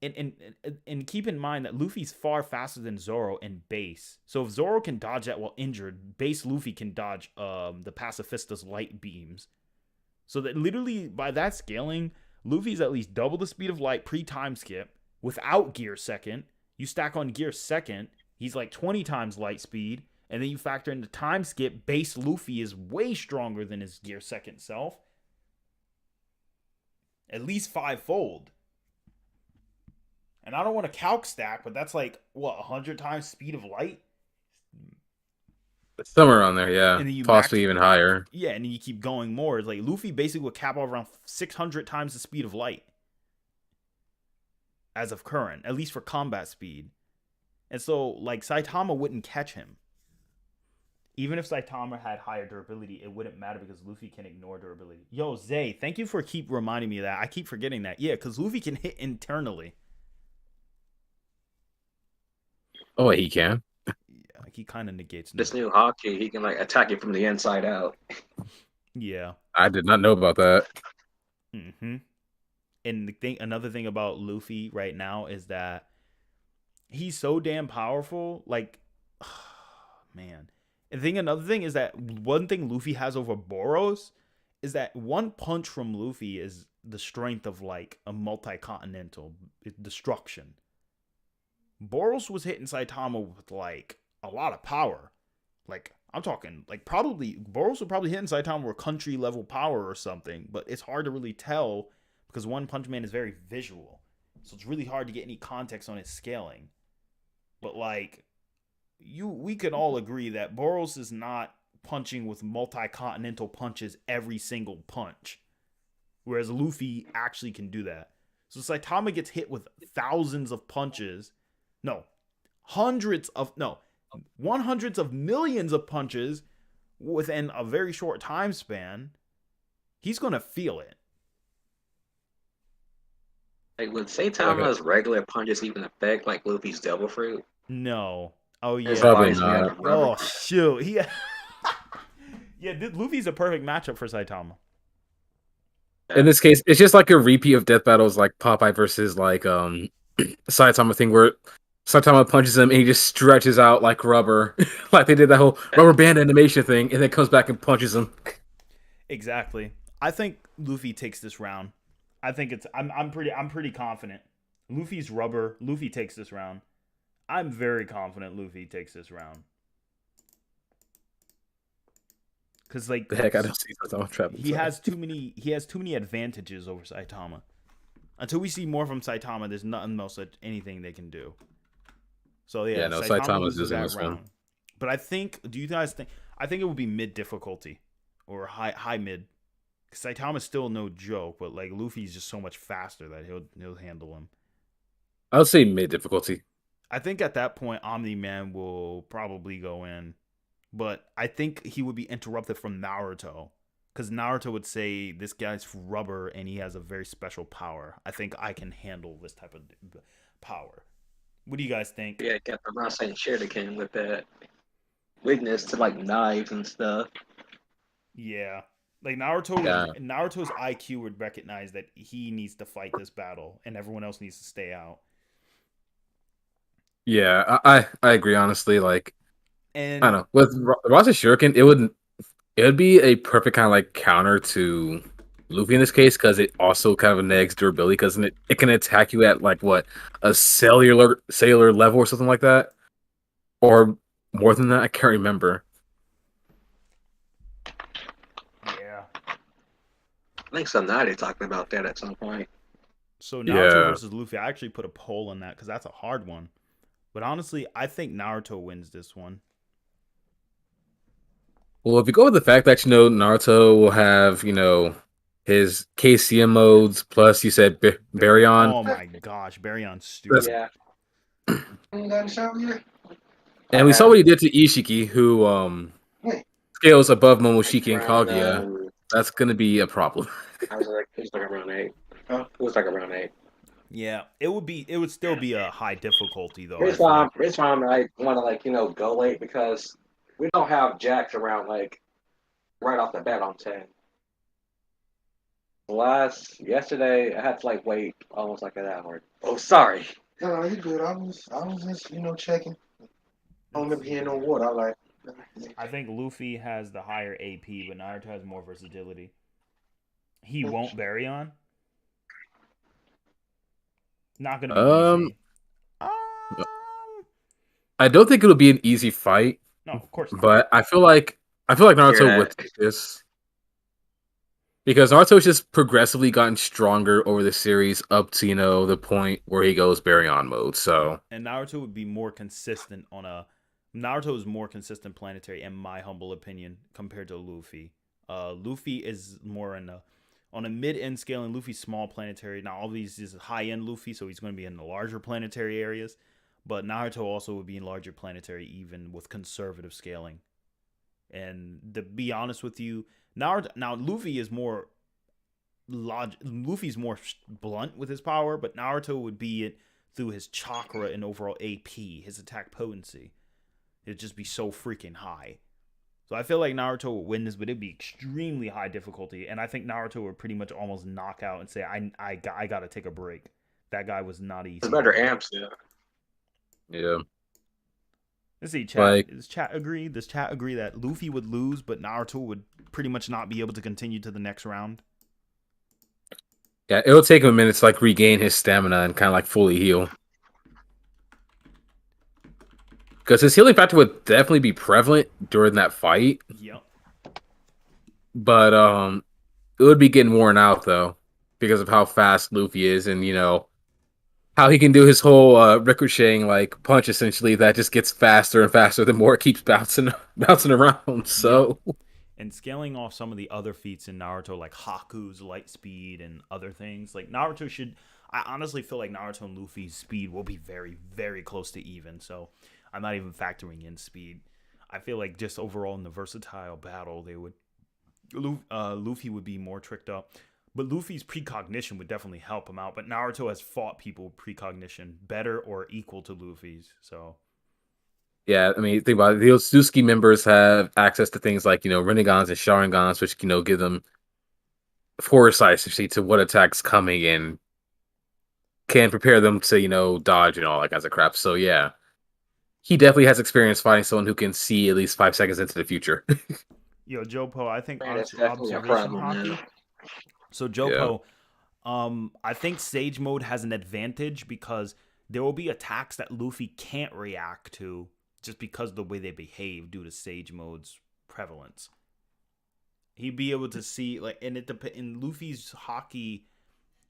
And keep in mind that Luffy's far faster than Zoro in base. So if Zoro can dodge that while injured, base Luffy can dodge the Pacifista's light beams. So that literally, by that scaling, Luffy's at least double the speed of light pre-time skip without Gear 2nd. You stack on Gear 2nd, he's like 20 times light speed. And then you factor in the time skip, base Luffy is way stronger than his Gear 2nd self. At least 5-fold. And I don't want to calc stack, but that's like, what, 100 times speed of light? Somewhere around there, yeah. And then you possibly even higher. Yeah, and then you keep going more. It's like Luffy basically would cap off around 600 times the speed of light. As of current, at least for combat speed. And so, like, Saitama wouldn't catch him. Even if Saitama had higher durability, it wouldn't matter because Luffy can ignore durability. Yo, Zay, thank you for keep reminding me of that. I keep forgetting that. Yeah, because Luffy can hit internally. Oh, wait, he can? Yeah, he kind of negates this new hockey. He can like attack you from the inside out. Yeah. I did not know about that. Mm-hmm. And another thing about Luffy right now is that he's so damn powerful. Like, man. Another thing is that one thing Luffy has over Boros is that one punch from Luffy is the strength of like a multi-continental destruction. Boros was hitting Saitama with like a lot of power. Like, I'm talking like Boros would probably hit Saitama with country level power or something, but it's hard to really tell because One Punch Man is very visual. So it's really hard to get any context on its scaling. But like we could all agree that Boros is not punching with multi-continental punches every single punch. Whereas Luffy actually can do that. So Saitama gets hit with thousands of punches. No, hundreds of millions of punches within a very short time span. He's going to feel it. Like, would Saitama's regular punches even affect like Luffy's Devil Fruit? No. Oh, yeah. Probably not. Oh, shoot. Yeah, Luffy's a perfect matchup for Saitama. In this case, it's just like a repeat of death battles like Popeye versus like Saitama thing where Saitama punches him and he just stretches out like rubber. Like they did that whole rubber band animation thing and then comes back and punches him. Exactly. I think Luffy takes this round. I think I'm pretty confident. Luffy's rubber. Luffy takes this round. I'm very confident Luffy takes this round. Cause like the heck, I don't see Saitama trapping. He has too many advantages over Saitama. Until we see more from Saitama, there's nothing else anything they can do. So yeah, no, Saitama's just in this round. one. But I think, do you guys think? I think it would be mid difficulty or high mid. Because Saitama's still no joke, but like Luffy's just so much faster that he'll handle him. I would say mid difficulty. I think at that point, Omni-Man will probably go in. But I think he would be interrupted from Naruto. Because Naruto would say, this guy's rubber and he has a very special power. I think I can handle this type of power. What do you guys think? Yeah, got the Rasen Shuriken with that weakness to like knives and stuff. Yeah. Like Naruto's IQ would recognize that he needs to fight this battle and everyone else needs to stay out. Yeah, I agree. Honestly, like I don't And know with Rasen Shuriken, it would be a perfect kind of like counter to Luffy in this case because it also kind of negs durability because it can attack you at like what a cellular level or something like that, or more than that. I can't remember. yeah. I think Sonati talked about that at some point. So Naruto Yeah. versus Luffy, I actually put a poll on that because that's a hard one. But honestly, I think Naruto wins this one. Well, if you go with the fact that Naruto will have his KCM modes plus you said Baryon. Oh my gosh, Barion's That's, stupid. Yeah. and we saw what he did to Ishiki, who scales above Momoshiki and Around, Kaguya. That's gonna be a problem. I was like, it was like around 8. Huh? It was like around 8. Yeah, it would still be a high difficulty though. Here's why I'm like want to like go late because we don't have jacks around like right off the bat on 10. Yesterday I had to like wait almost like an hour. Oh, sorry. No, you good. I was just, checking. I don't remember hearing no word. I like. I think Luffy has the higher AP, but Naruto has more versatility. He won't Baryon. Not gonna be easy. I don't think it'll be an easy fight. No, of course not. But I feel like Naruto would take this. Because Naruto's just progressively gotten stronger over the series up to, the point where he goes Baryon mode. So and Naruto would be more consistent Naruto is more consistent planetary in my humble opinion compared to Luffy. Luffy is more on a mid-end scale and Luffy's small planetary. Now all these is high-end Luffy, so he's going to be in the larger planetary areas. But Naruto also would be in larger planetary even with conservative scaling. And to be honest with you, now Luffy is more Luffy's more blunt with his power, but Naruto would be it through his chakra and overall AP, his attack potency. It'd just be so freaking high. So I feel like Naruto would win this, but it'd be extremely high difficulty, and I think Naruto would pretty much almost knock out and say, I got to take a break. That guy was not easy. It's better amps, yeah. Yeah. Let's see, chat. Does chat agree? Does chat agree that Luffy would lose, but Naruto would pretty much not be able to continue to the next round? Yeah, it'll take him a minute to like regain his stamina and kind of like fully heal. Because his healing factor would definitely be prevalent during that fight. Yep. But it would be getting worn out though, because of how fast Luffy is, and how he can do his whole ricocheting like punch essentially that just gets faster and faster the more it keeps bouncing around. So. Yep. And scaling off some of the other feats in Naruto, like Haku's light speed and other things, like I honestly feel like Naruto and Luffy's speed will be very, very close to even. So I'm not even factoring in speed. I feel like just overall in the versatile battle, Luffy would be more tricked up. But Luffy's precognition would definitely help him out. But Naruto has fought people with precognition better or equal to Luffy's. So. Yeah, I mean, think about it. The Otsutsuki members have access to things like, Renegans and Sharingans, which, give them foresight essentially to what attack's coming and can prepare them to, dodge and all that kinds of crap. So, yeah, he definitely has experience fighting someone who can see at least 5 seconds into the future. Yo, Jopo, I think observation hockey. So, Jopo, I think Sage Mode has an advantage because there will be attacks that Luffy can't react to just because of the way they behave due to Sage Mode's prevalence. He'd be able to see, and Luffy's hockey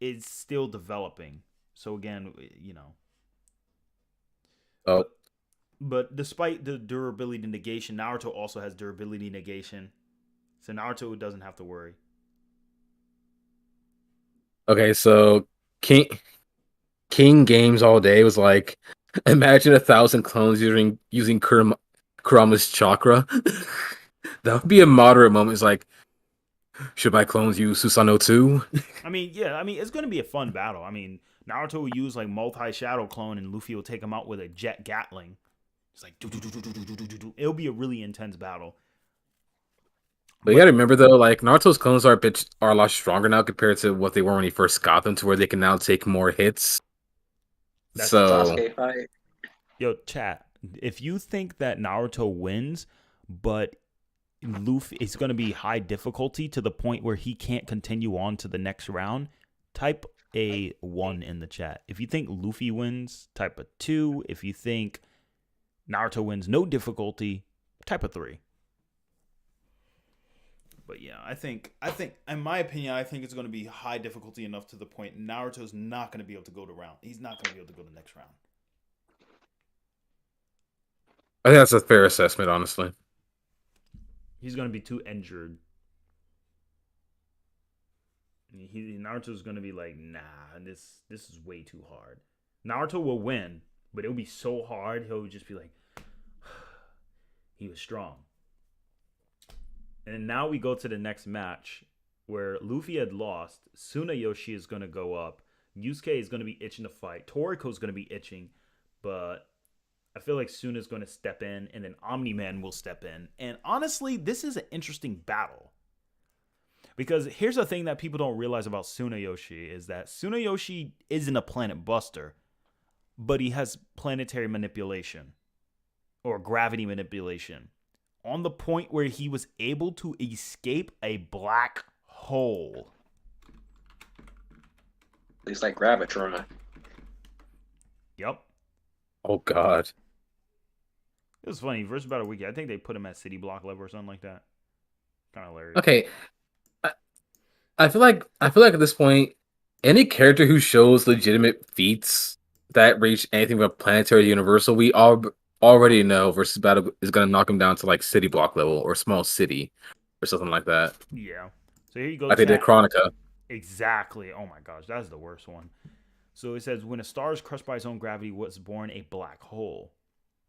is still developing. So again, Oh. But despite the durability negation, Naruto also has durability negation. So Naruto doesn't have to worry. Okay, so King Games all day was like, imagine 1,000 clones using Kurama's chakra. That would be a moderate moment. It's like, should my clones use Susanoo too? I mean, it's going to be a fun battle. I mean, Naruto will use like multi-shadow clone, and Luffy will take him out with a jet Gatling. It's like it'll be a really intense battle. But you gotta remember though, like Naruto's clones are a lot stronger now compared to what they were when he first got them, to where they can now take more hits. That's So Sasuke fight. yo, chat. If you think that Naruto wins, but Luffy is going to be high difficulty to the point where he can't continue on to the next round, type a 1 in the chat. If you think Luffy wins, type a 2. If you think Naruto wins no difficulty, type a 3. But yeah, I think in my opinion, I think it's going to be high difficulty enough to the point Naruto's not going to be able to go to round. He's not going to be able to go to the next round. I think that's a fair assessment, honestly. He's going to be too injured. Naruto's going to be like, nah, this is way too hard. Naruto will win, but it'll be so hard, he'll just be like, he was strong. And now we go to the next match where Luffy had lost. Tsunayoshi is going to go up. Yusuke is going to be itching to fight. Toriko's going to be itching, but I feel like Suna's going to step in, and then Omni-Man will step in. And honestly, this is an interesting battle. Because here's the thing that people don't realize about Tsunayoshi is that Tsunayoshi isn't a planet buster, but he has planetary manipulation or gravity manipulation on the point where he was able to escape a black hole. It's like Gravitron. Yep. Oh God. It was funny. Versus Battle Weekend, I think they put him at city block level or something like that. Kind of hilarious. Okay. I feel like at this point, any character who shows legitimate feats that reach anything but planetary universal, we all already know versus battle is gonna knock him down to like city block level or small city or something like that. Yeah. So here you go. Like they did Chronica. Exactly. Oh my gosh, that's the worst one. So it says, when a star is crushed by its own gravity, was born a black hole.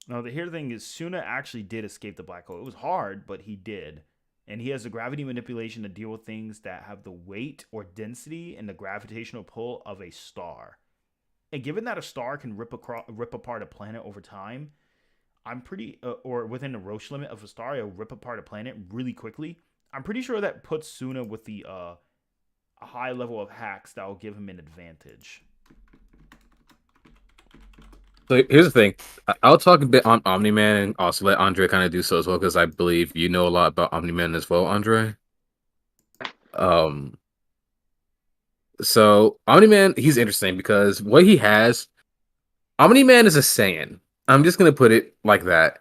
Now, the thing is, Suna actually did escape the black hole. It was hard, but he did. And he has the gravity manipulation to deal with things that have the weight or density and the gravitational pull of a star. And given that a star can rip apart a planet over time, I'm pretty, or within the Roche limit of a star, it'll rip apart a planet really quickly. I'm pretty sure that puts Suna with the a high level of hacks that will give him an advantage. So here's the thing. I'll talk a bit on Omni-Man and also let Andre kind of do so as well, because I believe you know a lot about Omni-Man as well, Andre. So Omni-Man, he's interesting because what he has, Omni-Man is a Saiyan. I'm just gonna put it like that.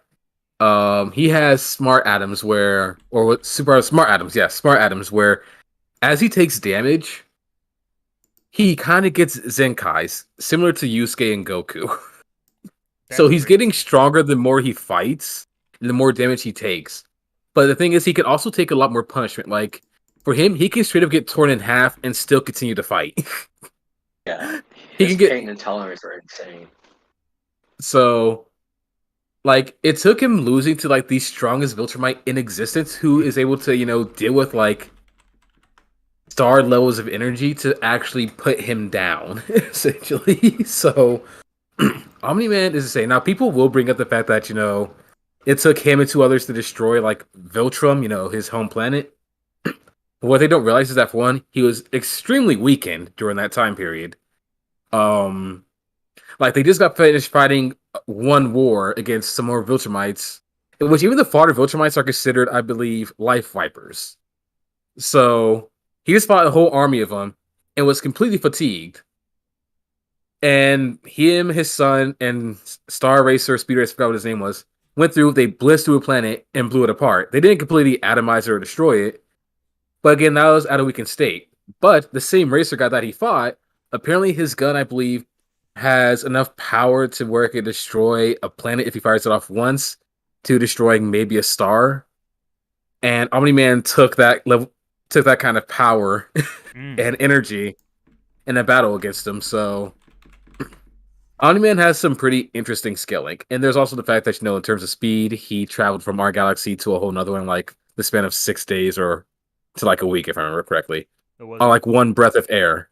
He has smart atoms where, or what super smart atoms, yeah, smart atoms where as he takes damage, he kind of gets Zenkais, similar to Yusuke and Goku. So he's getting stronger the more he fights, and the more damage he takes. But the thing is, he can also take a lot more punishment. Like, for him, he can straight up get torn in half and still continue to fight. Yeah. He His can get pain and tolerance are insane. So, like, it took him losing to, like, the strongest Viltrumite in existence, who is able to, deal with, like, star levels of energy to actually put him down, essentially. So, Omni-Man is insane. Now, people will bring up the fact that, it took him and two others to destroy, like, Viltrum, his home planet. But what they don't realize is that, for one, he was extremely weakened during that time period. Like, they just got finished fighting one war against some more Viltrumites, in which even the fodder Viltrumites are considered, I believe, life vipers. So, he just fought a whole army of them and was completely fatigued. And him, his son, and Star Racer, Speed Racer, I forgot what his name was, went through, they blitzed through a planet and blew it apart. They didn't completely atomize it or destroy it. But again, that was at a weakened state. But the same racer guy that he fought, apparently his gun, I believe, has enough power to where it could destroy a planet if he fires it off once to destroying maybe a star. And Omni-Man took that kind of power and energy in a battle against him. So Omni-Man has some pretty interesting skilling. And there's also the fact that, in terms of speed, he traveled from our galaxy to a whole nother one, like the span of 6 days or to like a week, if I remember correctly. On like one breath of air.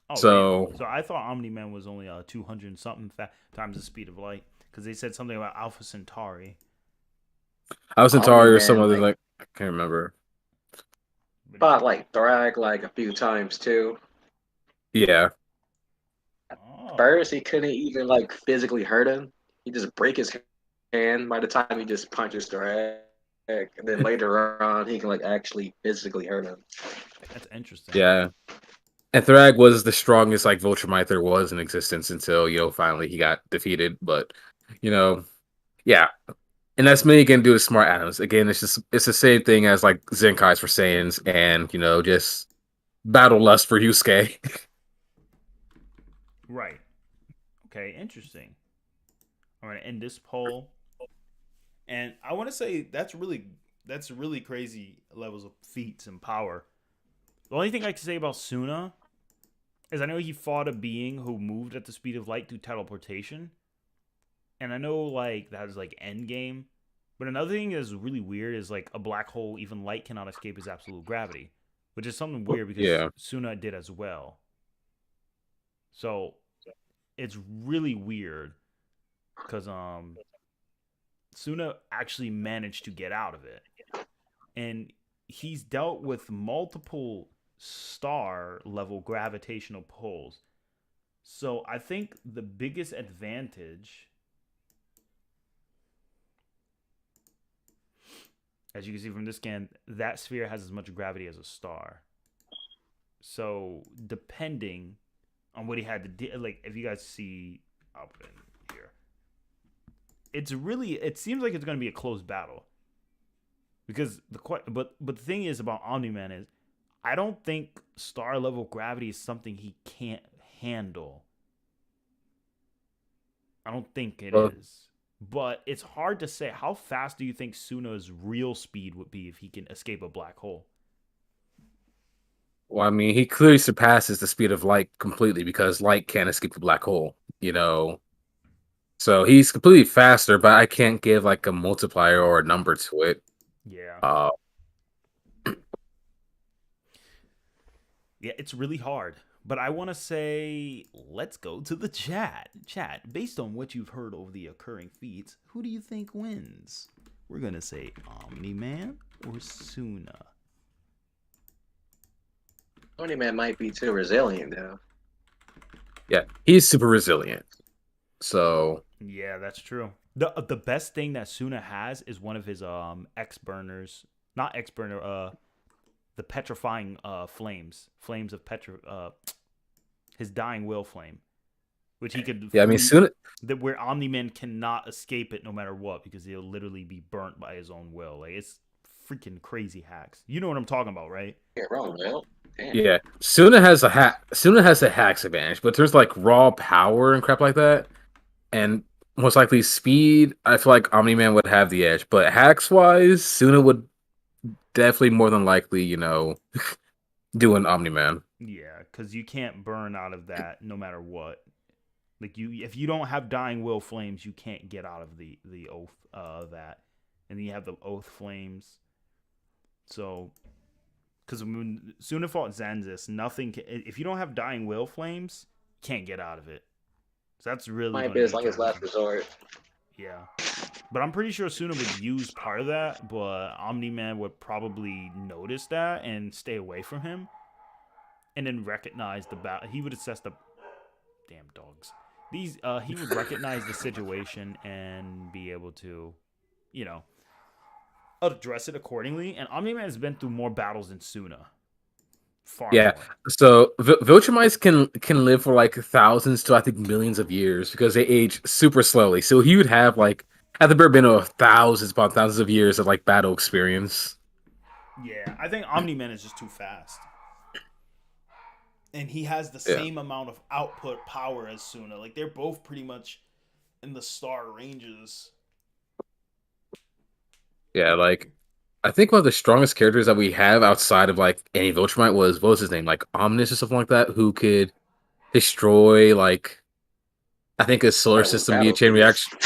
Oh, So damn. So I thought Omni Man was only 200 and something times the speed of light because they said something about Alpha Centauri. I was Centauri or some Omni-Man, other like, like I can't remember. But fought like Thrag like a few times too. Yeah, oh, First, he couldn't even like physically hurt him. He just break his hand by the time he just punches Thrag. And then later on, he can like actually physically hurt him. that's interesting. yeah. And Thrag was the strongest like Viltrumite there was in existence until finally he got defeated. But you know, yeah. And that's me again doing smart atoms. Again, it's the same thing as like Zenkai's for Saiyans and just battle lust for Yusuke. Right. Okay, interesting. I'm gonna end this poll, and I want to say that's really crazy levels of feats and power. The only thing I can say about Suna is I know he fought a being who moved at the speed of light through teleportation, and I know like that was like end game. But another thing that's really weird is like a black hole, even light cannot escape its absolute gravity, which is something weird because Yeah. Suna did as well. So it's really weird because Suna actually managed to get out of it, and he's dealt with multiple star level gravitational pulls. So I think the biggest advantage, as you can see from this scan, that sphere has as much gravity as a star. So depending on what he had to do, like if you guys see up in here, it seems like it's going to be a close battle because but the thing is about Omni Man is I don't think star level gravity is something he can't handle. I don't think it Well, is. But it's hard to say. How fast do you think Suna's real speed would be if he can escape a black hole? well, I mean, he clearly surpasses the speed of light completely because light can't escape the black hole. So he's completely faster, but I can't give like a multiplier or a number to it. Yeah. Uh, Yeah, it's really hard. But I want to say, let's go to the chat. Chat, based on what you've heard over the occurring feats, who do you think wins? We're going to say Omni Man or Suna. Omni-Man might be too resilient though. yeah, he's super resilient. So Yeah, that's true. The best thing that Suna has is one of his X burners, not X burner, the petrifying flames of his dying will flame, which he could yeah, I mean, Suna. that where Omni Man cannot escape it no matter what because he'll literally be burnt by his own will. Like it's freaking crazy hacks. You know what I'm talking about, right? Yeah, wrong, Will. Damn. Yeah, Suna has a hack. Suna has a hacks advantage, but there's like raw power and crap like that, and most likely speed. I feel like Omni Man would have the edge, but hacks wise, Suna would definitely more than likely, do an Omni Man. Yeah, because you can't burn out of that no matter what. Like if you don't have dying will flames, you can't get out of the oath that, and then you have the oath flames. So, because when Suna fought Zanzis, if you don't have dying will flames, you can't get out of it. So that's really Might gonna be be his like his last challenging. resort. Yeah, but I'm pretty sure Suna would use part of that, but Omni Man would probably notice that and stay away from him, and then recognize the battle. He would assess the damn dogs. He would recognize the situation and be able to, you know, address it accordingly. And Omni Man has been through more battles than Suna, far Yeah, more. so Viltrumites can live for like thousands to I think millions of years because they age super slowly. So he would have like at the bare minimum of thousands upon thousands of years of like battle experience. Yeah, I think Omni Man is just too fast, and he has the Yeah. same amount of output power as Suna. Like they're both pretty much in the star ranges. Yeah, like I think one of the strongest characters that we have outside of like any Viltrumite was what was his name? Like Omnis or something like that, who could destroy like I think a solar Probably system via Battle chain Beast. reaction.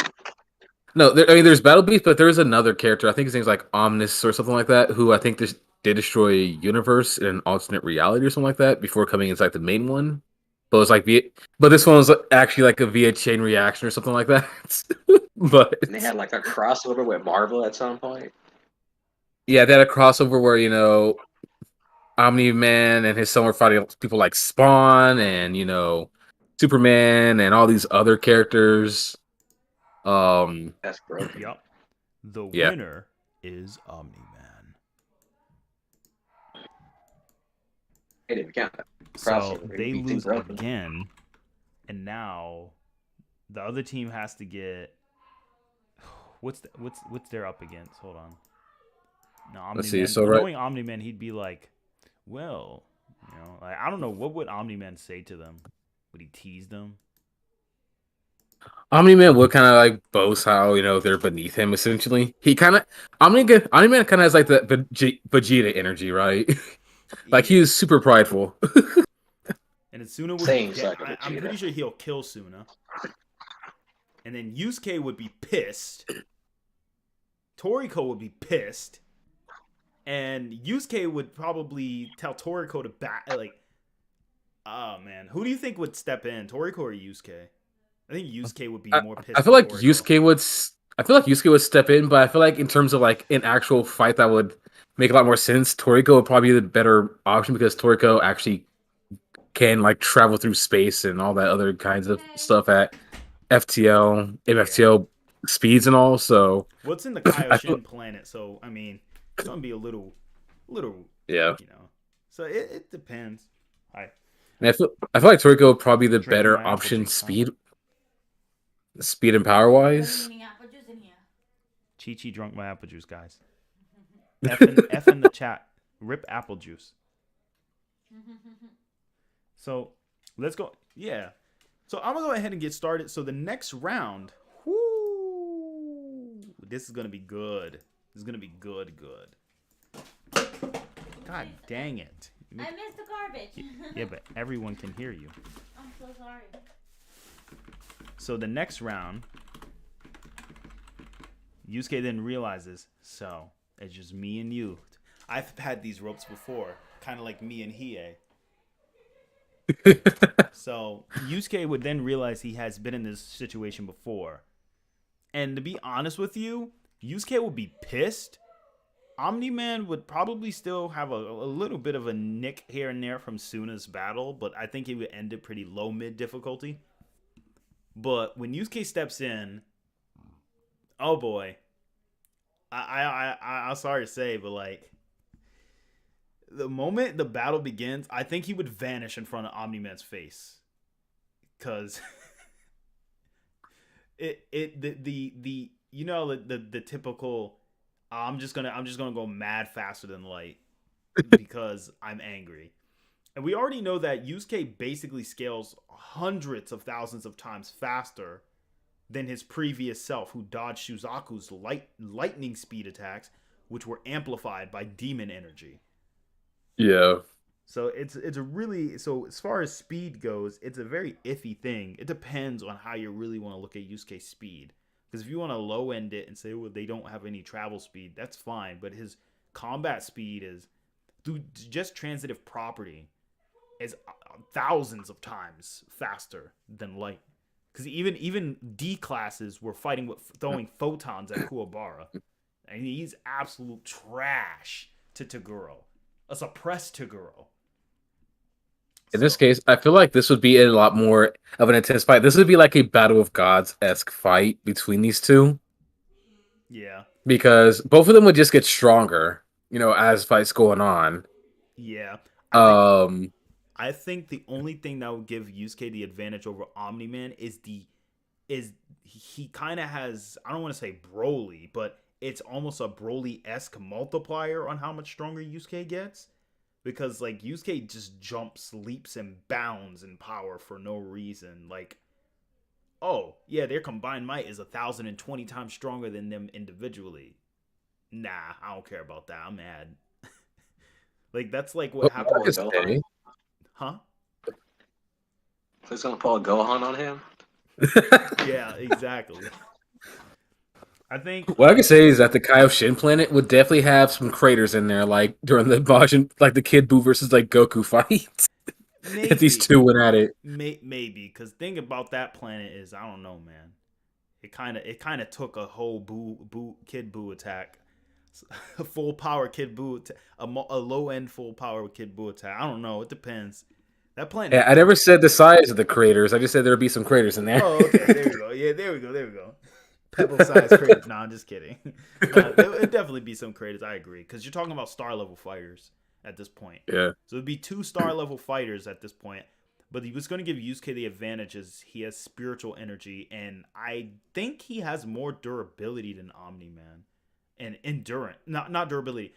No, I mean there's Battle Beast, but there's another character. I think his name's like Omnis or something like that, who I think did destroy a universe in an alternate reality or something like that before coming inside the main one. but it's like but this one was actually like a via chain reaction or something like that. But And they had like a crossover with Marvel at some point. yeah, they had a crossover where Omni-Man and his son were fighting people like Spawn and Superman and all these other characters. That's broken. Yep. The Yeah. winner is Omni-Man. They didn't count that. So Crossover. they Beat lose things up. again, and now the other team has to get what's they're up against? Hold on. No, Omni-Man. Let's see, so right- knowing Omni-Man, he'd be like, well, like I don't know, what would Omni-Man say to them? Would he tease them? Omni-Man would kind of like boast how they're beneath him. Essentially, Omni-Man kind of has like the Vegeta energy, right? Like he is super prideful. And Suna would Same be like a I'm Vegeta. pretty sure he'll kill Suna. And then Yusuke would be pissed. Toriko would be pissed. And Yusuke would probably tell Toriko to back. Like, oh man, who do you think would step in, Toriko or Yusuke? I think Yusuke would be more pissed. I feel like than Toriko. Yusuke would step in, but I feel like in terms of like an actual fight that would make a lot more sense, Toriko would probably be the better option because Toriko actually can like travel through space and all that other kinds of stuff at MFTL speeds and all. So What's in the Kaioshin planet? So I mean, it's gonna be a little, yeah. So it depends. And I feel like Toriko would probably be the Drinking better my apple option juice, speed and power wise. Chi drunk my apple juice, guys. F in the chat. Rip apple juice. So let's go. Yeah. So I'm gonna go ahead and get started. So the next round, this is gonna be good. This is gonna be good. God dang it! I missed the garbage. Yeah, but everyone can hear you. I'm so sorry. So the next round, Yusuke then realizes, so it's just me and you. I've had these ropes before, kind of like me and Hiei. So Yusuke would then realize he has been in this situation before. And to be honest with you, Yusuke would be pissed. Omni-Man would probably still have a little bit of a nick here and there from Suna's battle, but I think he would end it pretty low mid difficulty. But when Yusuke steps in, oh boy, I'm sorry to say, but like the moment the battle begins, I think he would vanish in front of Omni-Man's face, because the typical I'm just gonna go mad faster than light because I'm angry. And we already know that Yusuke basically scales hundreds of thousands of times faster than his previous self, who dodged Shuzaku's lightning speed attacks, which were amplified by demon energy. Yeah. So it's a really, so as far as speed goes, it's a very iffy thing. It depends on how you really want to look at Yusuke's speed. Because if you want to low end it and say, well, they don't have any travel speed, that's fine. But his combat speed is, through just transitive property, is thousands of times faster than light. Because even D classes were fighting with throwing photons at Kuwabara. And he's absolute trash to Toguro. A suppressed Toguro. In this case, I feel like this would be a lot more of an intense fight. This would be like a Battle of Gods-esque fight between these two. Yeah. Because both of them would just get stronger, as fights going on. Yeah. I think the only thing that would give Yusuke the advantage over Omni-Man is he kind of has, I don't want to say Broly, but it's almost a Broly-esque multiplier on how much stronger Yusuke gets. Because, like, Yusuke just jumps, leaps, and bounds in power for no reason. Like, oh, yeah, their combined might is 1,020 times stronger than them individually. Nah, I don't care about that. I'm mad. Like, that's like what happened with Gohan. Huh? Who's gonna pull a Gohan on him? Yeah, exactly. I think what I can say is that the Kaioshin planet would definitely have some craters in there, like during the Majin, like the Kid Buu versus like Goku fight. if these two went at it. Maybe, because thing about that planet is, I don't know, man. It kind of took a whole Kid Buu attack, a full power Kid Buu, a low end full power Kid Buu attack. I don't know. It depends. That planet. Yeah, I never said the size of the craters. I just said there would be some craters in there. Oh, okay. There we go. Yeah, there we go. Pebble-sized craters. No, I'm just kidding. It'd definitely be some craters. I agree, because you're talking about star level fighters at this point. Yeah. So it'd be 2 star level fighters at this point. But he was going to give Yusuke the advantage is he has spiritual energy, and I think he has more durability than Omni-Man. And endurance. Not durability.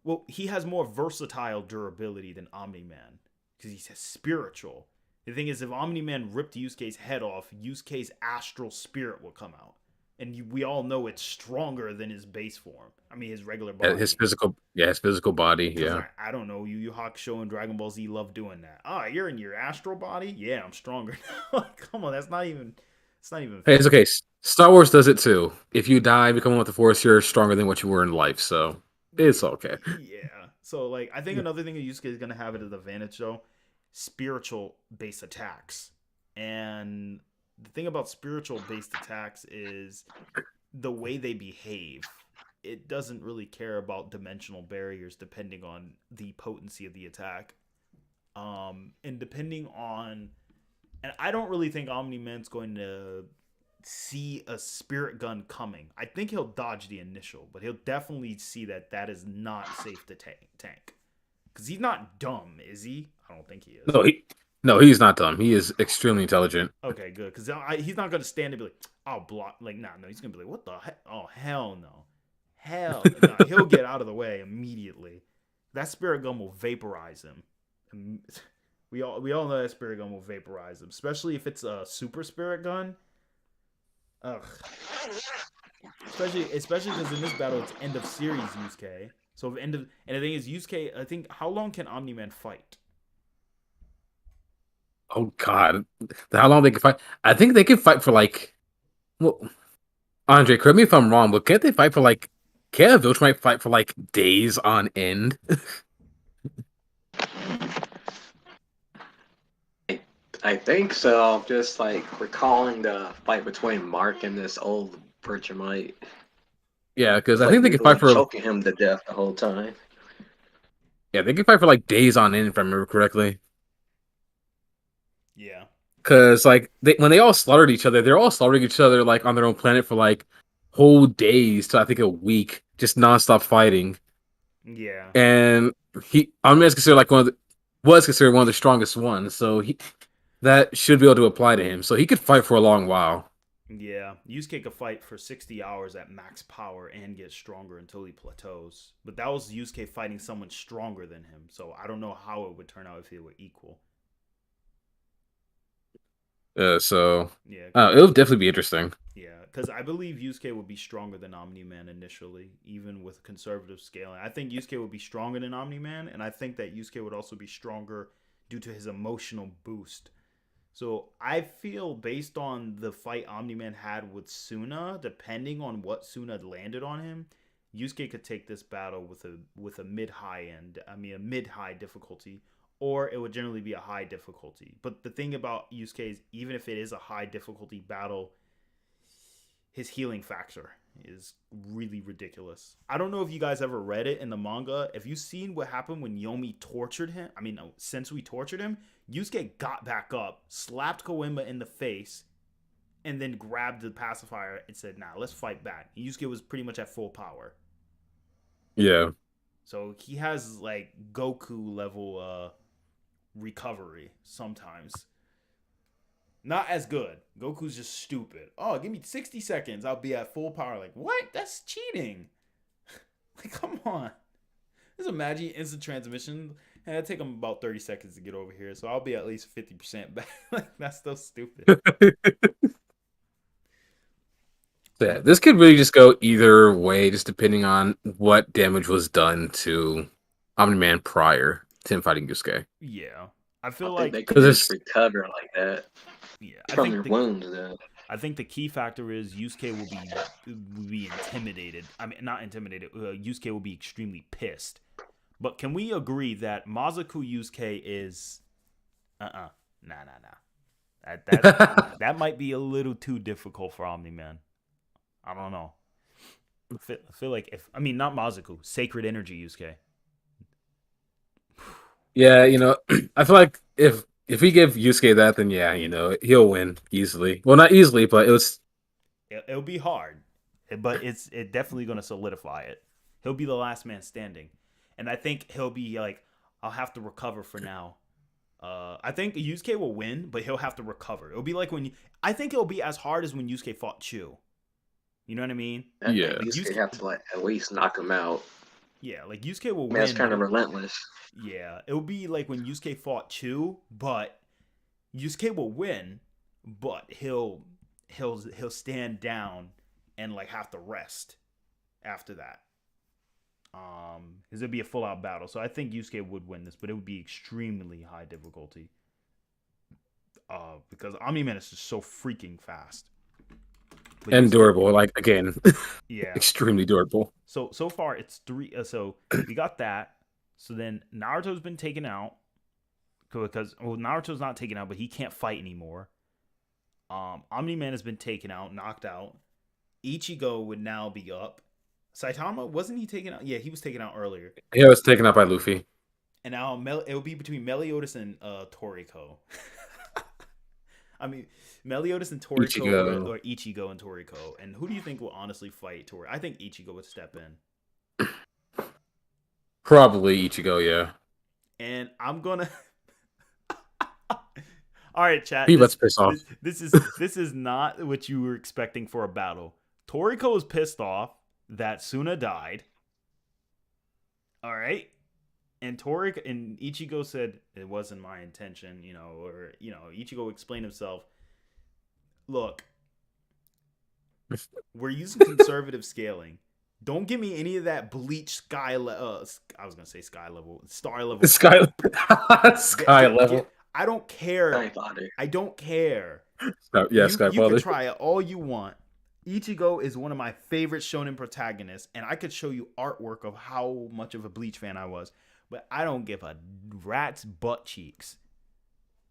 Well, he has more versatile durability than Omni-Man, because he says spiritual. The thing is, if Omni-Man ripped Yusuke's head off, Yusuke's astral spirit will come out. And we all know it's stronger than his base form. I mean, his regular body. His physical body. Yeah. I don't know. Yu Yu Hakusho and Dragon Ball Z love doing that. Oh, you're in your astral body? Yeah, I'm stronger now. Come on, that's not even. It's not even. Hey, it's okay. Star Wars does it too. If you die, become one with the Force, you're stronger than what you were in life. So it's okay. Yeah. So like, I think another thing that Yusuke is gonna have at his advantage though, spiritual based attacks. And the thing about spiritual based attacks is the way they behave. It doesn't really care about dimensional barriers depending on the potency of the attack. And depending on, and I don't really think Omni-Man's going to see a spirit gun coming. I think he'll dodge the initial, but he'll definitely see that is not safe to tank. Because he's not dumb, is he? I don't think he is. No, he's not dumb. He is extremely intelligent. Okay, good. Because he's not going to stand and be like, I'll block. Like, no, he's going to be like, what the heck? Oh, hell no. No. He'll get out of the way immediately. That spirit gun will vaporize him. We all know that spirit gun will vaporize him, especially if it's a super spirit gun. Ugh. Especially because in this battle it's end of series Yusuke. So and the thing is Yusuke, I think, how long can Omni-Man fight? Oh God, how long they can fight? I think they can fight for like. Well, Andre, correct me if I'm wrong, but can't they fight for like? Can't Viltrum might fight for like days on end? I think so. I'm just like recalling the fight between Mark and this old Virtumite. Yeah, because I think they can fight for choking him to death the whole time. Yeah, they can fight for like days on end, if I remember correctly. Yeah. Because like when they all slaughtered each other, they're all slaughtering each other like on their own planet for like whole days to I think a week, just nonstop fighting. Yeah. And was considered like one of the strongest ones, so that should be able to apply to him. So he could fight for a long while. Yeah, Yusuke could fight for 60 hours at max power and get stronger until he plateaus. But that was Yusuke fighting someone stronger than him, so I don't know how it would turn out if they were equal. It'll definitely be interesting. Yeah, because I believe Yusuke would be stronger than Omni-Man initially, even with conservative scaling. I think Yusuke would be stronger than Omni-Man, and I think that Yusuke would also be stronger due to his emotional boost. So I feel based on the fight Omni-Man had with Suna, depending on what Suna landed on him, Yusuke could take this battle with a mid-high difficulty, or it would generally be a high difficulty. But the thing about Yusuke is, even if it is a high difficulty battle, his healing factor is really ridiculous. I don't know if you guys ever read it in the manga. If you've seen what happened when Yomi tortured him, Sensui tortured him, Yusuke got back up, slapped Koenma in the face, and then grabbed the pacifier and said, nah, let's fight back. Yusuke was pretty much at full power. Yeah. So he has like Goku level recovery sometimes. Not as good. Goku's just stupid. Oh, give me 60 seconds. I'll be at full power. Like, what? That's cheating. Like, come on. Just imagine instant transmission. And it'll take him about 30 seconds to get over here. So I'll be at least 50% back. Like, that's so stupid. Yeah, this could really just go either way, just depending on what damage was done to Omni-Man prior to him fighting Yusuke. Yeah. I feel like they could just recover like that. Yeah, from their wounds. I think the key factor is Yusuke will be intimidated. I mean, not intimidated. Yusuke will be extremely pissed. But can we agree that Mazaku Yusuke is Nah, nah, nah. That might be a little too difficult for Omni-Man. I don't know. I feel like not Mazuku, Sacred Energy Yusuke. Yeah, I feel like if we give Yusuke that, then yeah, he'll win easily. Well, not easily, but It'll be hard, but it's definitely gonna solidify it. He'll be the last man standing, and I think he'll be like, I'll have to recover for now. I think Yusuke will win, but he'll have to recover. It'll be like I think it'll be as hard as when Yusuke fought Chu. You know what I mean? Yeah. At least you have to like at least knock him out. Yeah, like Yusuke will I mean, win. that's kind of relentless. Yeah, it'll be like when Yusuke fought Chu, but Yusuke will win, but he'll stand down and like have to rest after that. Because it'd be a full out battle. So I think Yusuke would win this, but it would be extremely high difficulty. Because Omni-Man is just so freaking fast. But and durable. Like again, yeah, extremely durable. So far it's 3. So we got that. So then Naruto's been taken out because Naruto's not taken out, but he can't fight anymore. Omni-Man has been taken out, knocked out. Ichigo would now be up. Saitama, wasn't he taken out? Yeah, he was taken out earlier. Yeah, it was taken out by Luffy. And now it will be between Meliodas and Toriko. Meliodas and Toriko or Ichigo and Toriko. And who do you think will honestly fight Toriko? I think Ichigo would step in. Probably Ichigo, yeah. And I'm gonna. All right, chat. Let's piss off. This is not what you were expecting for a battle. Toriko is pissed off that Suna died. All right, and Ichigo said it wasn't my intention, Ichigo explained himself. Look, we're using conservative scaling. Don't give me any of that bleach sky level. I was gonna say sky level, star level. Sky level. I don't care. I don't care. Yeah, Skyfather. You can try it all you want. Ichigo is one of my favorite shonen protagonists, and I could show you artwork of how much of a Bleach fan I was, but I don't give a rat's butt cheeks.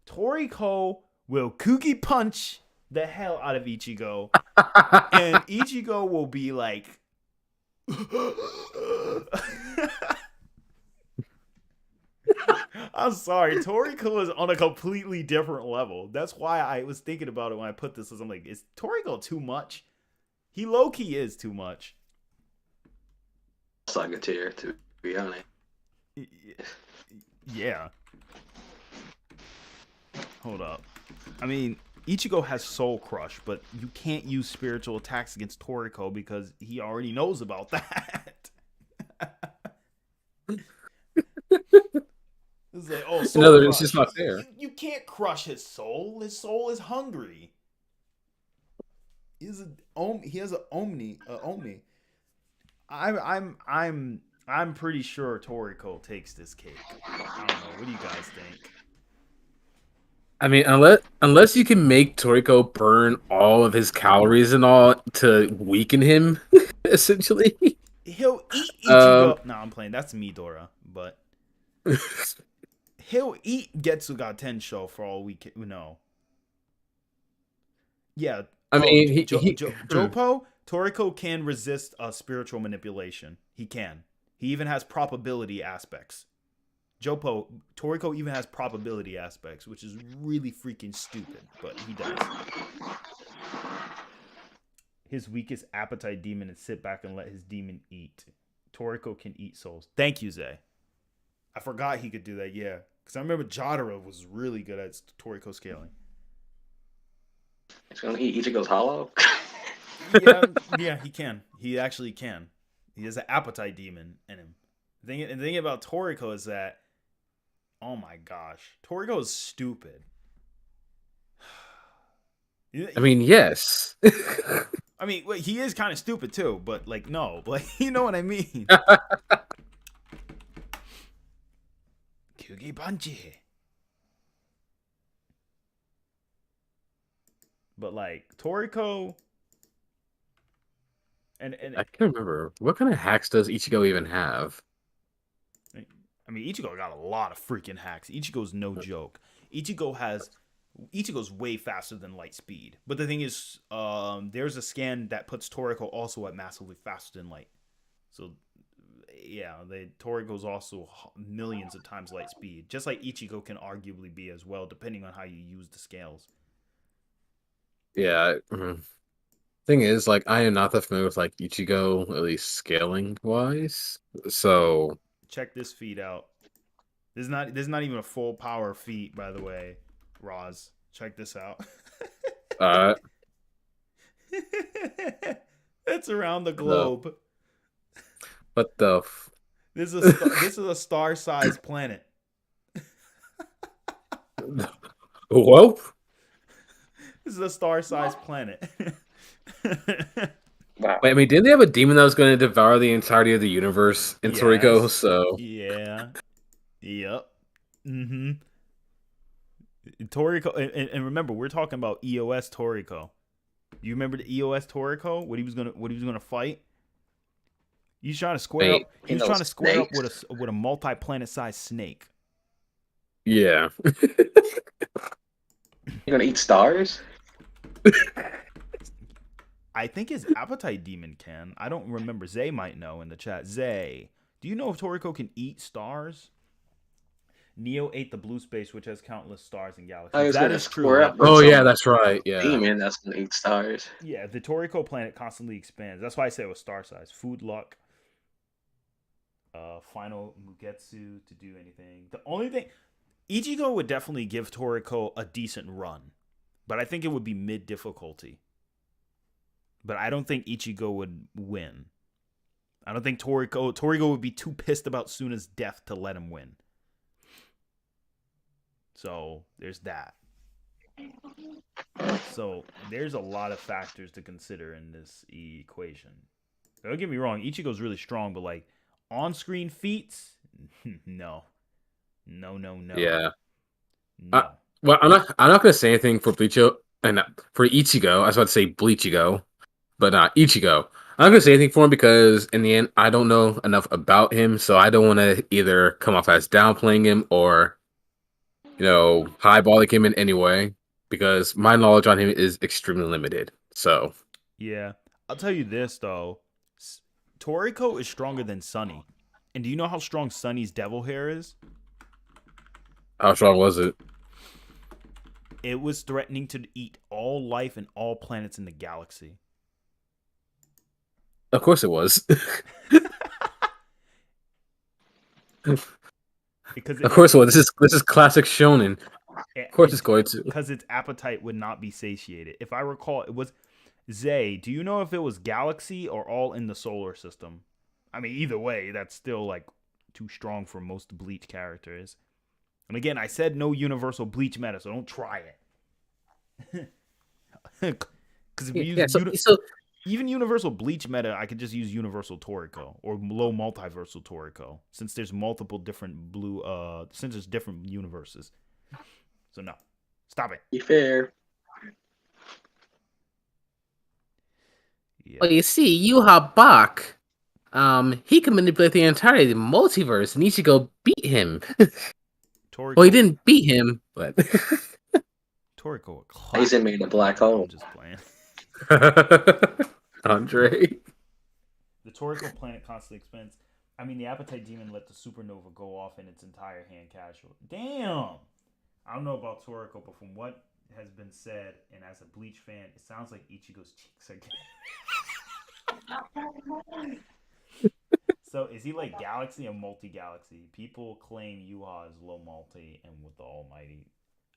Toriko will Kuki punch the hell out of Ichigo, and Ichigo will be like, I'm sorry, Toriko is on a completely different level. That's why I was thinking about it when I put this. I'm like, is Toriko too much? He low-key is too much. Saga tier, to be honest. Yeah. Hold up. Ichigo has Soul Crush, but you can't use spiritual attacks against Toriko because he already knows about that. It's like, Soul Crush. It's just not fair. You can't crush his soul. His soul is hungry. He has an Omni. I'm pretty sure Toriko takes this cake. I don't know. What do you guys think? Unless you can make Toriko burn all of his calories and all to weaken him, essentially. He'll eat Ichigo. No, I'm playing. That's Midora, but he'll eat Getsuga Tensho for all we know. Yeah. Jopo, Toriko can resist spiritual manipulation. He can. He even has probability aspects. Toriko even has probability aspects, which is really freaking stupid, but he does. His weakest appetite demon is sit back and let his demon eat. Toriko can eat souls. Thank you, Zay. I forgot he could do that, yeah. Because I remember Jotaro was really good at Toriko scaling. He's gonna eat Ichigo's hollow? Yeah, he can. He actually can. He has an appetite demon in him. The thing about Toriko is that, oh my gosh, Toriko is stupid. Yes. Wait, he is kind of stupid too, but no, you know what I mean. Kugi Banji. But Toriko and I can't remember what kind of hacks does Ichigo even have. Ichigo got a lot of freaking hacks. Ichigo's no joke. Ichigo's way faster than light speed. But the thing is, there's a scan that puts Toriko also at massively faster than light. So yeah, Toriko's also millions of times light speed, just like Ichigo can arguably be as well, depending on how you use the scales. Yeah. Thing is, like, I am not that familiar with like Ichigo, at least scaling wise. So Check this feat out. There's not even a full power feat, by the way. Roz, check this out. It's around the globe. What the? This is a star-sized planet. Whoa! This is a star-sized planet. Wow. Wait, I mean, didn't they have a demon that was going to devour the entirety of the universe in Toriko? Yes. So Yeah. Yep. Mm-hmm. Toriko, and remember, we're talking about EOS Toriko. You remember the EOS Toriko? What he was gonna fight? He's trying to square Wait, up. He was those trying to square up snakes. with a multi-planet sized snake. yeah. You're gonna eat stars? I think his appetite demon can. I don't remember. Zay might know in the chat. Zay, do you know if Toriko can eat stars? Neo ate the blue space, which has countless stars and I galaxies. was That gonna is true. square up with Oh yeah, some that's right. Yeah. demon that's gonna eat stars. Yeah, the Toriko planet constantly expands. That's why I say it was star size. Food luck. Final Mugetsu to do anything. The only thing, Ichigo would definitely give Toriko a decent run, but I think it would be mid difficulty. But I don't think Ichigo would win. I don't think Toriko would be too pissed about Suna's death to let him win. So there's that. So there's a lot of factors to consider in this equation. Don't get me wrong, Ichigo's really strong, but like on-screen feats, no. Yeah. No. Well, I'm not gonna say anything for Bleacho and for Ichigo. I was about to say Bleachigo, but not Ichigo. I'm not gonna say anything for him because in the end, I don't know enough about him, so I don't want to either come off as downplaying him or, highballing him in any way because my knowledge on him is extremely limited. So Yeah. I'll tell you this, though. Toriko is stronger than Sunny. And do you know how strong Sunny's devil hair is? how strong was it? It was threatening to eat all life and all planets in the galaxy. Of course it was. Because Of course it was. This is classic shonen. Of course it's going to. Because its appetite would not be satiated. If I recall, it was... Zay, do you know if it was galaxy or all in the solar system? I mean, either way, that's still, like, too strong for most Bleach characters. And again, I said no universal Bleach meta, so don't try it. Because if we use even universal Bleach meta, I could just use universal Toriko or low multiversal Toriko, since there's multiple different since there's different universes. So no, stop it. Be fair. Yeah. Well, you see, Yuha Bach, he can manipulate the entirety of the multiverse, and Ichigo beat him. Toriko, Well, he didn't beat him, but Toriko, He's in made a black hole. I'm just playing. Andre. The Toriko planet constantly expands. I mean, the appetite demon let the supernova go off in its entire hand casual. Damn! I don't know about Toriko, but from what has been said, and as a Bleach fan, it sounds like Ichigo's cheeks are getting... So, is he like Galaxy or Multi-Galaxy? People claim Yuha is low multi and with the Almighty.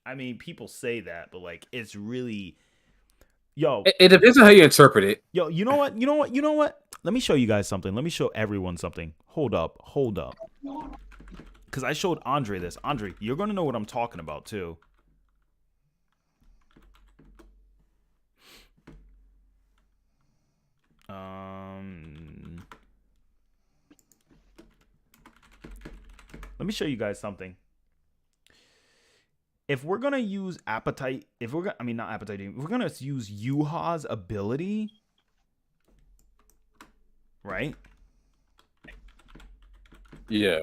I mean, people say that, but like, it's really... Yo, It depends on how you interpret it. yo, you know what? Let me show you guys something. Let me show everyone something. Hold up. Because I showed Andre this. Andre, you're going to know what I'm talking about, too. Let me show you guys something. If we're gonna use appetite, if we're gonna use Yuha's ability, right? Yeah.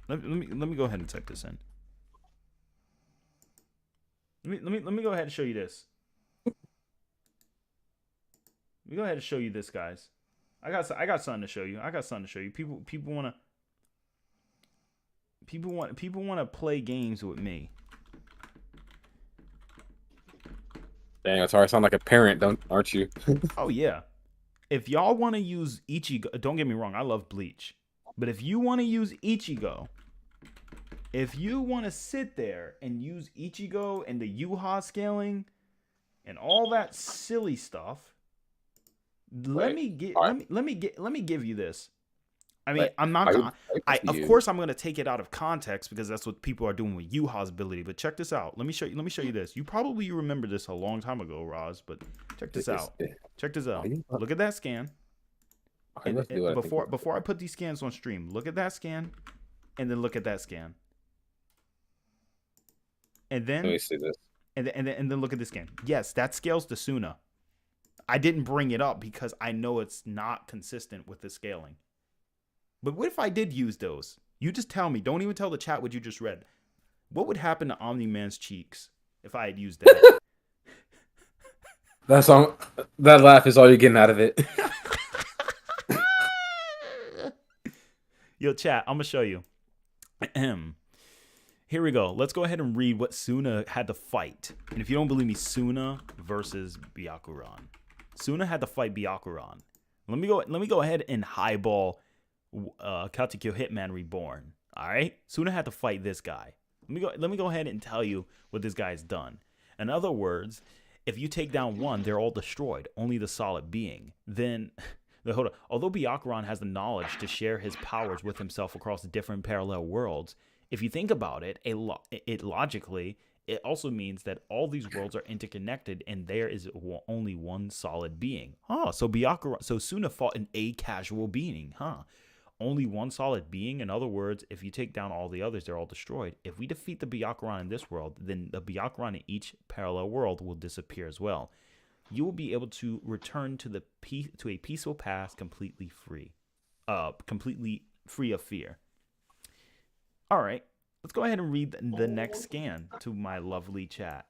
Let me go ahead and type this in. Let me go ahead and show you this. Let me go ahead and show you this, guys. I got something to show you. People want to play games with me. Dang, it's hard. Sound like a parent, aren't you? Oh yeah. If y'all want to use Ichigo, don't get me wrong, I love Bleach. But if you want to use Ichigo, if you want to sit there and use Ichigo and the Yuha scaling and all that silly stuff, let me give you this. I mean, I'm not gonna. Of course, I'm gonna take it out of context because that's what people are doing with Yuha's ability. But check this out. Let me show you this. You probably remember this a long time ago, Roz. But check this out. Check this out. Look at that scan. And before I put these scans on stream, look at that scan, and then look at that scan. And then let me see this. And then look at this scan. Yes, that scales to Suna. I didn't bring it up because I know it's not consistent with the scaling. But what if I did use those? You just tell me. Don't even tell the chat what you just read. What would happen to Omni-Man's cheeks if I had used that? That laugh is all you're getting out of it. Yo, chat, I'm going to show you. Here we go. Let's go ahead and read what Suna had to fight. And if you don't believe me, Suna versus Byakuran. Suna had to fight Byakuran. Let me go ahead and highball Katekyo Hitman Reborn. All right, Suna had to fight this guy. Let me go ahead and tell you what this guy's done. In other words, if you take down one, they're all destroyed. Only the solid being. Then, hold on. Although Byakuran has the knowledge to share his powers with himself across different parallel worlds, if you think about it, logically, it also means that all these worlds are interconnected, and there is only one solid being. So Suna fought an a-casual being, Only one solid being. In other words, if you take down all the others, they're all destroyed. If we defeat the Byakuran in this world, then the Byakuran in each parallel world will disappear as well. You will be able to return to a peaceful past completely free of fear. All right, let's go ahead and read the next scan to my lovely chat.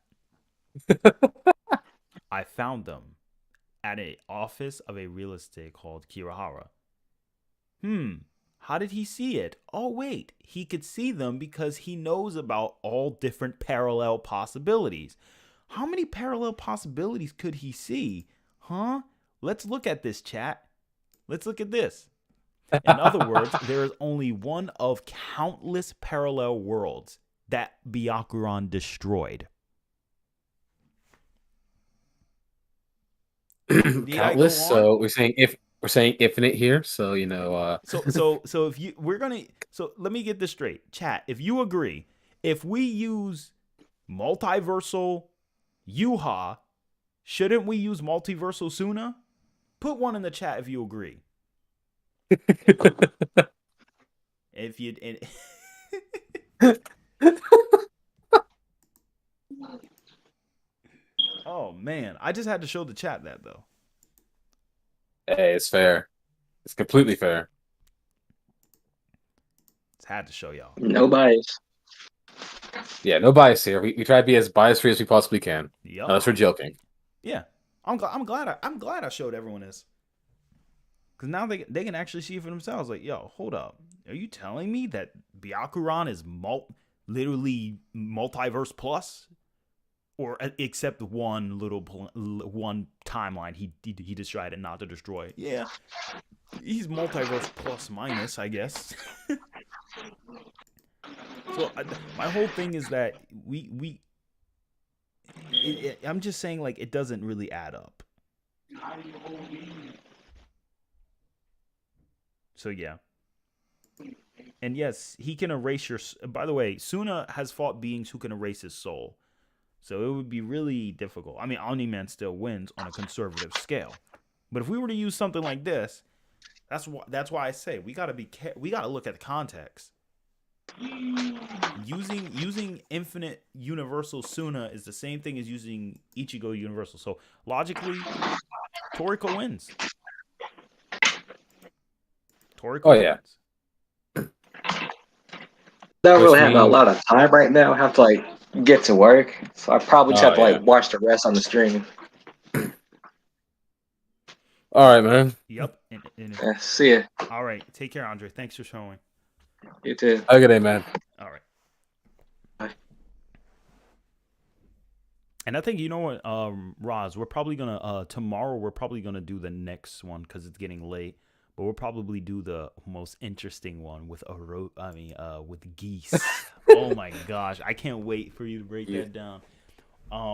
I found them at an office of a real estate called Kirihara. How did he see it? Oh, wait, he could see them because he knows about all different parallel possibilities. How many parallel possibilities could he see? Let's look at this, chat. Let's look at this. In other words, there is only one of countless parallel worlds that Byakuran destroyed. Countless. So we're saying infinite here. So So let me get this straight, chat. If you agree, if we use multiversal Yuha, shouldn't we use multiversal Suna? Put one in the chat if you agree. If you Oh man, I just had to show the chat that though. Hey, it's fair. It's completely fair. It's had to show y'all. No bias. Yeah, no bias here. We try to be as bias free as we possibly can. Yep. Unless we're joking. Yeah, I'm glad I showed everyone this. Because now they can actually see it for themselves. Like, yo, hold up. Are you telling me that Byakuran is literally multiverse plus? Or except one timeline he decided not to destroy. Yeah, he's multiverse plus minus, I guess. So my whole thing is that I'm just saying, like, it doesn't really add up. So yeah. And yes, he can erase your... By the way, Suna has fought beings who can erase his soul. So it would be really difficult. I mean, Omni-Man still wins on a conservative scale. But if we were to use something like this, that's why I say we gotta look at the context. Using infinite universal Suna is the same thing as using Ichigo universal. So logically, Toriko wins. Don't really have a lot of time right now. I have to get to work, so I probably just Oh have to yeah. like watch the rest on the stream. All right, man. Yep. Yeah, see ya. All right. Take care, Andre. Thanks for showing. You too. Have a good day, man. All right. Bye. And I think, you know what, Roz, we're probably gonna tomorrow we're probably gonna do the next one because it's getting late. But we'll probably do the most interesting one with with geese. Oh my gosh, I can't wait for you to break that down.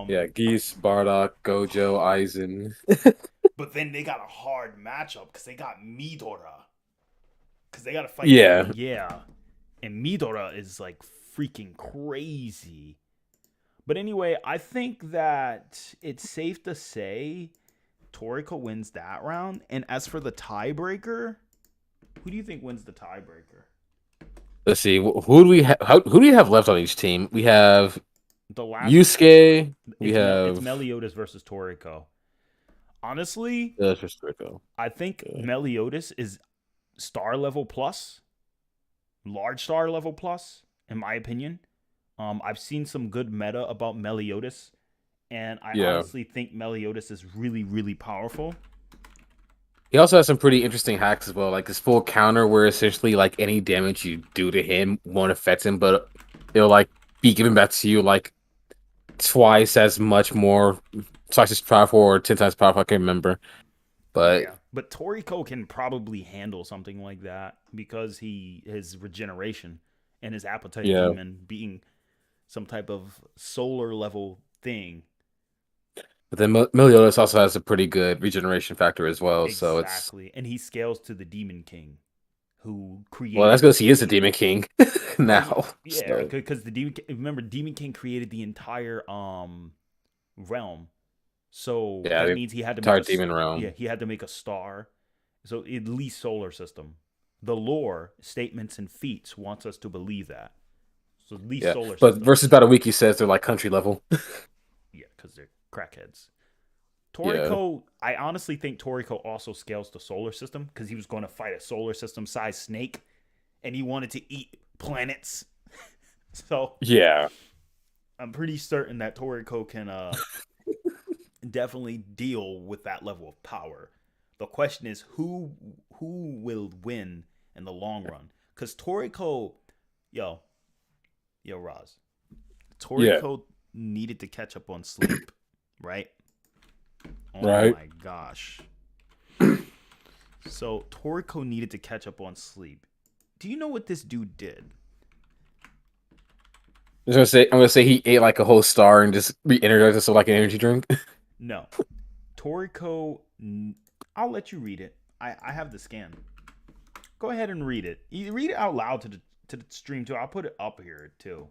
Yeah, Geese, Bardock, Gojo, Aizen. But then they got a hard matchup because they got Midora. Because they got to fight. Yeah. Yeah. And Midora is like freaking crazy. But anyway, I think that it's safe to say Toriko wins that round. And as for the tiebreaker, who do you think wins the tiebreaker? Let's see. Who do we have? Who do you have left on each team? We have The last Yusuke. We it's have Meliodas versus Toriko. Honestly, that's just Rico. I think Meliodas is star level plus, large star level plus, in my opinion. I've seen some good meta about Meliodas, and I honestly think Meliodas is really, really powerful. He also has some pretty interesting hacks as well, like this full counter where essentially like any damage you do to him won't affect him, but it'll like be given back to you like twice as powerful or 10 times powerful. I can't remember. But But Toriko can probably handle something like that because his regeneration and his appetite demon being some type of solar level thing. But then Meliodas also has a pretty good regeneration factor as well. So it's and he scales to the Demon King, who created. Well, that's because he is the Demon King now. Yeah, because the Demon King, remember, Demon King created the entire realm. So that means he had to make a demon realm. Yeah, he had to make a star. So at least solar system. The lore, statements, and feats wants us to believe that. So at least solar system. But versus Battle Wiki says they're like country level. Yeah, because they're crackheads. Toriko, I honestly think Toriko also scales the solar system because he was going to fight a solar system sized snake, and he wanted to eat planets. So yeah, I'm pretty certain that Toriko can definitely deal with that level of power. The question is who will win in the long run? Because Toriko, yo, Roz, Toriko needed to catch up on sleep, right? Oh my gosh. So Toriko needed to catch up on sleep. Do you know what this dude did? I'm gonna say he ate like a whole star and just re-energized it like an energy drink. No. Toriko, I'll let you read it. I have the scan. Go ahead and read it. You read it out loud to the stream too. I'll put it up here too.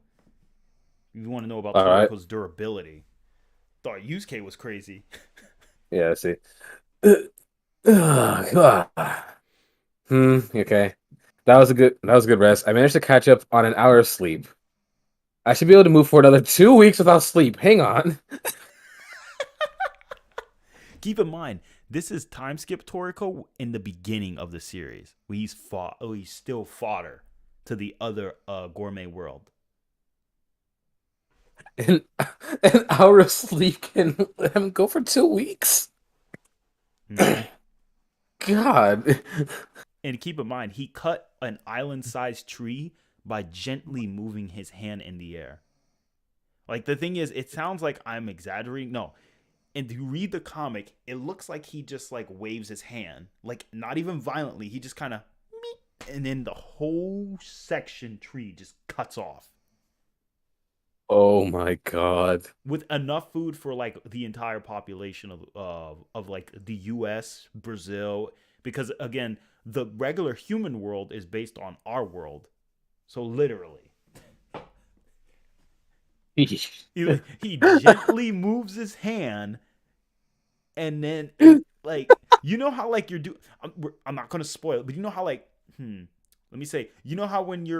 If you want to know about Toriko's durability. Thought Yusuke was crazy. Yeah, I see. Okay. That was a good rest. I managed to catch up on an hour of sleep. I should be able to move for another 2 weeks without sleep. Hang on. Keep in mind, this is time skip Toriko in the beginning of the series. Where he's still fodder to the other gourmet world. An hour of sleep can let him go for 2 weeks. God. And keep in mind, he cut an island-sized tree by gently moving his hand in the air. Like, the thing is, it sounds like I'm exaggerating. No. And if you read the comic, it looks like he just, like, waves his hand. Like, not even violently. He just kind of... And then the whole section tree just cuts off. Oh, my God. With enough food for, like, the entire population of like, the U.S., Brazil. Because, again, the regular human world is based on our world. So, literally. He gently moves his hand, and then, like, you know how, like, I'm not going to spoil it, but you know how, like, let me say, you know how when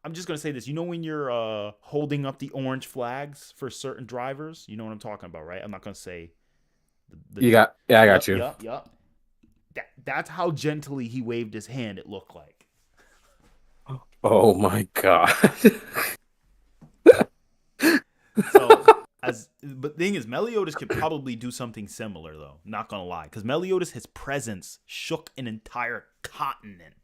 I'm just going to say this, you know when you're holding up the orange flags for certain drivers? You know what I'm talking about, right? I'm not going to say. I got you. Yup. That's how gently he waved his hand, it looked like. Oh, my God. has, but the thing is, Meliodas could probably do something similar though. Not gonna lie, because Meliodas, his presence shook an entire continent.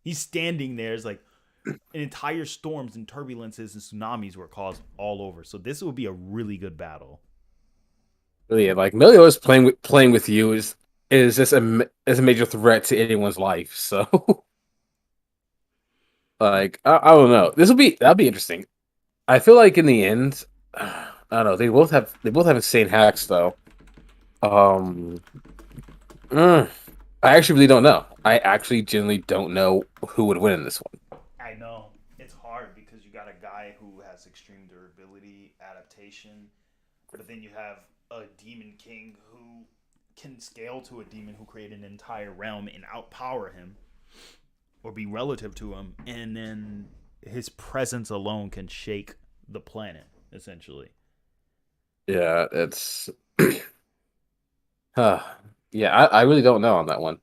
He's standing there, it's like an entire storms and turbulences and tsunamis were caused all over. So this would be a really good battle. But yeah, like Meliodas playing with you is just is a major threat to anyone's life. So like I don't know. That'll be interesting. I feel like in the end, I don't know. They both have insane hacks though. Um, mm, I actually really don't know. I actually genuinely don't know who would win in this one. I know it's hard because you got a guy who has extreme durability, adaptation, but then you have a demon king who can scale to a demon who created an entire realm and outpower him or be relative to him, and then his presence alone can shake the planet essentially. Yeah, it's uh, yeah. I really don't know on that one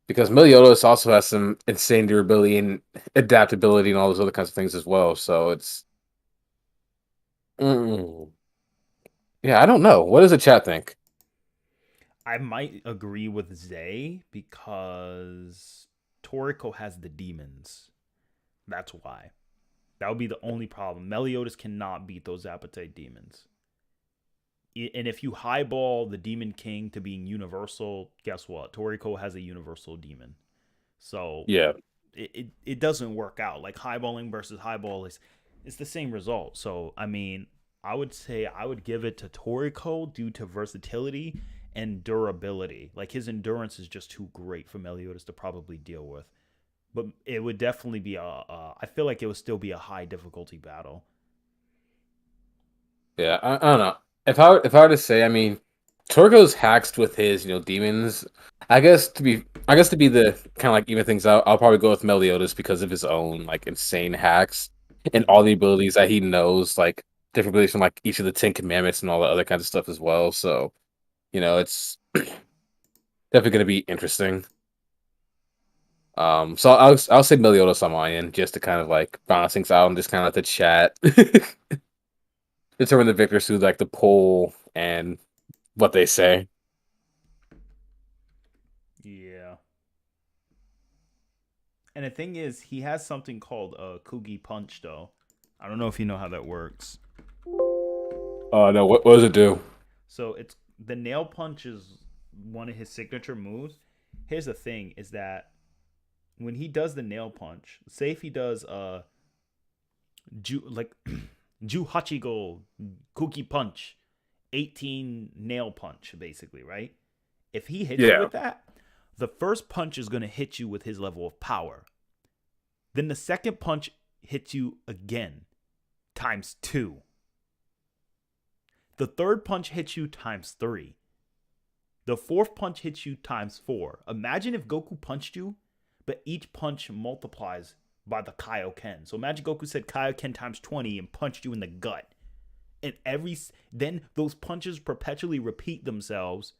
because Meliodas also has some insane durability and adaptability and all those other kinds of things as well. So it's mm, yeah. I don't know. What does the chat think? I might agree with Zay because Toriko has the demons. That's why. That would be the only problem. Meliodas cannot beat those appetite demons. And if you highball the Demon King to being universal, guess what? Toriko has a universal demon. So Yeah. it doesn't work out. Like highballing versus highball is it's the same result. So I mean, I would say I would give it to Toriko due to versatility and durability. Like his endurance is just too great for Meliodas to probably deal with. But it would definitely be I feel like it would still be a high difficulty battle. Yeah, I don't know. If I were to say, I mean, Torgo's haxed with his, demons. I guess to be the kind of like even things out, I'll probably go with Meliodas because of his own like insane hacks and all the abilities that he knows, like different abilities from like each of the Ten Commandments and all the other kinds of stuff as well. So, it's definitely going to be interesting. So I'll say Meliodas on my end just to kind of like balance things out and just kind of let the chat determine the victors through like the poll and what they say. Yeah. And the thing is, he has something called a Kugi Punch, though. I don't know if you know how that works. Oh no, what does it do? So it's the nail punch is one of his signature moves. Here's the thing: is that when he does the nail punch, say if he does like Ju Hachigo Kuki Punch, 18 nail punch, basically, right? If he hits you Yeah. with that, the first punch is going to hit you with his level of power. Then the second punch hits you again, times 2. The third punch hits you times 3. The fourth punch hits you times 4. Imagine if Goku punched you, but each punch multiplies by the Kaioken. So imagine Goku said Kaioken times 20 and punched you in the gut. And then those punches perpetually repeat themselves,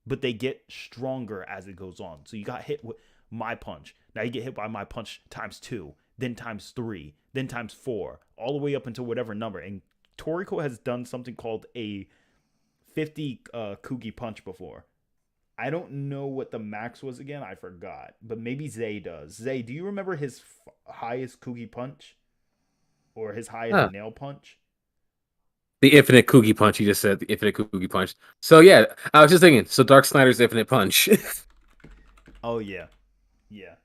but they get stronger as it goes on. So you got hit with my punch. Now you get hit by my punch times 2, then times 3, then times 4, all the way up until whatever number. And Toriko has done something called a 50 Kugi punch before. I don't know what the max was again. I forgot. But maybe Zay does. Zay, do you remember his highest Kugi punch? Or his highest Huh. nail punch? The infinite Kugi punch. You just said the infinite Kugi punch. So yeah, I was just thinking. So Dark Snyder's infinite punch. Oh, yeah. Yeah.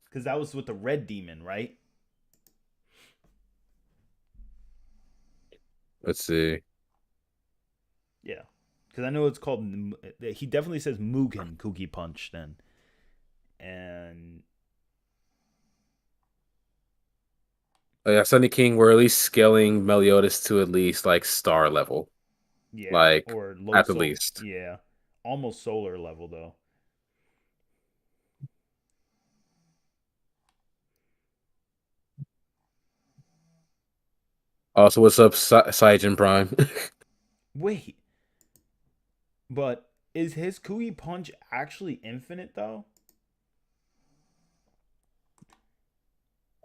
Because that was with the red demon, right? Let's see. Yeah. Because I know it's called. He definitely says Mugen Kugi Punch then. And. Oh, yeah, Sunny King. We're at least scaling Meliodas to at least like star level, Yeah. like Or low at the soul. least. Yeah. Almost solar level, though. Also, what's up, Saijin Prime? Wait. But is his Kugi Punch actually infinite, though?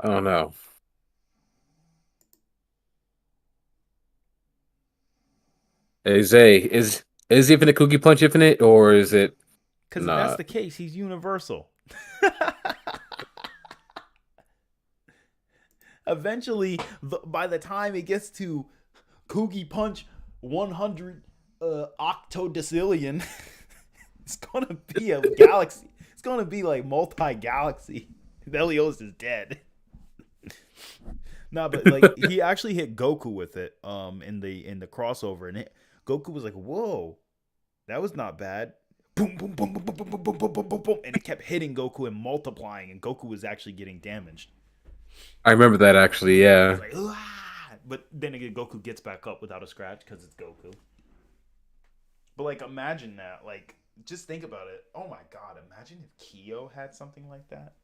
I don't know. Is Infinite Cookie Punch infinite, or is it Because if that's not? the case, he's universal. Eventually, by the time it gets to Cookie Punch 100 octodecillion, it's gonna be a galaxy. It's gonna be like multi-galaxy. Meliodas is dead. No, but like he actually hit Goku with it in the crossover, and Goku was like, "Whoa, that was not bad." Boom, boom, boom, boom, boom, boom, boom, boom, boom, boom, boom, boom, and it kept hitting Goku and multiplying, and Goku was actually getting damaged. I remember that actually. It Yeah. was like, "Ah!" But then again, Goku gets back up without a scratch because it's Goku. But like, imagine that. Like, just think about it. Oh my God! Imagine if Kyo had something like that.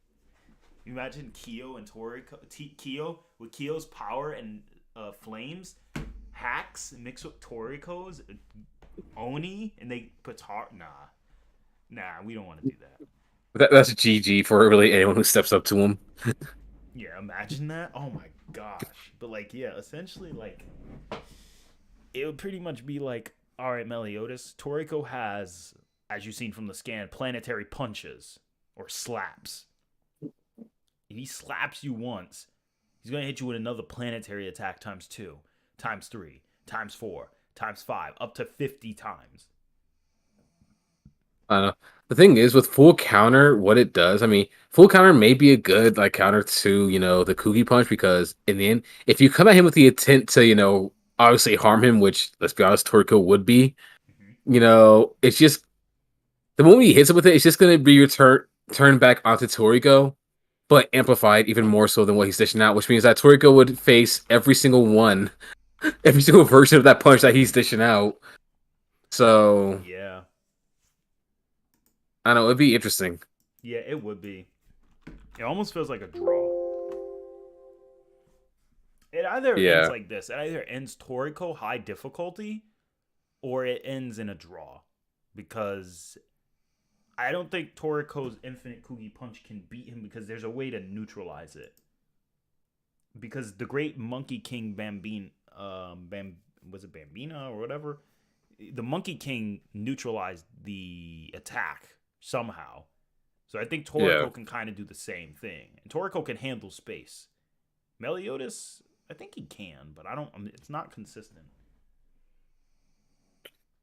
Imagine Kyo and Toriko. Kyo with Kyo's power and flames, hacks mixed with Toriko's Oni, and they put Nah, we don't want to do that. That's GG for really anyone who steps up to him. Yeah, imagine that. Oh my gosh. But like, yeah, essentially, like, it would pretty much be like, all right, Meliodas, Toriko has, as you've seen from the scan, planetary punches or slaps. If he slaps you once, he's going to hit you with another planetary attack times 2, times 3, times 4, times 5, up to 50 times. I don't know. The thing is, with full counter, what it does, I mean, full counter may be a good like counter to the Cookie Punch because in the end, if you come at him with the intent to obviously harm him, which let's be honest, Toriko would be, it's just the moment he hits it with it, it's just gonna be turned back onto Toriko, but amplified even more so than what he's dishing out, which means that Toriko would face every single version of that punch that he's dishing out. So Yeah. I don't know, it'd be interesting. Yeah, it would be. It almost feels like a draw. It either ends Yeah. like this. It either ends Toriko high difficulty or it ends in a draw. Because I don't think Toriko's infinite Cookie Punch can beat him because there's a way to neutralize it. Because the great Monkey King was it Bambina or whatever? The Monkey King neutralized the attack somehow. So I think Toriko can kind of do the same thing. And Toriko can handle space. Meliodas, I think he can, but it's not consistent.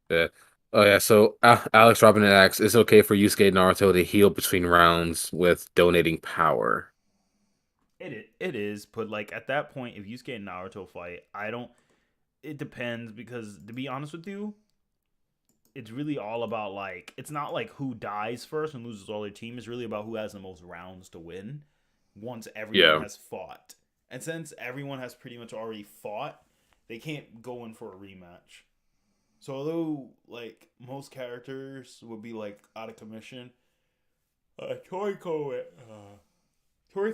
Yeah. Oh yeah. So Alex Robin asks, "Is it okay for Yusuke and Naruto to heal between rounds with donating power?" It is, but like at that point, if Yusuke and Naruto fight, it depends because to be honest with you, it's really all about like it's not like who dies first and loses all their team. It's really about who has the most rounds to win once everyone has fought. And since everyone has pretty much already fought, they can't go in for a rematch. So although like most characters would be like out of commission, Toriko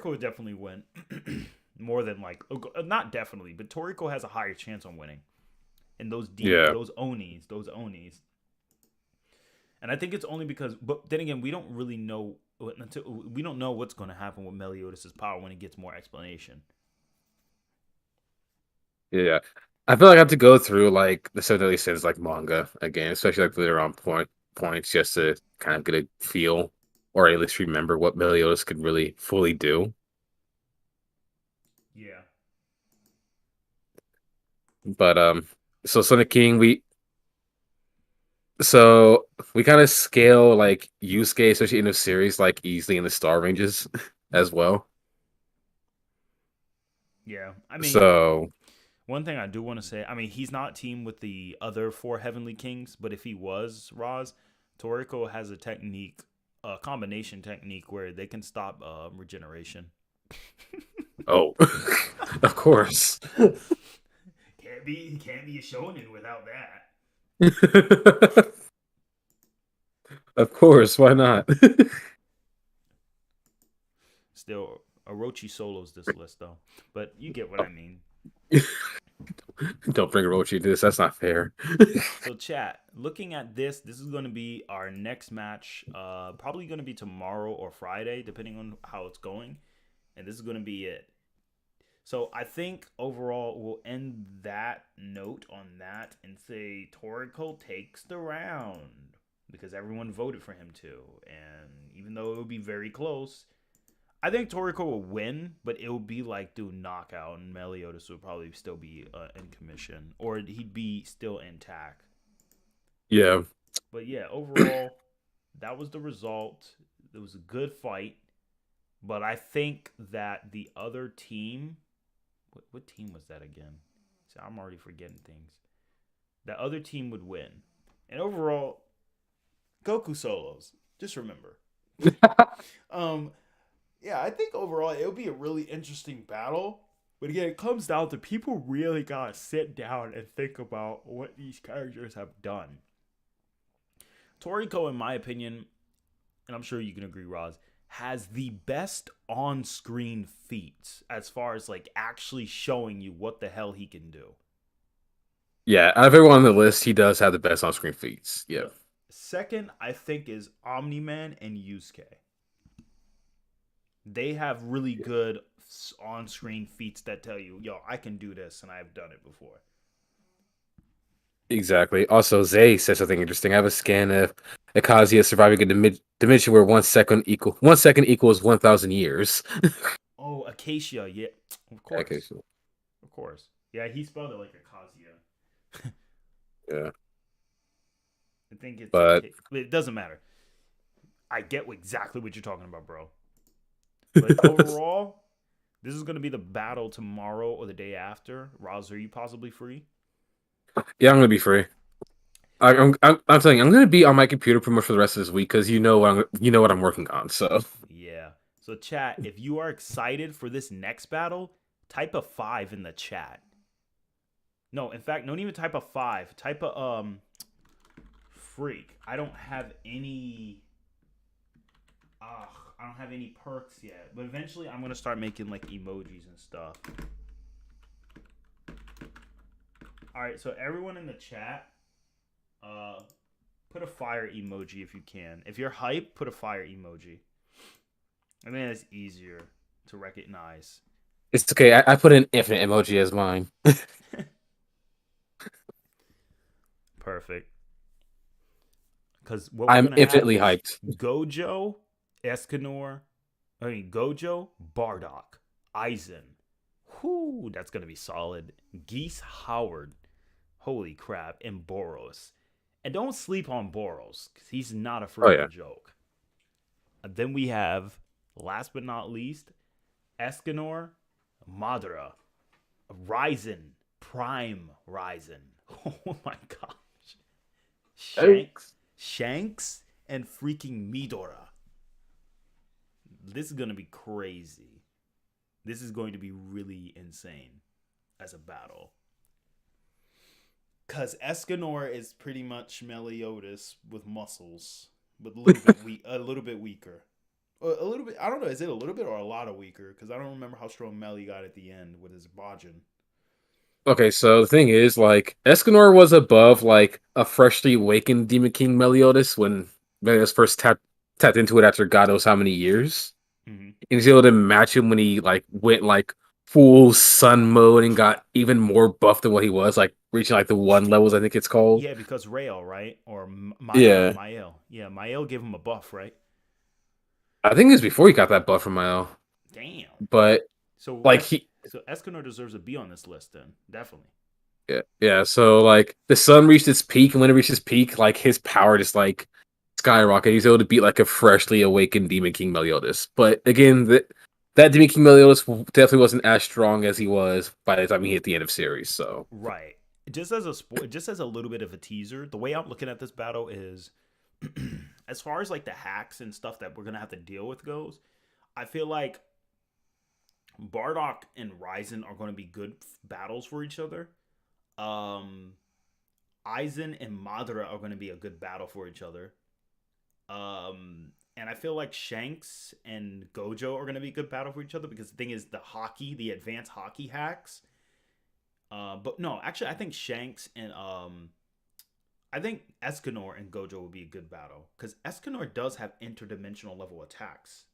would definitely win. More than like not definitely, but Toriko has a higher chance on winning. And those Onis. And I think it's only because, but then again, we don't really know we don't know what's going to happen with Meliodas' power when it gets more explanation. Yeah. I feel like I have to go through like the Seven Deadly Sins like manga again, especially like later on points, just to kind of get a feel or at least remember what Meliodas could really fully do. Yeah. But so Sonic King, so we kind of scale like Yusuke, especially in the series, like easily in the star ranges as well. Yeah. I mean, So one thing I do want to say, I mean, he's not teamed with the other 4 Heavenly Kings, but if he was, Roz, Toriko has a combination technique where they can stop regeneration. oh, of course. Can't be a shonen without that. Of course, why not? Still, Orochi solos this list though, but you get what I mean. Don't bring Orochi into this. That's not fair. So, chat, looking at this is going to be our next match. Probably going to be tomorrow or Friday, depending on how it's going. And this is going to be it. So I think overall we'll end that note on that and say Toriko takes the round because everyone voted for him to. And even though it would be very close, I think Toriko will win, but it will be like through knockout, and Meliodas would probably still be in commission, or he'd be still intact. Yeah. But yeah, overall, that was the result. It was a good fight, but I think that the other team, what team was that again? See, I'm already forgetting things. The other team would win, and overall, Goku solos. Just remember. Yeah, I think overall it'll be a really interesting battle. But again, it comes down to people really gotta sit down and think about what these characters have done. Toriko, in my opinion, and I'm sure you can agree, Roz, has the best on-screen feats as far as like actually showing you what the hell he can do. Yeah, out of everyone on the list, he does have the best on-screen feats. Yeah. Second, I think is Omni-Man and Yusuke. They have really good on-screen feats that tell you, yo, I can do this, and I've done it before. Exactly. Also, Zay said something interesting. I have a scan of Akaziya surviving a dimension where 1 second equals 1,000 years. Oh, Acacia, yeah, of course, Okay, so, of course, yeah. He spelled it like Acacia. yeah, I think it's, but it doesn't matter. I get exactly what you're talking about, bro. But overall, this is gonna be the battle tomorrow or the day after. Roz, are you possibly free? yeah, I'm gonna be free. I'm telling you, I'm gonna be on my computer pretty much for the rest of this week because you know what I'm working on. So Yeah. So chat, if you are excited for this next battle, type a 5 in the chat. No, in fact, don't even type a 5. Type a freak. I don't have any I don't have any perks yet. But eventually I'm gonna start making like emojis and stuff. Alright, so everyone in the chat, put a fire emoji if you can. If you're hype, put a fire emoji. I mean, it's easier to recognize. it's okay. I put an infinite emoji as mine. Perfect. Because what I'm we're gonna have infinitely is hyped. Gojo, Gojo, Bardock, Aizen. Whoo, that's gonna be solid. Geese Howard. Holy crap. And Boros. And don't sleep on Boros, because he's not a freaking joke. And then we have, last but not least, Escanor, Madara, Ryzen, Prime Ryzen. Oh my gosh. Shanks, and freaking Midora. This is going to be crazy. This is going to be really insane as a battle. Because Escanor is pretty much Meliodas with muscles, but a little bit weaker. A little bit, I don't know, is it a little bit or a lot of weaker? Because I don't remember how strong Melly got at the end with his Bajin. Okay, so the thing is, like, Escanor was above like a freshly awakened Demon King Meliodas when Meliodas first tapped into it after God knows how many years. Mm-hmm. And he's able to match him when he like went like full sun mode and got even more buff than what he was, like reaching like the 1 levels, I think it's called. Yeah, because Rael, right? Or Yeah. Mael. Yeah, Mael gave him a buff, right? I think it was before he got that buff from Mael. Damn. But So like so Escanor deserves to be on this list then, definitely. Yeah. So like the sun reached its peak, and when it reached its peak, like his power just like skyrocketed. He's able to beat like a freshly awakened Demon King Meliodas. But again, that Demon King Meliodas definitely wasn't as strong as he was by the time he hit the end of series. So right, just as a little bit of a teaser, the way I'm looking at this battle is, as far as like the hacks and stuff that we're gonna have to deal with goes, I feel like Bardock and Ryzen are going to be good battles for each other. Aizen and Madara are going to be a good battle for each other. And I feel like Shanks and Gojo are going to be a good battle for each other because the thing is the advanced hockey hacks. But no, actually I think Shanks and I think Escanor and Gojo would be a good battle because Escanor does have interdimensional level attacks.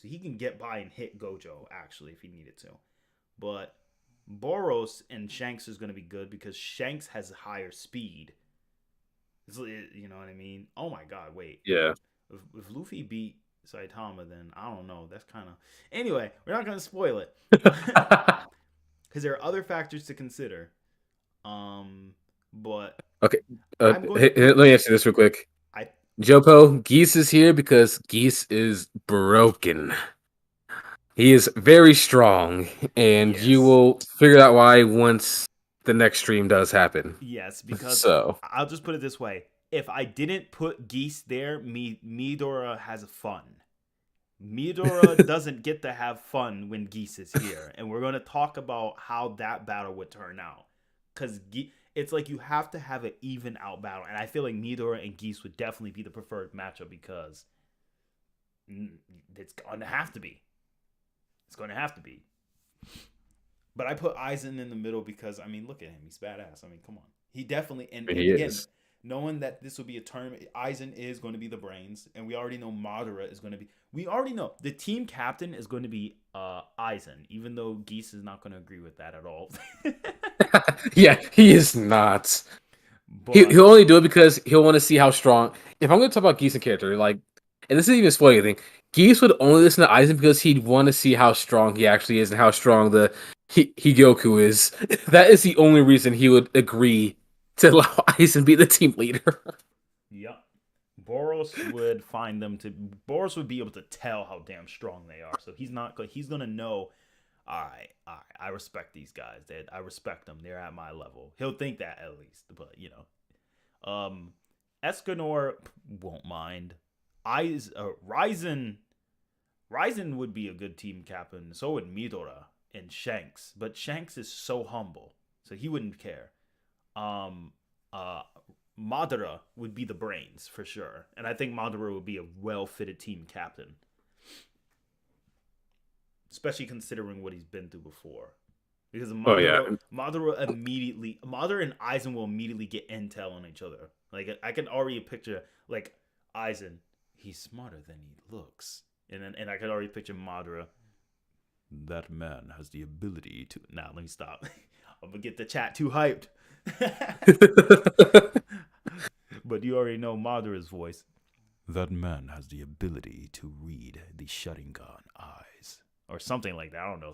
So he can get by and hit Gojo, actually, if he needed to. But Boros and Shanks is going to be good because Shanks has higher speed. You know what I mean? Oh my god, wait. Yeah. If Luffy beat Saitama, then I don't know. That's kind of. Anyway, we're not going to spoil it. Because there are other factors to consider. But Okay. I'm going to Let me ask you this real quick. I Jopo, Geese is here because Geese is broken. He is very strong, and Yes. you will figure out why once the next stream does happen. Yes, because So I'll just put it this way: if I didn't put Geese there, Midora has fun. Midora doesn't get to have fun when Geese is here, and we're going to talk about how that battle would turn out. Because it's like you have to have an even out battle, and I feel like Midora and Geese would definitely be the preferred matchup because it's going to have to be. It's going to have to be. But I put Aizen in the middle because, I mean, look at him. He's badass. I mean, come on. He definitely, and he again, is. knowing that this will be a tournament, Aizen is going to be the brains, and we already know Madara is going to be. We already know the team captain is going to be Aizen, even though Geese is not going to agree with that at all. Yeah, he is not. But, He'll only do it because he'll want to see how strong. If I'm going to talk about Geese in character, like, and this isn't even spoiling anything, Geese would only listen to Aizen because he'd want to see how strong he actually is and how strong the Goku is. That is the only reason he would agree to allow Aizen be the team leader. Yep. Boros would find them to. Boros would be able to tell how damn strong they are. So he's not. He's gonna know. All right. I respect these guys. I respect them. They're at my level. He'll think that at least. But you know, Escanor won't mind. Ryzen would be a good team captain. So would Midora and Shanks. But Shanks is so humble, so he wouldn't care. Madara would be the brains for sure, and I think Madara would be a well-fitted team captain, especially considering what he's been through before. Because Madara and Aizen will immediately get intel on each other. Like I can already picture like Aizen, he's smarter than he looks, and I can already picture Madara. That man has the ability to. Now let me stop. I'm gonna get the chat too hyped. But you already know Madara's voice. That man has the ability to read the Sharingan eyes, or something like that. I don't know,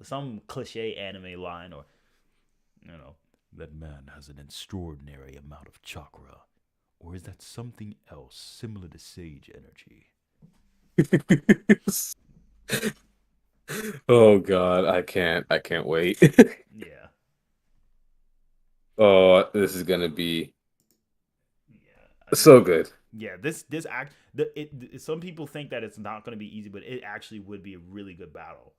some cliche anime line, or you know, that man has an extraordinary amount of chakra, or is that something else similar to sage energy? Oh god, I can't wait. Yeah. Oh, this is gonna be Yeah. so good. Yeah, some people think that it's not going to be easy, but it actually would be a really good battle.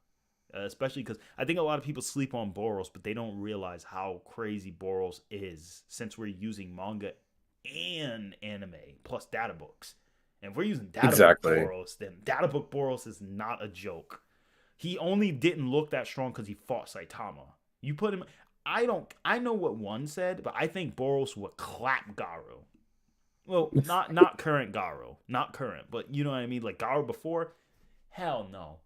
Especially because I think a lot of people sleep on Boros, but they don't realize how crazy Boros is since we're using manga and anime plus data books. And if we're using data book Boros, then data book Boros is not a joke. He only didn't look that strong because he fought Saitama. You put him. I know what one said, but I think Boros would clap Garu. Well, not current Garu, not current, but you know what I mean. Like Garu before, hell no,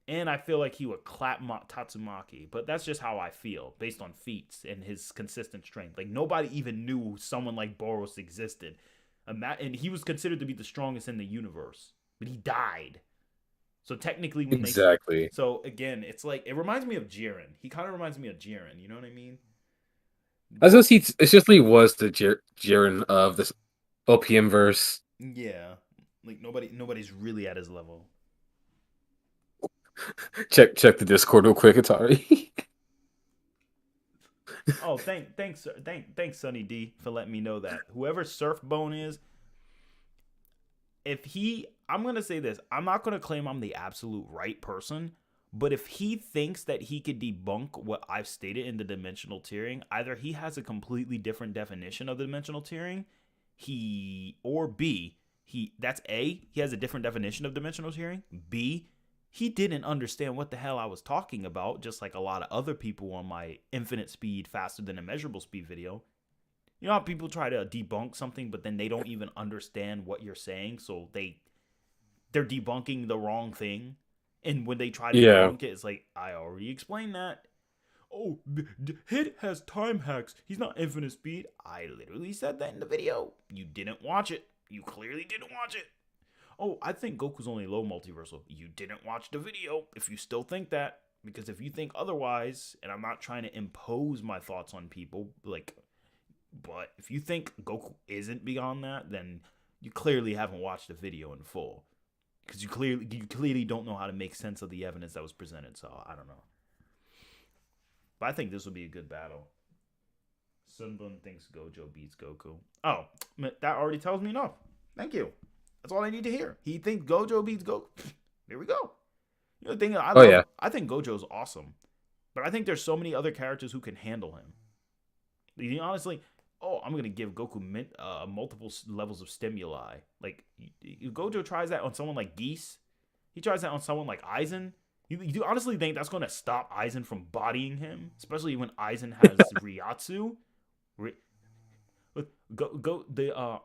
And I feel like he would clap Tatsumaki, but that's just how I feel based on feats and his consistent strength. Like nobody even knew someone like Boros existed, and he was considered to be the strongest in the universe, but he died. So technically, so again, it's like it reminds me of Jiren. He kind of reminds me of Jiren. You know what I mean? As he essentially was the Jiren of this OPM verse. Yeah, like nobody's really at his level. Check the Discord real quick, ATARi. Oh, thanks, Sunny D for letting me know that. Whoever Surfbone is, I'm gonna say this. I'm not gonna claim I'm the absolute right person, but if he thinks that he could debunk what I've stated in the dimensional tiering, either he has a completely different definition of the dimensional tiering, or B, that's A, he has a different definition of dimensional tiering. B, he didn't understand what the hell I was talking about, just like a lot of other people on my infinite speed faster than immeasurable speed video. You know how people try to debunk something, but then they don't even understand what you're saying, so they're debunking the wrong thing. And when they try to Yeah. debunk it, it's like, I already explained that. Oh, Hit has time hacks. He's not infinite speed. I literally said that in the video. You didn't watch it. You clearly didn't watch it. Oh, I think Goku's only low multiversal. You didn't watch the video if you still think that. Because if you think otherwise, and I'm not trying to impose my thoughts on people, like, but if you think Goku isn't beyond that, then you clearly haven't watched the video in full. Because you clearly don't know how to make sense of the evidence that was presented. So, I don't know. But I think this will be a good battle. Sunbun thinks Gojo beats Goku. Oh, that already tells me enough. Thank you. That's all I need to hear. He thinks Gojo beats Goku. There we go. You know, the thing I think Gojo's awesome. But I think there's so many other characters who can handle him. You know, honestly, I'm going to give Goku multiple levels of stimuli. Like, if Gojo tries that on someone like Geese, he tries that on someone like Aizen. You honestly think that's going to stop Aizen from bodying him? Especially when Aizen has Ryatsu? I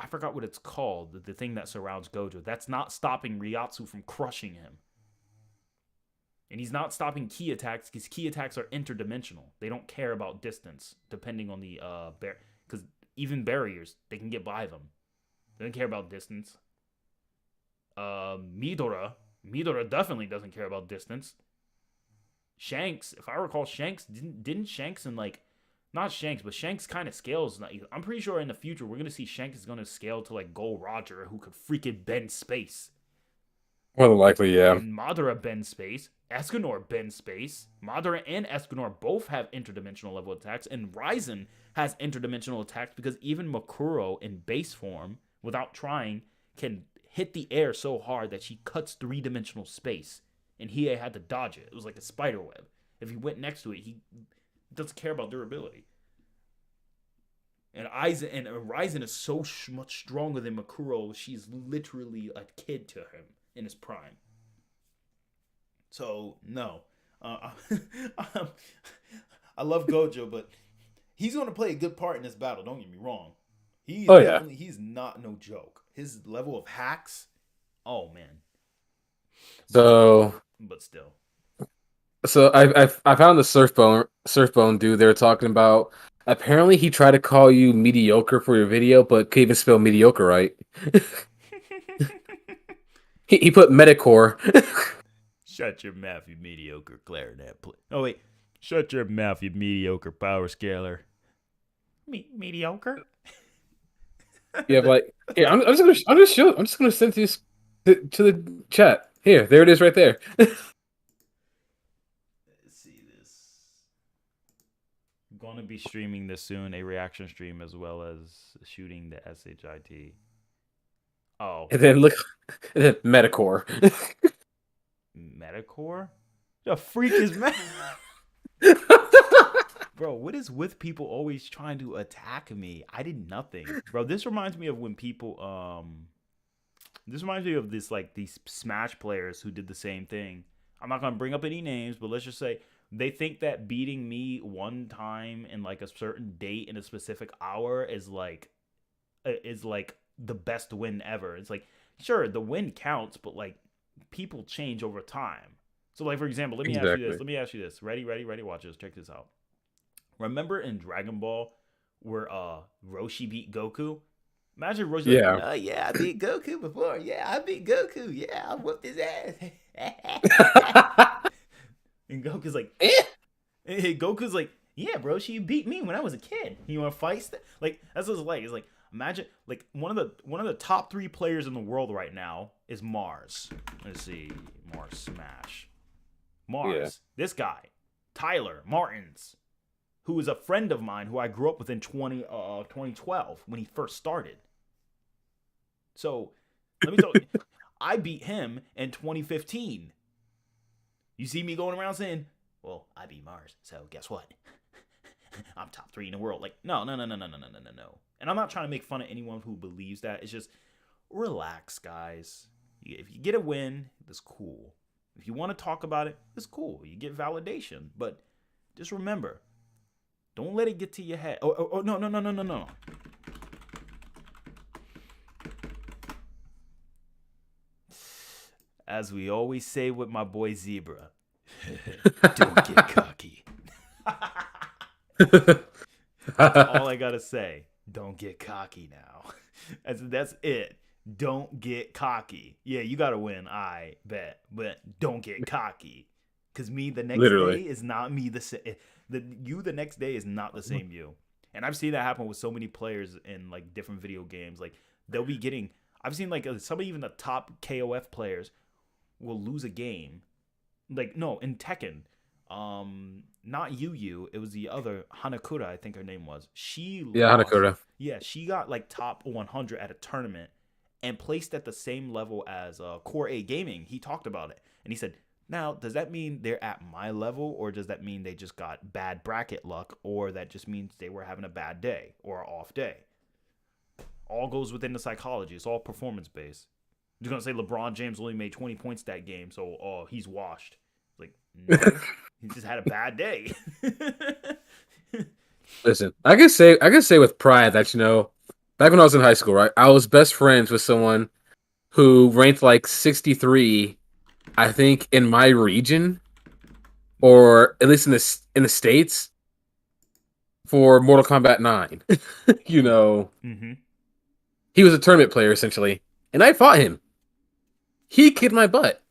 forgot what it's called. The thing that surrounds Gojo. That's not stopping Ryatsu from crushing him. And he's not stopping ki attacks because ki attacks are interdimensional. They don't care about distance, depending on the because even barriers, they can get by them. They don't care about distance. Midora definitely doesn't care about distance. Shanks, if I recall, Shanks didn't Shanks and like, not Shanks, but Shanks kind of scales. I'm pretty sure in the future we're gonna see Shanks is gonna scale to like Gold Roger, who could freaking bend space. More than likely, yeah. And Madara bends space. Escanor bends space. Madara and Escanor both have interdimensional level attacks. And Ryzen has interdimensional attacks because even Makuro in base form, without trying, can hit the air so hard that she cuts 3-dimensional space. And Hiei had to dodge it. It was like a spider web. If he went next to it, he doesn't care about durability. And Ryzen is so much stronger than Makuro. She's literally a kid to him in his prime. So, no. I love Gojo, but he's going to play a good part in this battle. Don't get me wrong. He's not no joke. His level of hacks, oh, man. But still. So I found the Surfbone dude they were talking about. Apparently he tried to call you mediocre for your video, but couldn't even spell mediocre right. He put Metacore. Shut your mouth, you mediocre clarinet player. Oh wait, shut your mouth, you mediocre power scaler. Mediocre. Yeah, but like, here, I'm just gonna send this to the chat. Here, there it is, right there. Let's see this. I'm gonna be streaming this soon, a reaction stream as well as shooting the SHIT. Oh. And then look, and then Metacore. Metacore? The freak is Bro, what is with people always trying to attack me? I did nothing. Bro, this reminds me of when people this reminds me of these Smash players who did the same thing. I'm not gonna bring up any names, but let's just say they think that beating me one time in like a certain date in a specific hour is like the best win ever. It's like, sure, the win counts, but like people change over time. So like, for example, let me ask you this. Ready? Watch this. Check this out. Remember in Dragon Ball where Roshi beat Goku? Imagine Roshi like, oh yeah, I beat Goku before. Yeah, I beat Goku. Yeah, I whooped his ass. And Goku's like, Goku's like, yeah, bro, she beat me when I was a kid. You want to fight? Like, that's what it's like. It's like, imagine, like, one of the top 3 players in the world right now is Mars. Let's see, Mars Smash. This guy, Tyler Martins, who is a friend of mine who I grew up with in 2012 when he first started. So, let me tell you, I beat him in 2015. You see me going around saying, well, I beat Mars, so guess what? I'm top 3 in the world. Like, no. And I'm not trying to make fun of anyone who believes that. It's just, relax, guys. If you get a win, that's cool. If you want to talk about it, it's cool. You get validation. But just remember, don't let it get to your head. Oh, no. as we always say with my boy Zebra, don't get cocky. That's all I gotta say. Don't get cocky now. That's it. Don't get cocky. Yeah, you gotta win, I bet, but don't get cocky. Cause me the next Literally. day is not me the same. The next day is not the same you. And I've seen that happen with so many players in like different video games. Like they'll be getting. I've seen like some even the top KOF players will lose a game. Like no, in Tekken, not Yu, it was the other Hanakura, I think her name was. She Yeah, lost. Hanakura. Yeah, she got like top 100 at a tournament and placed at the same level as Core A Gaming. He talked about it and he said, "Now, does that mean they're at my level, or does that mean they just got bad bracket luck, or that just means they were having a bad day or an off day?" All goes within the psychology. It's all performance based. You're gonna say LeBron James only made 20 points that game, so he's washed. Like, no, he just had a bad day. Listen, I can say with pride that back when I was in high school, right, I was best friends with someone who ranked like 63, I think, in my region, or at least in the States, for Mortal Kombat 9. Mm-hmm. He was a tournament player essentially, and I fought him. He kicked my butt.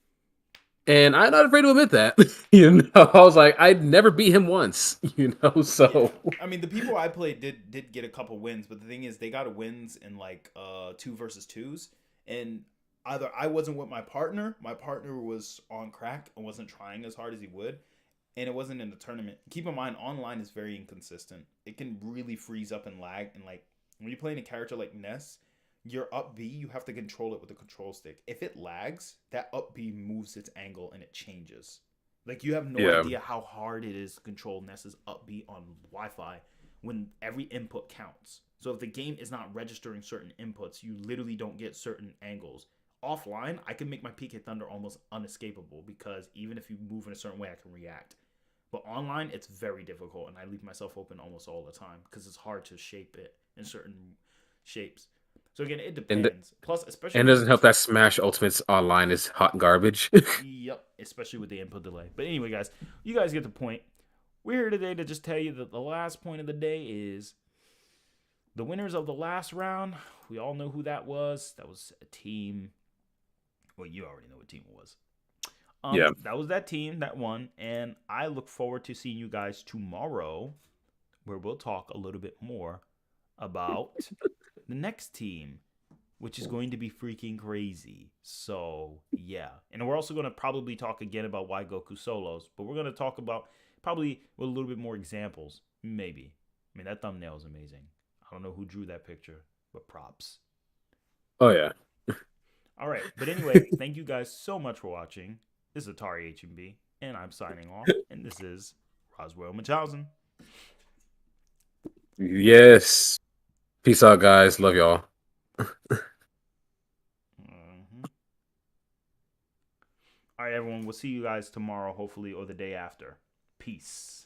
And I'm not afraid to admit that. I was like, I'd never beat him once, so. Yeah. I mean, the people I played did get a couple wins, but the thing is, they got wins in like 2 versus 2s, and either I wasn't with my partner was on crack and wasn't trying as hard as he would, and it wasn't in the tournament. Keep in mind, online is very inconsistent. It can really freeze up and lag, and like when you're playing a character like Ness, your up B, you have to control it with the control stick. If it lags, that up B moves its angle and it changes. Like you have no idea how hard it is to control Ness's up B on Wi-Fi when every input counts. So if the game is not registering certain inputs, you literally don't get certain angles. Offline, I can make my PK Thunder almost unescapable because even if you move in a certain way, I can react. But online, it's very difficult, and I leave myself open almost all the time because it's hard to shape it in certain shapes. So again, it depends. Plus, especially And it doesn't help that Smash Ultimates online is hot garbage. Yep, especially with the input delay. But anyway, guys, you guys get the point. We're here today to just tell you that the last point of the day is the winners of the last round. We all know who that was. That was a team. Well, you already know what team it was. Yeah. That was that team that won. And I look forward to seeing you guys tomorrow, where we'll talk a little bit more about the next team, which is going to be freaking crazy. So, yeah. And we're also going to probably talk again about why Goku solos, but we're going to talk about probably with a little bit more examples. Maybe. I mean, that thumbnail is amazing. I don't know who drew that picture, but props. Oh, yeah. All right. But anyway, thank you guys so much for watching. This is ATARi HMB, and I'm signing off. And this is Roswell Munchausen. Yes. Peace out, guys. Love y'all. All right, everyone. We'll see you guys tomorrow, hopefully, or the day after. Peace.